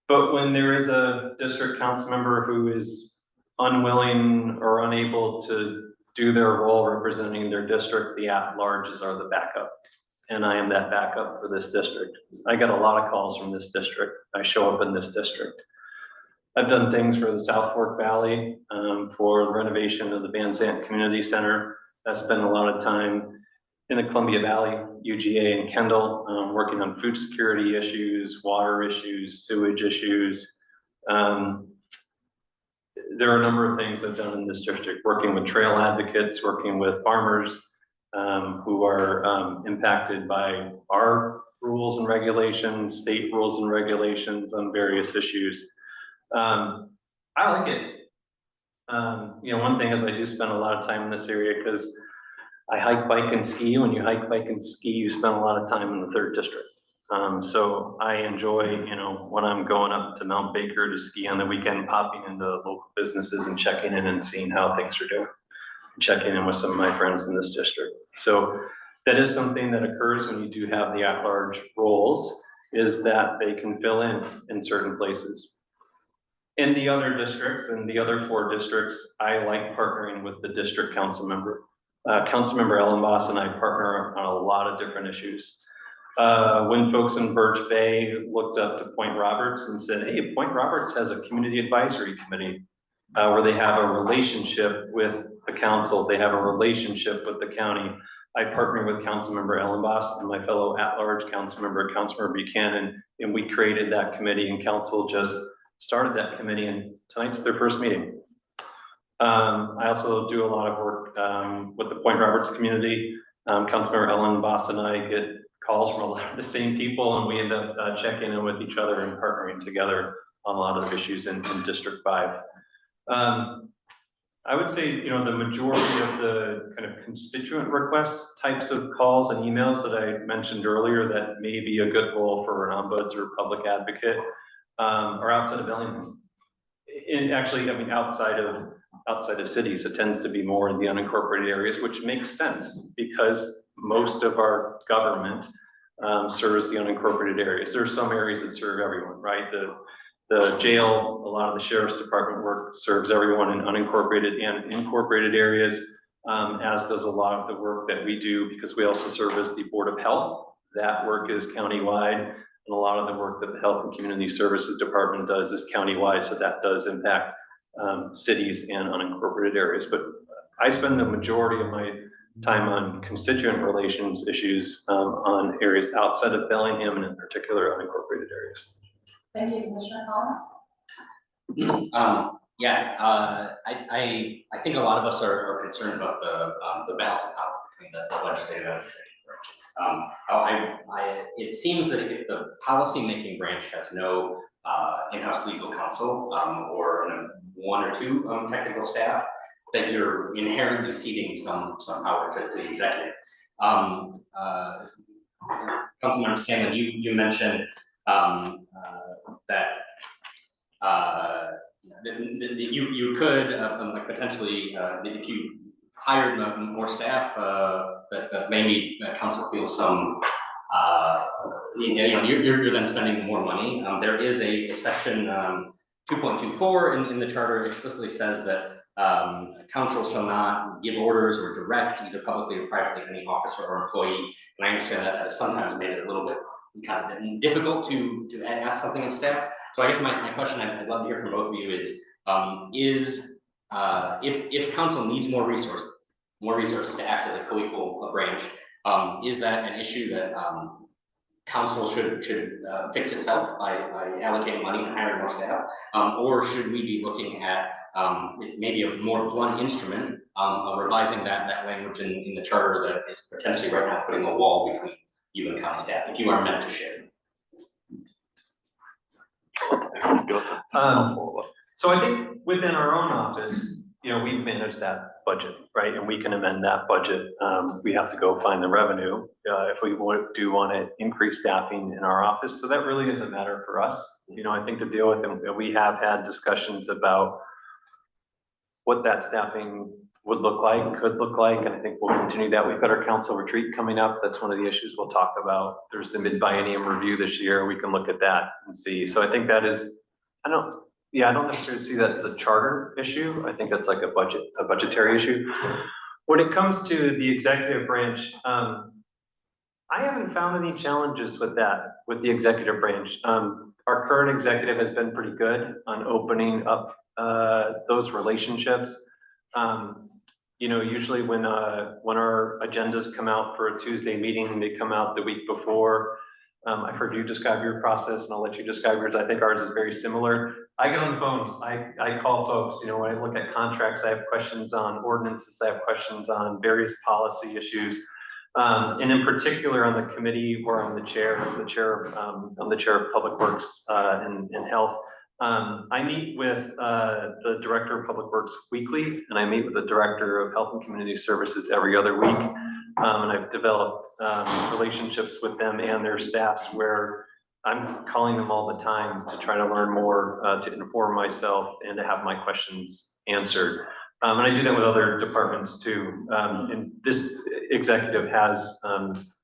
But when there is a district council member who is unwilling or unable to do their role representing their district, the at-larges are the backup. and I am that backup for this district. I get a lot of calls from this district. I show up in this district. I've done things for the South Fork Valley, for the renovation of the Van Zandt Community Center. I spent a lot of time in the Columbia Valley, UGA and Kendall, working on food security issues, water issues, sewage issues. There are a number of things I've done in this district, working with trail advocates, working with farmers who are impacted by our rules and regulations, state rules and regulations on various issues. I like it. You know, one thing is I do spend a lot of time in this area because I hike, bike, and ski. When you hike, bike, and ski, you spend a lot of time in the 3rd district. So I enjoy, you know, when I'm going up to Mount Baker to ski on the weekend, popping into local businesses and checking in and seeing how things are doing. Checking in with some of my friends in this district. So that is something that occurs when you do have the at-large roles, is that they can fill in certain places. In the other districts, in the other 4 districts, I like partnering with the district council member. Councilmember Ellenboss and I partner on a lot of different issues. When folks in Birch Bay looked up to Point Roberts and said, hey, Point Roberts has a community advisory committee where they have a relationship with the council, they have a relationship with the county. I partnered with Councilmember Ellenboss and my fellow at-large Councilmember Buchanan, and we created that committee, and council just started that committee, and tonight's their first meeting. I also do a lot of work with the Point Roberts community. Councilmember Ellenboss and I get calls from a lot of the same people, and we end up checking in with each other and partnering together on a lot of issues in District 5. I would say, you know, the majority of the kind of constituent requests, types of calls and emails that I mentioned earlier that may be a good role for an ombuds or public advocate are outside of Bellingham. Actually, I mean, outside of cities, it tends to be more in the unincorporated areas, which makes sense because most of our government serves the unincorporated areas. There are some areas that serve everyone, right? The jail, a lot of the sheriff's department work serves everyone in unincorporated and incorporated areas, as does a lot of the work that we do, because we also serve as the Board of Health. That work is countywide, and a lot of the work that the Health and Community Services Department does is countywide, so that does impact cities and unincorporated areas. But I spend the majority of my time on constituent relations issues on areas outside of Bellingham and in particular unincorporated areas. Thank you, Commissioner Collins. I think a lot of us are concerned about the balance of power between the legislative and executive branches. It seems that if the policy-making branch has no in-house legal counsel or 1 or 2 technical staff, that you're inherently ceding some power to the executive. Councilmember Scanlon, you mentioned that you could like potentially if you hired more staff that maybe council feels some you're then spending more money. There is a section 2.24 in the charter explicitly says that council shall not give orders or direct either publicly or privately any officer or employee. And I understand that has sometimes made it a little bit kind of difficult to ask something of staff. So I guess my question I'd love to hear from both of you is if council needs more resources to act as a co-equal branch, is that an issue that council should fix itself by allocating money and hiring more staff, or should we be looking at maybe a more blunt instrument of revising that language in the charter that is potentially right now putting a wall between you and county staff, if you are meant to share? So I think within our own office, you know, we've managed that budget, right? And we can amend that budget. We have to go find the revenue if we do want to increase staffing in our office. So that really doesn't matter for us. You know, I think to deal with them, we have had discussions about what that staffing would look like, could look like, and I think we'll continue that. We've got our council retreat coming up. That's one of the issues we'll talk about. There's the mid-biennium review this year. We can look at that and see. So I think that is, I don't necessarily see that as a charter issue. I think that's like a budgetary issue. When it comes to the executive branch, I haven't found any challenges with that, with the executive branch. Our current executive has been pretty good on opening up those relationships. You know, usually when our agendas come out for a Tuesday meeting, they come out the week before. I've heard you describe your process, and I'll let you describe yours. I think ours is very similar. I get on the phones, I call folks, you know, when I look at contracts, I have questions on ordinances, I have questions on various policy issues. And in particular on the committee where I'm the chair of Public Works and Health. I meet with the Director of Public Works weekly, and I meet with the Director of Health and Community Services every other week. And I've developed relationships with them and their staffs where I'm calling them all the time to try to learn more, to inform myself and to have my questions answered. And I do that with other departments too. And this executive has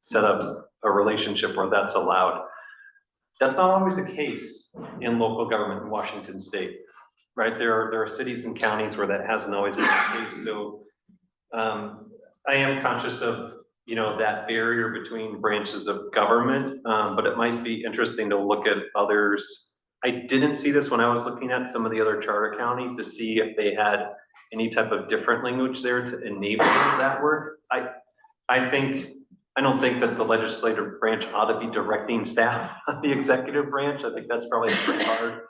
set up a relationship where that's allowed. That's not always the case in local government in Washington State, right? There are cities and counties where that hasn't always been the case. So I am conscious of, you know, that barrier between branches of government, but it might be interesting to look at others. I didn't see this when I was looking at some of the other charter counties to see if they had any type of different language there to enable that work. I don't think that the legislative branch ought to be directing staff of the executive branch. I think that's probably a pretty hard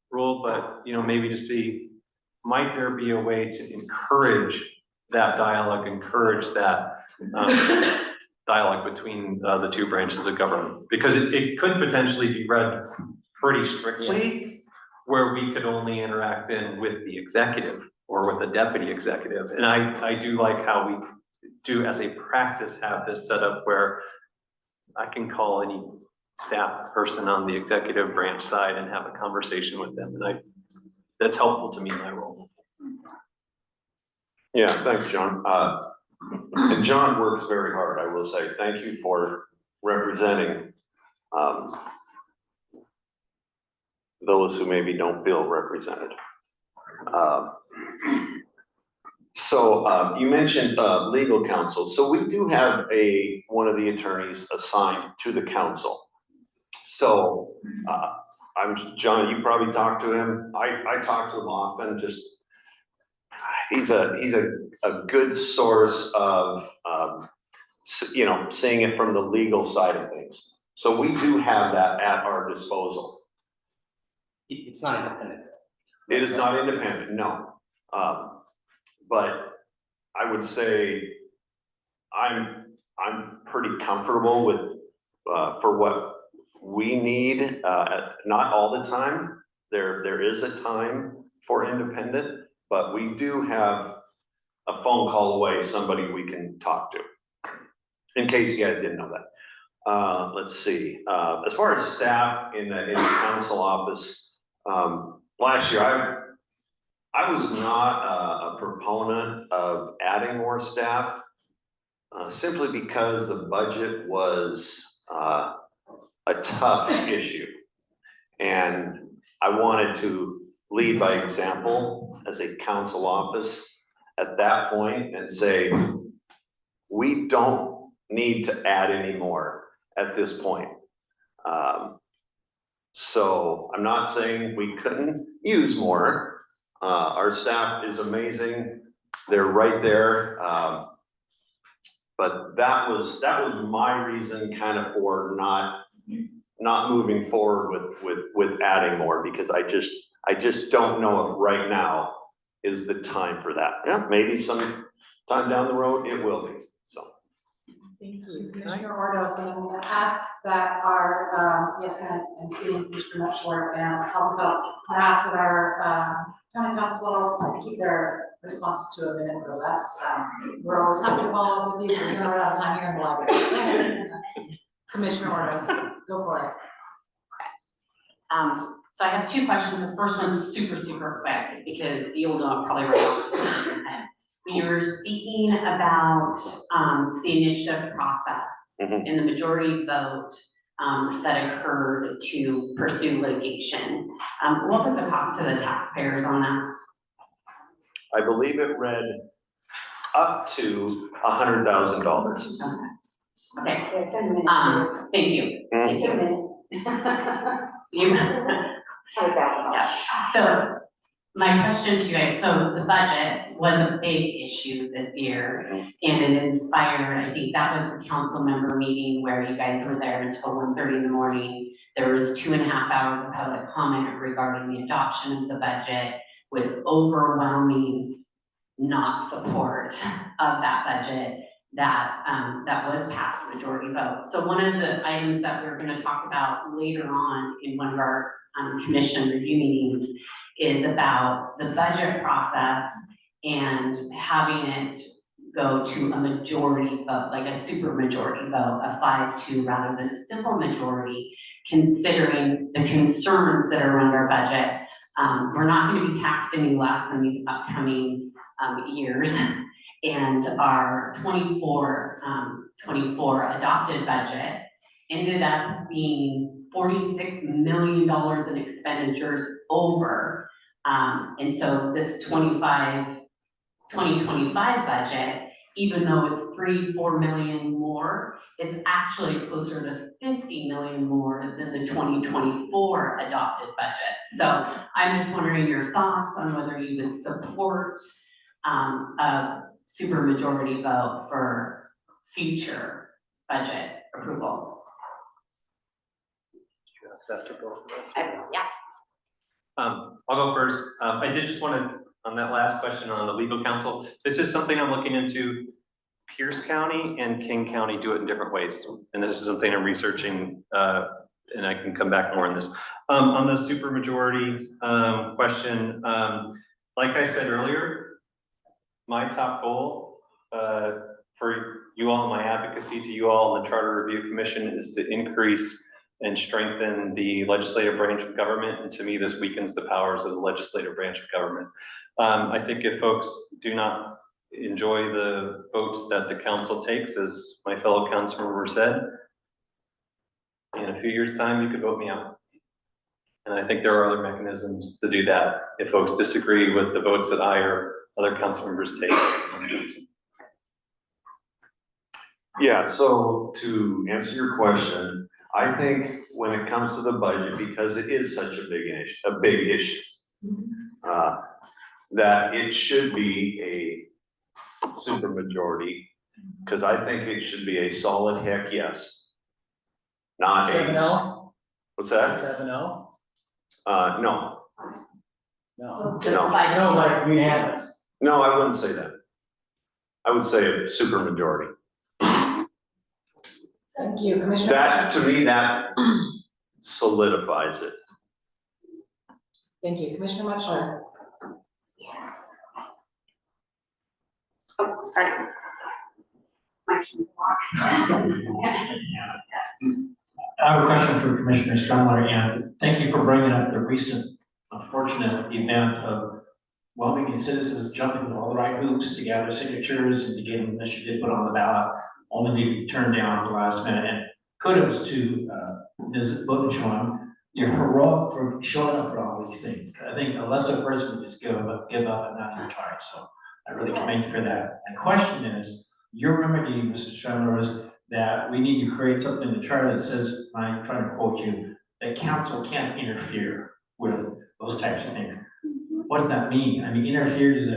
rule, but you know, maybe to see, might there be a way to encourage that dialogue, encourage that dialogue between the two branches of government? Because it could potentially be read pretty strictly, where we could only interact in with the executive or with the deputy executive. And I do like how we do as a practice have this set up where I can call any staff person on the executive branch side and have a conversation with them. And that's helpful to me in my role. Yeah, thanks, John. And John works very hard, I will say. Thank you for representing those who maybe don't feel represented. So you mentioned legal counsel. So we do have one of the attorneys assigned to the council. So John, you probably talked to him. I talk to him often. Just he's a good source of you know, seeing it from the legal side of things. So we do have that at our disposal. It's not independent. It is not independent, no. But I would say I'm pretty comfortable with for what we need. Not all the time. There is a time for independent, but we do have a phone call away somebody we can talk to. In case you guys didn't know that. Let's see. As far as staff in the council office, last year I was not a proponent of adding more staff, simply because the budget was a tough issue. And I wanted to lead by example as a council office at that point and say, we don't need to add any more at this point. So I'm not saying we couldn't use more. Our staff is amazing. They're right there. But that was my reason kind of for not moving forward with adding more, because I just don't know if right now is the time for that. Yeah, maybe some time down the road it will be, so. Thank you. Commissioner Ordos, and I'm going to ask that our, yes, and seeing Commissioner Mitchell and Public Health, to ask that our county council keep their responses to a minute or less. We're always happy to follow up with you, but you're not out of time here in the library. Commissioner Ordos, go for it. So I have two questions. The first one's super quick because you'll know it probably right off the top of your head. When you were speaking about the initiative process and the majority vote that occurred to pursue litigation, what was the cost to the taxpayers on that? I believe it read up to $100,000. Okay, Yeah, 10 minutes. thank you. Thank 10 you. minutes. You, $100,000. yeah, so my question to you guys, so the budget was a big issue this year and it inspired, I think that was a council member meeting where you guys were there until 1:30 in the morning. There was 2.5 hours of public comment regarding the adoption of the budget with overwhelming not support of that budget that was passed majority vote. So one of the items that we're gonna talk about later on in one of our commission review meetings is about the budget process and having it go to a majority vote, like a super majority vote, a 5-2 rather than a simple majority, considering the concerns that are around our budget. We're not gonna be taxed any less in these upcoming years. And our 24 adopted budget ended up being $46 million in expenditures over. And so this 2025 budget, even though it's 3-4 million more, it's actually closer to 50 million more than the 2024 adopted budget. So I'm just wondering your thoughts on whether you would support a supermajority vote for future budget approvals. Yeah. I'll go first. I did just want to, on that last question on the legal counsel, this is something I'm looking into. Pierce County and King County do it in different ways. And this is something I'm researching, and I can come back more on this. On the supermajority question, like I said earlier, my top goal for you all, my advocacy to you all in the Charter Review Commission is to increase and strengthen the legislative branch of government. And to me, this weakens the powers of the legislative branch of government. I think if folks do not enjoy the votes that the council takes, as my fellow council member said, in a few years' time, you could vote me out. And I think there are other mechanisms to do that if folks disagree with the votes that I or other council members take. Yeah, so to answer your question, I think when it comes to the budget, because it is such a big issue, that it should be a supermajority, because I think it should be a solid heck yes. Not 7-0? What's that? 7-0? No. No. No. No, like unanimous. No, I wouldn't say that. I would say a supermajority. Thank you, Commissioner. That, to me, that solidifies it. Thank you, Commissioner Mutchler. Yes. Oh, sorry. I have a question for Commissioner Strumler, and thank you for bringing up the recent unfortunate event of well-meaning citizens jumping through all the right hoops to gather signatures and to get an initiative put on the ballot, only to be turned down at the last minute. And kudos to Ms. Whatcom, you're heroic for showing up for all these things. I think a lesser person would just give up and not even try. So I really commend you for that. The question is, your remedy, Mr. Strumler, is that we need to create something in the charter that says, I'm trying to quote you, that council can't interfere with those types of things. What does that mean? I mean, interfere is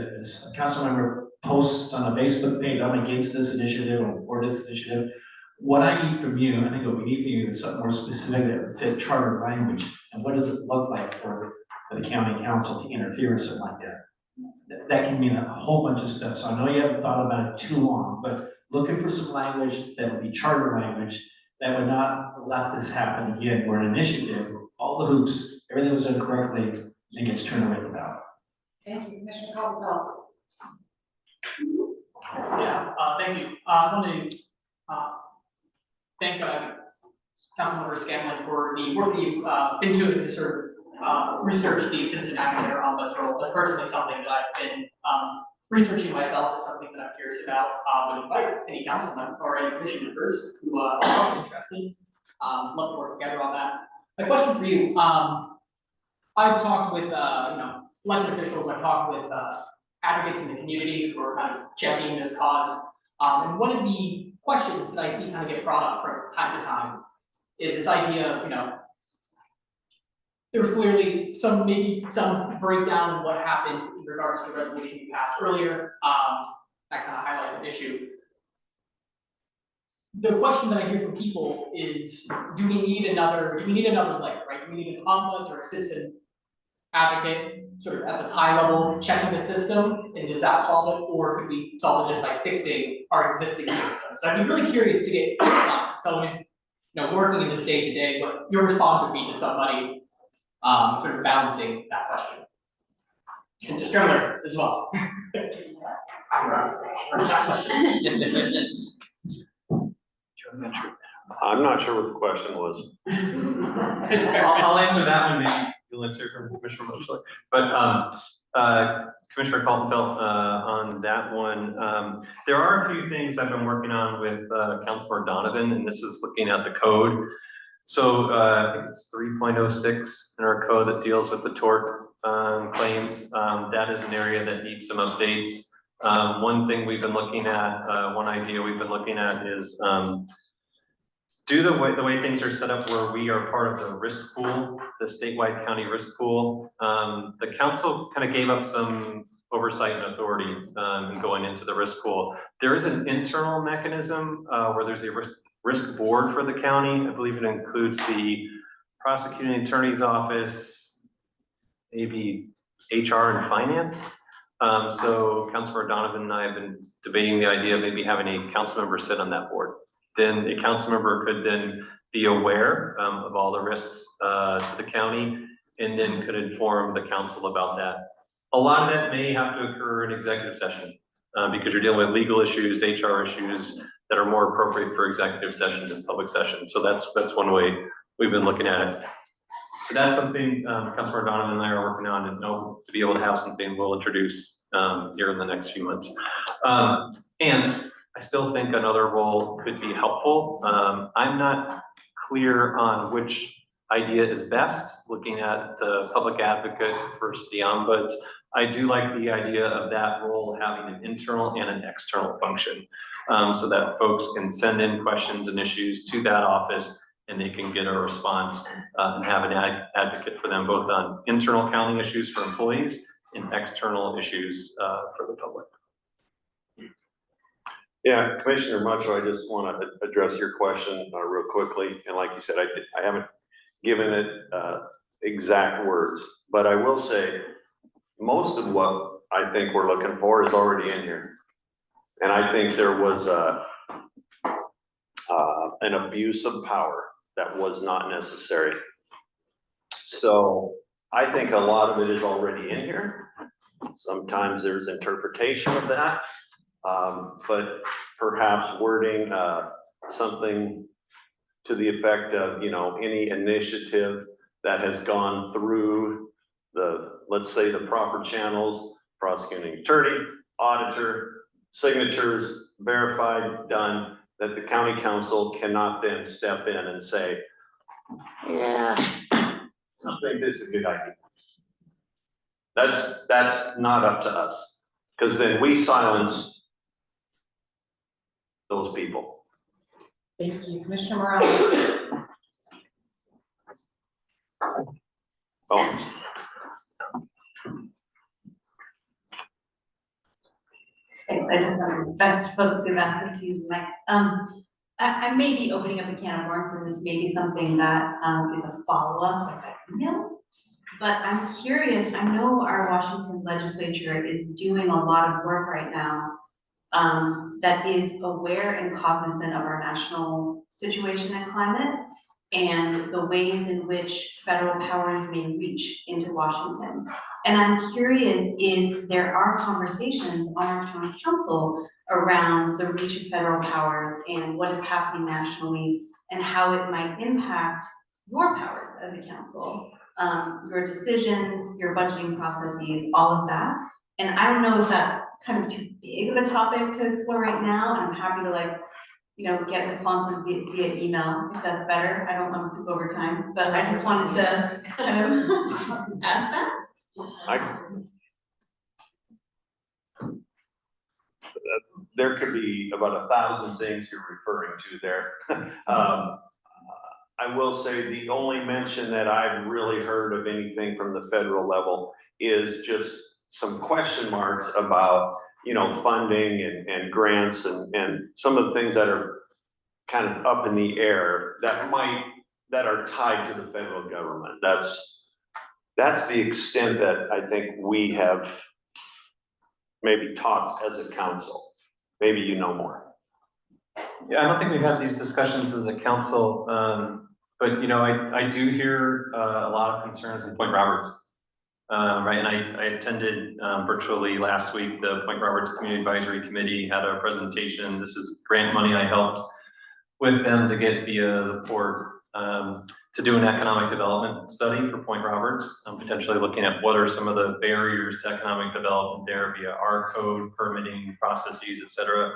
a council member posts on a Facebook page, I'm against this initiative or this initiative. What I need from you, I think what we need from you is something more specific that would fit charter language. And what does it look like for the county council to interfere with something like that? That can mean a whole bunch of stuff. So I know you haven't thought about it too long, but looking for some language that would be charter language that would not let this happen again, where an initiative, all the hoops, everything was done correctly, and gets turned away from ballot. Thank you, Commissioner Caldwell. Yeah, thank you. I want to thank Councilmember Scanlon for the work that you've been doing to sort of research the citizen advocate or ombuds role. That's personally something that I've been researching myself. It's something that I'm curious about. Would invite any council member or any commission members who are also interested. Love to work together on that. My question for you, I've talked with elected officials. I've talked with advocates in the community who are kind of championing this cause. And one of the questions that I see kind of get brought up from time to time is this idea of, there was clearly maybe some breakdown in what happened in regards to the resolution you passed earlier. That kind of highlights an issue. The question that I hear from people is, do we need another layer, right? Do we need an ombuds or a citizen advocate sort of at this high level checking the system, and does that solve it, or could we solve it just by fixing our existing system? So I'd be really curious to get your thoughts as someone who's working in this day to day, what your response would be to somebody sort of balancing that question. And just Drummer as well. I'm not sure what the question was. I'll answer that one, maybe you'll answer from Commissioner Mosley. But Commissioner Kaltenfeld, on that one, there are a few things I've been working on with Councilor Donovan, and this is looking at the code. So I think it's 3.06 in our code that deals with the tort claims. That is an area that needs some updates. One thing we've been looking at, one idea we've been looking at is do the way things are set up where we are part of the risk pool, the statewide county risk pool. The council kind of gave up some oversight and authority in going into the risk pool. There is an internal mechanism where there's a risk board for the county. I believe it includes the prosecuting attorney's office, maybe HR and finance. So Councilor Donovan and I have been debating the idea of maybe having a council member sit on that board. Then a council member could then be aware of all the risks to the county, and then could inform the council about that. A lot of that may have to occur in executive session because you're dealing with legal issues, HR issues that are more appropriate for executive session than public session. So that's one way we've been looking at it. So that's something Councilor Donovan and I are working on, and hope to be able to have something we'll introduce here in the next few months. And I still think another role could be helpful. I'm not clear on which idea is best, looking at the public advocate versus the ombuds. I do like the idea of that role having an internal and an external function, so that folks can send in questions and issues to that office, and they can get a response and have an advocate for them, both on internal county issues for employees and external issues for the public. Yeah, Commissioner Mucho, I just want to address your question real quickly. And like you said, I haven't given it exact words, but I will say most of what I think we're looking for is already in here. And I think there was an abuse of power that was not necessary. So I think a lot of it is already in here. Sometimes there's interpretation of that. But perhaps wording something to the effect of, any initiative that has gone through let's say the proper channels, prosecuting attorney, auditor, signatures, verified, done, that the county council cannot then step in and say, yeah, I don't think this is a good idea. That's not up to us, because then we silence those people. Thank you, Commissioner Morales. Oh. Thanks, I just want to respect folks who've asked us to use the mic. I may be opening up a can of worms, and this may be something that is a follow-up, like that email. But I'm curious, I know our Washington legislature is doing a lot of work right now that is aware and cognizant of our national situation and climate, and the ways in which federal powers may reach into Washington. And I'm curious if there are conversations on our county council around the reach of federal powers and what is happening nationally and how it might impact your powers as a council, your decisions, your budgeting processes, all of that. And I don't know if that's kind of too big of a topic to explore right now, and I'm happy to get responses via email if that's better. I don't want to skip over time, but I just wanted to kind of ask that. there could be about 1,000 things you're referring to there. I will say the only mention that I've really heard of anything from the federal level is just some question marks about, you know, funding and grants and some of the things that are kind of up in the air that are tied to the federal government. That's the extent that I think we have maybe talked as a council. Maybe you know more. Yeah, I don't think we've had these discussions as a council, but you know, I do hear a lot of concerns in Point Roberts. Right, and I attended virtually last week, the Point Roberts Community Advisory Committee had a presentation. This is grant money I helped with them to get via the port to do an economic development study for Point Roberts, potentially looking at what are some of the barriers to economic development there via our code, permitting processes, et cetera.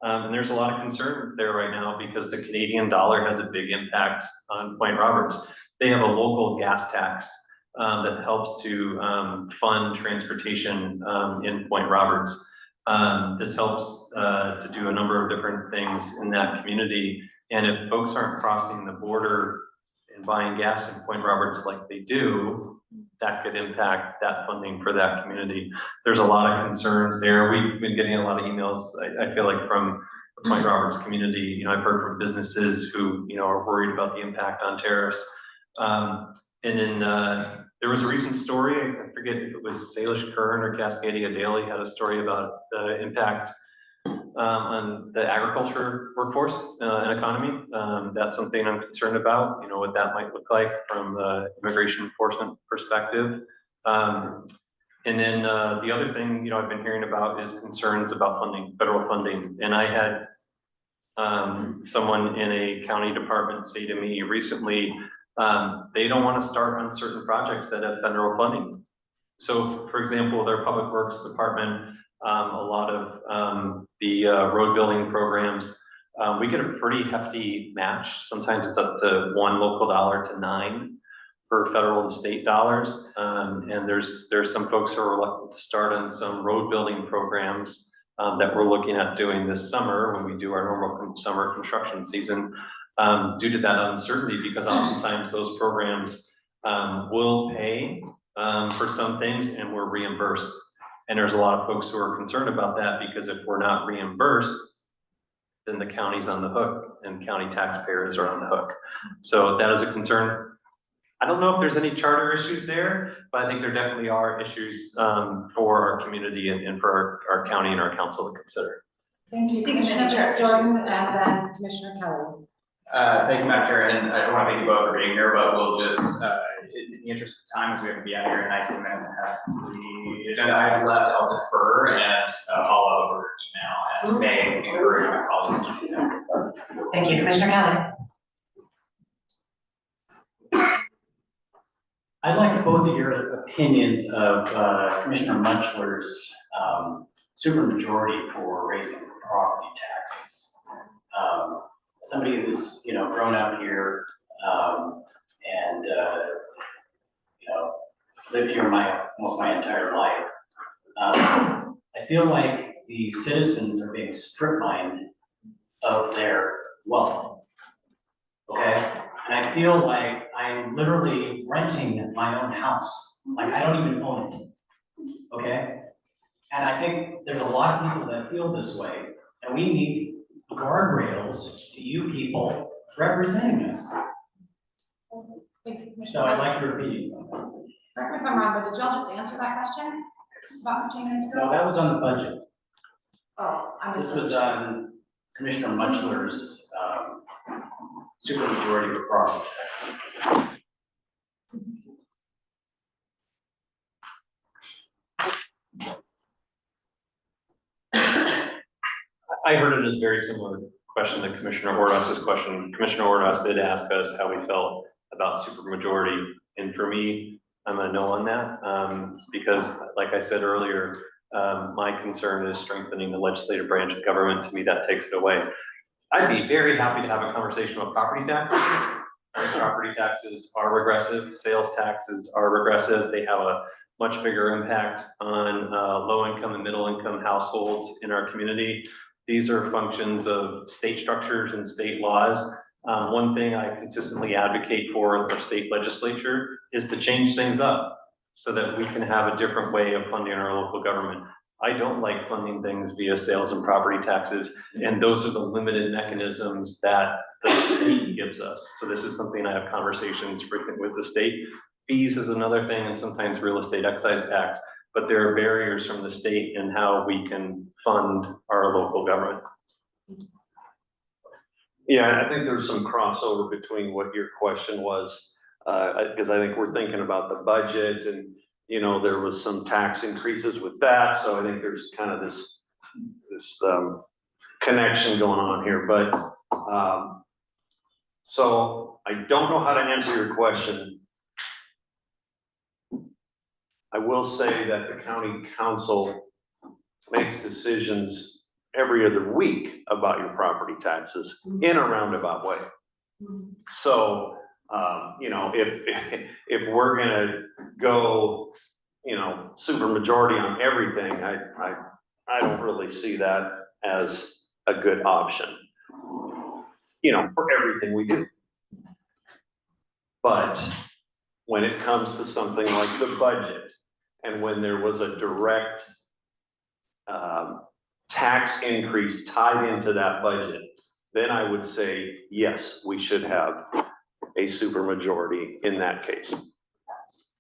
And there's a lot of concern there right now because the Canadian dollar has a big impact on Point Roberts. They have a local gas tax that helps to fund transportation in Point Roberts. This helps to do a number of different things in that community. And if folks aren't crossing the border and buying gas in Point Roberts like they do, that could impact that funding for that community. There's a lot of concerns there. We've been getting a lot of emails, I feel like, from the Point Roberts community. You know, I've heard from businesses who, you know, are worried about the impact on tariffs. And then there was a recent story, I forget if it was Salish Kern or Cascadia Daily had a story about the impact on the agriculture workforce and economy. That's something I'm concerned about, you know, what that might look like from the immigration enforcement perspective. And then the other thing, you know, I've been hearing about is concerns about funding, federal funding. And I had someone in a county department say to me recently, they don't want to start on certain projects that have federal funding. So for example, their public works department, a lot of the road building programs, we get a pretty hefty match. Sometimes it's up to $1 local dollar to 9 for federal and state dollars. And there's some folks who are reluctant to start on some road building programs that we're looking at doing this summer when we do our normal summer construction season, due to that uncertainty, because oftentimes those programs will pay for some things and we're reimbursed. And there's a lot of folks who are concerned about that because if we're not reimbursed, then the county's on the hook and county taxpayers are on the hook. So that is a concern. I don't know if there's any charter issues there, but I think there definitely are issues for our community and for our county and our council to consider. Thank you, Commissioner Jordan, and then Commissioner Kelly. Thank you, Madam Chair, and I want to thank you both for being here, but we'll just, in the interest of time, as we have to be out of here in 19 minutes and have the agenda items left, I'll defer and follow over email and may encourage my colleagues to do so. Thank you, Commissioner Kelly. I'd like both of your opinions of Commissioner Munchler's supermajority for raising property taxes. Somebody who's, you know, grown up here and you know, lived here almost my entire life. I feel like the citizens are being strip mined of their wealth. Okay, and I feel like I'm literally renting my own house. Like I don't even own it. Okay, and I think there's a lot of people that feel this way, and we need guardrails to you people representing us. So I'd like your opinion on that. Correct me if I'm wrong, but did y'all just answer that question about 15 minutes ago? No, that was on the budget. Oh, I missed This was on Commissioner Munchler's supermajority for property taxes. I heard it as very similar question to Commissioner Ordas's question. Commissioner Ordas did ask us how we felt about supermajority, and for me, I'm a no on that, because like I said earlier, my concern is strengthening the legislative branch of government. To me, that takes it away. I'd be very happy to have a conversation about property taxes. Property taxes are regressive, sales taxes are regressive. They have a much bigger impact on low income and middle income households in our community. These are functions of state structures and state laws. One thing I consistently advocate for in our state legislature is to change things up so that we can have a different way of funding our local government. I don't like funding things via sales and property taxes, and those are the limited mechanisms that the state gives us. So this is something I have conversations frequent with the state. Fees is another thing, and sometimes real estate excise tax, but there are barriers from the state in how we can fund our local government. Yeah, I think there's some crossover between what your question was, because I think we're thinking about the budget and, you know, there was some tax increases with that, so I think there's kind of this connection going on here, but, so I don't know how to answer your question. I will say that the county council makes decisions every other week about your property taxes in a roundabout way. So, you know, if we're gonna go, you know, super majority on everything, I don't really see that as a good option, you know, for everything we do. But when it comes to something like the budget, and when there was a direct tax increase tied into that budget, then I would say, yes, we should have a supermajority in that case.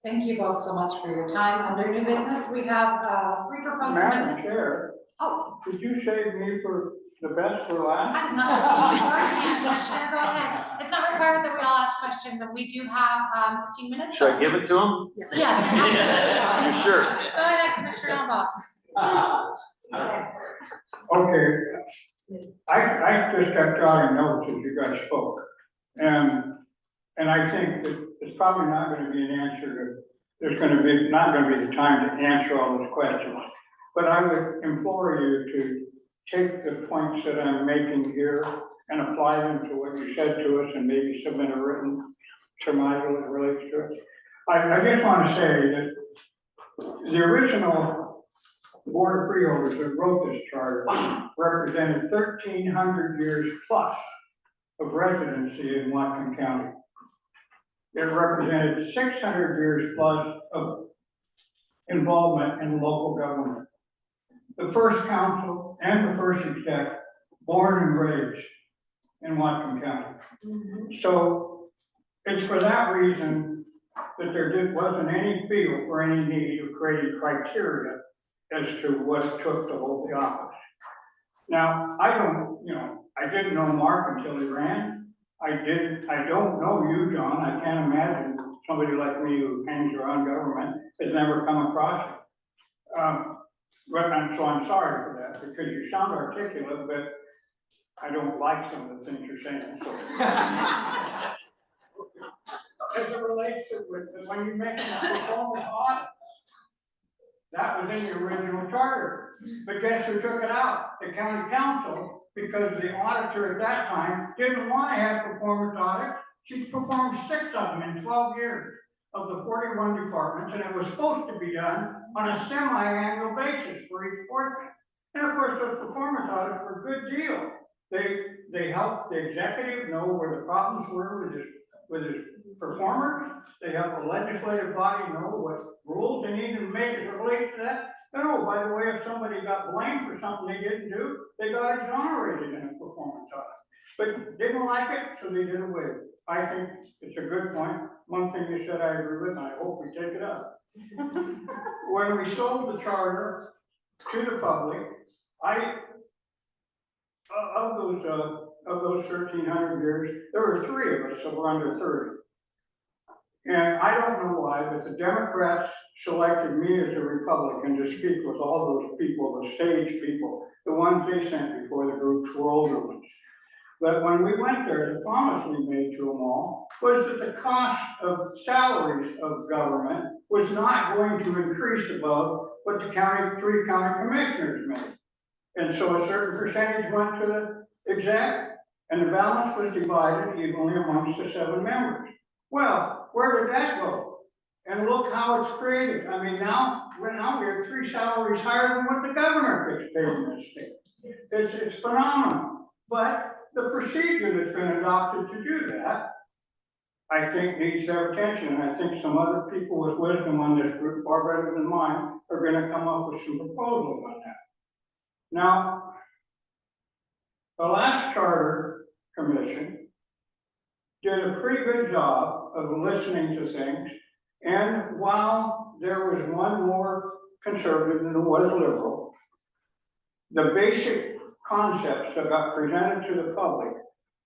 Thank you both so much for your time. Under new business, we have 3 proposed Madam amendments. Chair, Oh, could you save me for the best for last? I'm not saying, Commissioner, go ahead. It's not required that we all ask questions, and we do have 15 minutes. Should I give it to him? Yes, absolutely. You sure? Go ahead, Commissioner Elboss. Okay, I just got jotting notes as you guys spoke, and I think that it's probably not gonna be an answer to, not gonna be the time to answer all those questions. But I would implore you to take the points that I'm making here and apply them to what you said to us and maybe submit a written surmise that relates to it. I just wanna say that the original Board of Freeholders that wrote this charter represented 1,300 years plus of residency in Whatcom County. It represented 600 years plus of involvement in local government. The first council and the first exec, born and raised in Whatcom County. So it's for that reason that there wasn't any feel for any need of creating criteria as to what it took to hold the office. Now, I didn't know Mark until he ran. I don't know you, John. I can't imagine somebody like me who hangs around government has never come across it. So I'm sorry for that, because you sound articulate, but I don't like some of the things you're saying, so. As it relates to when you mentioned the performance audit, that was in the original charter, but guess who took it out? The county council, because the auditor at that time didn't want to have performance audits. She performed 6 of them in 12 years of the 41 departments, and it was supposed to be done on a semi-annual basis for each portion. And of course, those performance audits were a good deal. They helped the executive know where the problems were with his performers. They helped the legislative body know what rules they needed to make as it relates to that. And oh, by the way, if somebody got blamed for something they didn't do, they got exonerated in a performance audit. But didn't like it, so they did away with it. I think it's a good point. One thing you said I agree with, and I hope we take it up. When we sold the charter to the public, of those 1,300 years, there were 3 of us that were under 30. And I don't know why, but the Democrats selected me as a Republican to speak with all those people, the stage people, the ones they sent before the groups were older ones. But when we went there, the promise we made to them all was that the cost of salaries of government was not going to increase above what the 3 county commissioners made. And so a certain percentage went to the exec, and the balance was divided evenly amongst the 7 members. Well, where did that go? And look how it's created. I mean, now we have 3 salaries higher than what the governor gets paid in this state. It's phenomenal. But the procedure that's been adopted to do that, I think needs their attention, and I think some other people with wisdom on this group, far better than mine, are gonna come up with some proposals on that. Now, the last charter commission did a pretty good job of listening to things, and while there was one more conservative than there was liberal, the basic concepts that got presented to the public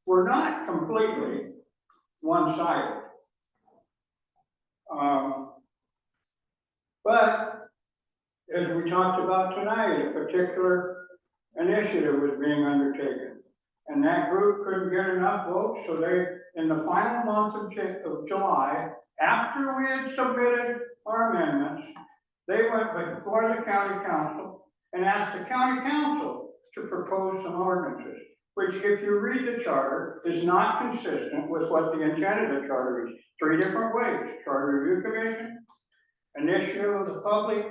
were not completely one-sided. But as we talked about tonight, a particular initiative was being undertaken. And that group couldn't get enough votes, so they, in the final month of July, after we had submitted our amendments, they went before the county council and asked the county council to propose some ordinances, which, if you read the charter, is not consistent with what the intent of the charter is. 3 different ways: charter review commission, initiative of the public,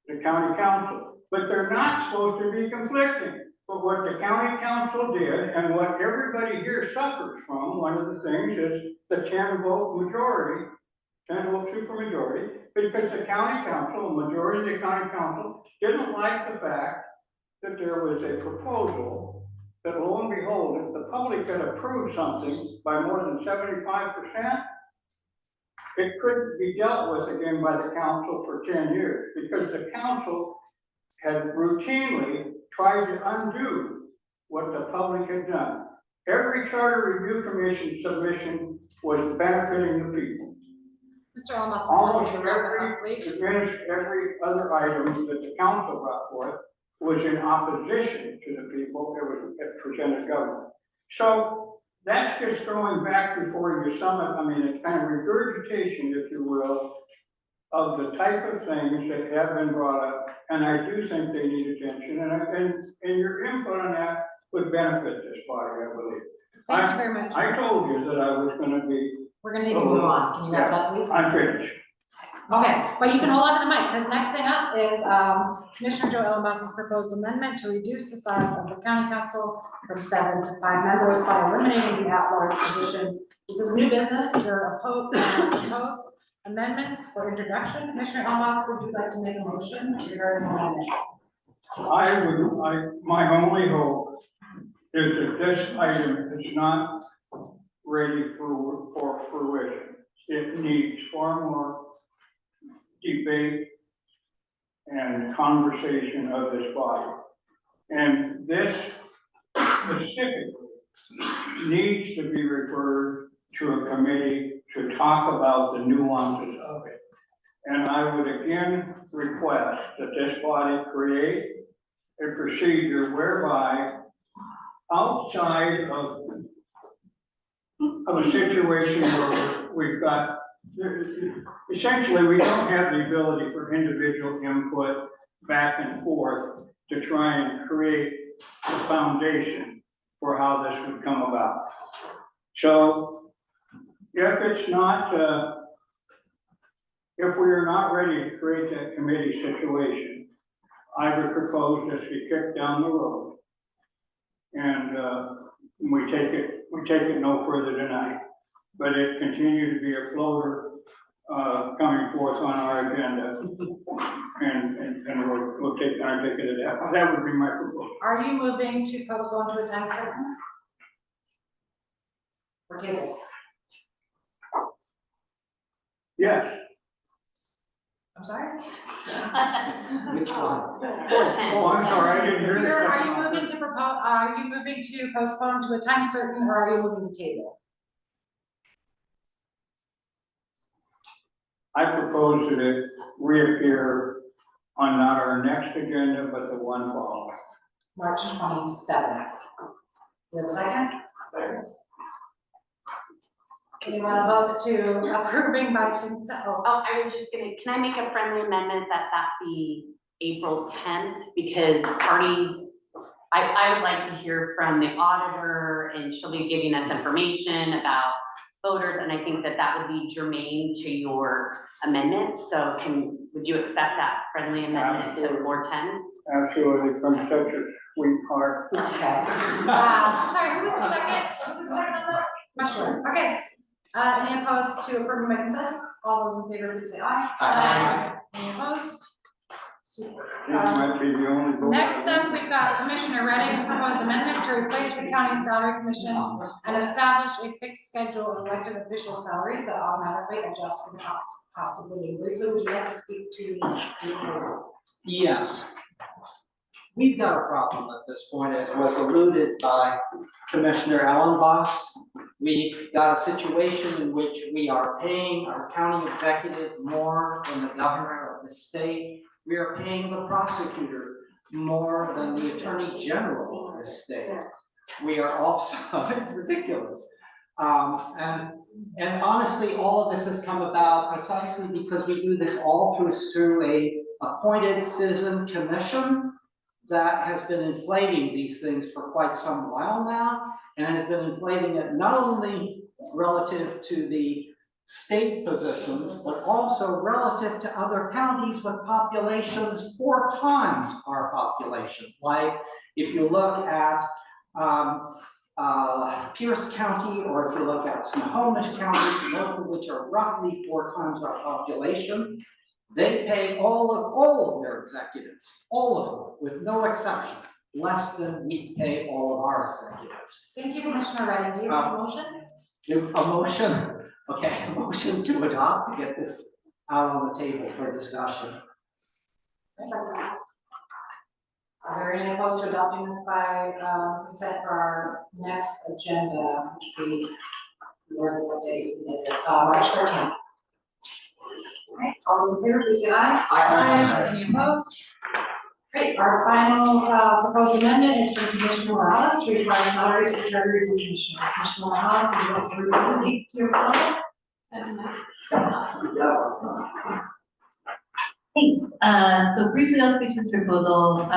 the county council. But they're not supposed to be conflicting. But what the county council did, and what everybody here suffers from, one of the things is the 10-vote majority, 10-vote supermajority, because the county council, the majority of the county council, didn't like the fact that there was a proposal that, lo and behold, if the public had approved something by more than 75%, it couldn't be dealt with again by the council for 10 years, because the council had routinely tried to undo what the public had done. Every charter review commission submission was benefiting the people. Mr. Almas, Almost every other item that the council brought forth was in opposition to the people that presented government. So that's just going back before you summit. I mean, it's kind of regurgitation, if you will, of the type of things that have been brought up, and I do think they need attention, and your input on that would benefit this body, I believe. Thank you very much. I told you that I was gonna be. We're gonna need to move on. Can you wrap it up, please? I'm finished. Okay, but you can hold on to the mic, because next thing up is Commissioner Joe Ellenboss's proposed amendment to reduce the size of the county council from 7 to 5 members by eliminating the at-large positions. This is new business. Is there a proposed amendments for introduction? Commissioner Ellenboss, would you like to make a motion regarding the amendment? My only hope is that this item is not ready for fruition. It needs far more debate and conversation of this body. And this specifically needs to be referred to a committee to talk about the nuances of it. And I would again request that this body create a procedure whereby, outside of a situation where we've got, essentially, we don't have the ability for individual input back and forth to try and create a foundation for how this would come about. So if it's not, if we are not ready to create that committee situation, I would propose this be kicked down the road. And we take it no further tonight, but it continued to be a floater coming forth on our agenda. And we'll take it at that. That would be my proposal. Are you moving to postpone to a time certain? Or table? Yes. I'm sorry? Which one? Oh, I'm sorry, I didn't hear that. Are you moving to are you moving to postpone to a time certain, or are you moving to table? I propose that it reappear on not our next agenda, but the one following. March 27th. You have a second? Second. Anyone opposed to approving by consent? Oh, I was just gonna, can I make a friendly amendment that be April 10th? Because parties, I would like to hear from the auditor, and she'll be giving us information about voters, and I think that would be germane to your amendment. So would you accept that friendly amendment to 410? Absolutely, from such a sweet heart. Okay. Sorry, who was the second? Who was the second on that? Mushler. Okay. Any opposed to approving by consent? All those in favor, please say aye. Aye. Any opposed? Super. This might be the only vote. Next up, we've got Commissioner Redding's proposed amendment to replace the county salary commission and establish a fixed schedule of elected official salaries that automatically adjust for the cost of living. Briefly, would you like to speak to the proposal? Yes. We've got a problem at this point, as was alluded by Commissioner Allenboss. We've got a situation in which we are paying our county executive more than the governor of the state. We are paying the prosecutor more than the attorney general of the state. We are also, it's ridiculous. And honestly, all of this has come about precisely because we do this all through a appointed citizen commission that has been inflating these things for quite some while now, and has been inflating it not only relative to the state positions, but also relative to other counties with populations 4 times our population. Like if you look at Pierce County, or if you look at Snohomish County, both of which are roughly 4 times our population, they pay all of their executives, all of them, with no exception, less than we pay all of our executives. Thank you, Commissioner Redding. Do you have a motion? A motion, okay, a motion to adopt to get this out on the table for discussion. Are there any opposed to adopting this by consent for our next agenda, which will be, what date is it? March 13th. Alright, all those in favor, please say aye. Aye. Any opposed? Great, our final proposed amendment is from Commissioner Morales to require salaries for charter review commissioners. Commissioner Morales, can you go through this week to your point? Thanks. So briefly, I'll speak to this proposal.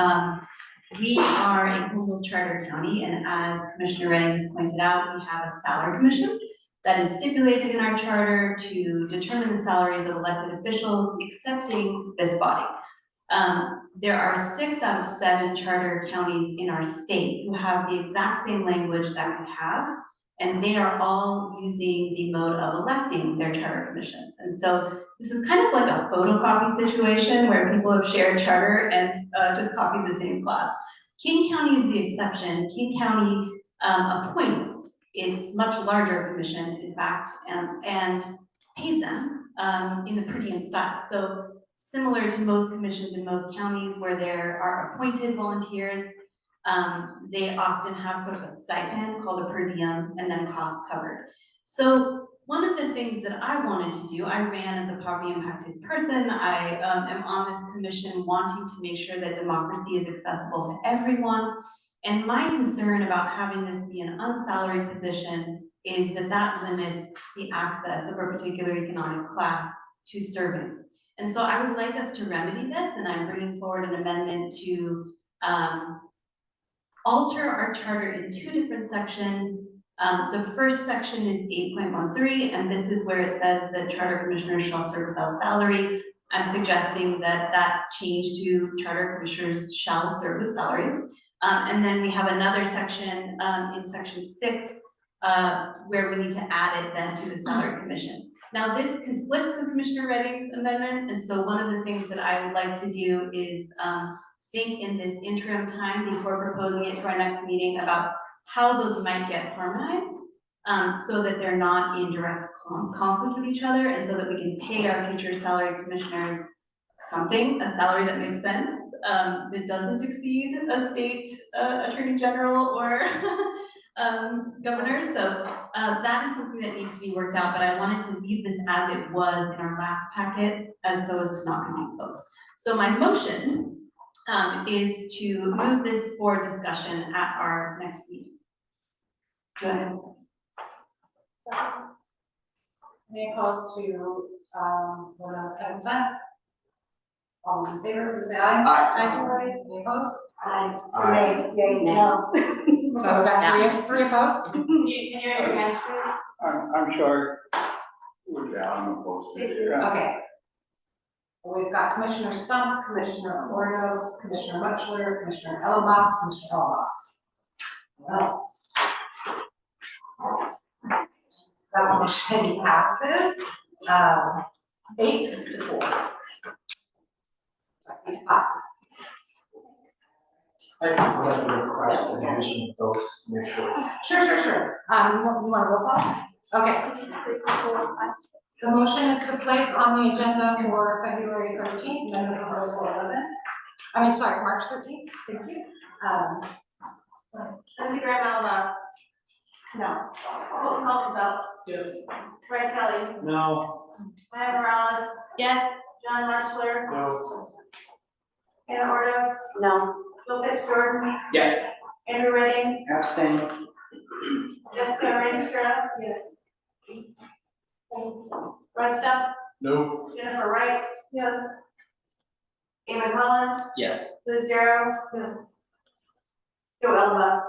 We are a coastal charter county, and as Commissioner Redding has pointed out, we have a salary commission that is stipulated in our charter to determine the salaries of elected officials, excepting this body. There are 6 out of 7 charter counties in our state who have the exact same language that we have, and they are all using the mode of electing their charter commissions. And so this is kind of like a photocopy situation where people have shared charter and just copied the same clause. King County is the exception. King County appoints its much larger commission, in fact, and pays them in the per diem style. So similar to most commissions in most counties where there are appointed volunteers, they often have sort of a stipend called a per diem and then costs covered. So one of the things that I wanted to do, I ran as a poverty impacted person. I am on this commission wanting to make sure that democracy is accessible to everyone. And my concern about having this be an unsalaried position is that that limits the access of a particular economic class to serving. And so I would like us to remedy this, and I'm bringing forward an amendment to alter our charter in 2 different sections. The first section is 8.13, and this is where it says that charter commissioners shall serve without salary. I'm suggesting that that change to charter commissioners shall serve with salary. And then we have another section in section 6 where we need to add it then to the salary commission. Now this conflicts with Commissioner Redding's amendment, and so one of the things that I would like to do is think in this interim time before proposing it to our next meeting about how those might get harmonized so that they're not in direct conflict with each other, and so that we can pay our future salary commissioners a salary that makes sense, that doesn't exceed a state attorney general or governor. So that is something that needs to be worked out, but I wanted to leave this as it was in our last packet as so as to not confuse folks. So my motion is to move this for discussion at our next meeting. Go ahead. Any opposed to vote on this by consent? All those in favor, please say aye. Aye. Any opposed? Aye. So no. So we're back to 3 opposed? Can you raise your hands, please? I'm sorry. Yeah, I'm opposed to it. Yeah. Okay. We've got Commissioner Stump, Commissioner Ordos, Commissioner Muchler, Commissioner Ellenboss, Commissioner Ellenboss. What else? That motion passes, 8-4. 8-5. I'd like to request the division of votes to make sure. Sure. You want a roll call? Okay. The motion is to place on the agenda for February 13th, amendment proposal 11. March 13th, thank you. Trustee Graham, no. Colton Belt. Yes. Fred Kelly. No. Maya Morales. Yes. John Wetchler. No. Anna Ordos. No. Bill Jordan. Yes. Andrew Redding. Abstain. Jessica Rienstra. Yes. Russ Stump. No. Jennifer Wright. Yes. Eamon Collins. Yes. Liz Darrow. Yes. Joe Ellenboss.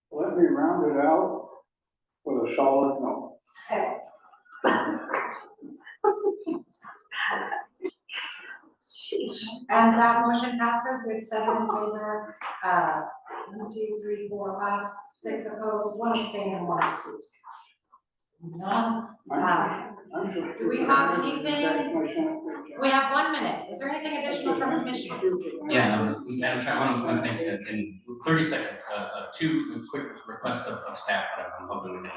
Let me round it out with a solid no. Okay. And that motion passes with 7 in favor, 1, 2, 3, 4, 5, 6 opposed, 1 abstain and 1 excuse. None. Do we have anything? We have 1 minute. Is there anything additional from commissioners? Yeah, Madam Chair, I want to thank you in 30 seconds, 2 quick requests of staff that I'm hoping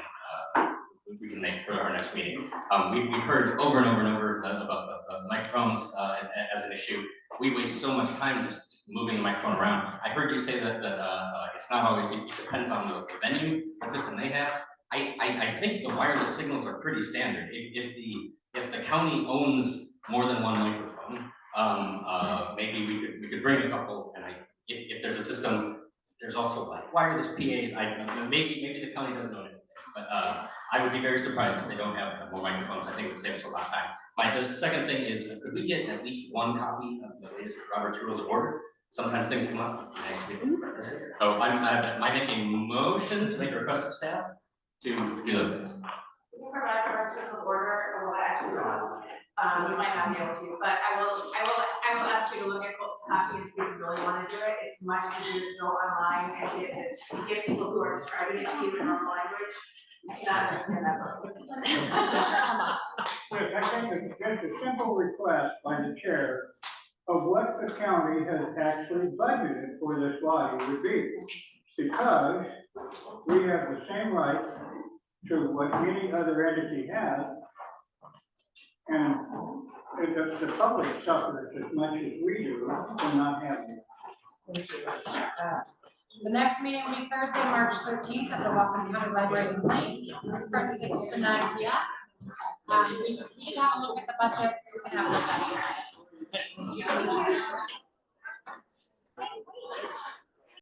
we can make for our next meeting. We've heard over and over about the microphones as an issue. We waste so much time just moving the microphone around. I heard you say that it's not always, it depends on the venue, the system they have. I think the wireless signals are pretty standard. If the county owns more than 1 microphone, maybe we could bring a couple, and if there's a system, there's also like wireless PAs. Maybe the county doesn't own it, but I would be very surprised if they don't have more microphones. I think it would save us a lot of time. The second thing is, could we get at least 1 copy of the latest Robert's Rules of Order? Sometimes things come up. Nice to be here. So I make a motion to make a request of staff to do those things. We can provide the rest of order, or what actually, you might not be able to, but I will ask you to look at Colton's copy and see if you really want to do it. It's much easier to go online and get people who are describing it to you in normal language. I cannot understand that. I think it's just a simple request by the chair of what the county has actually budgeted for this body would be. Because we have the same right to what any other entity has. And the public suffers as much as we do for not having it. The next meeting will be Thursday, March 13th at the Whatcom County Library in Plain from 6 to 9 p.m. We can have a look at the budget. We can have a look at it.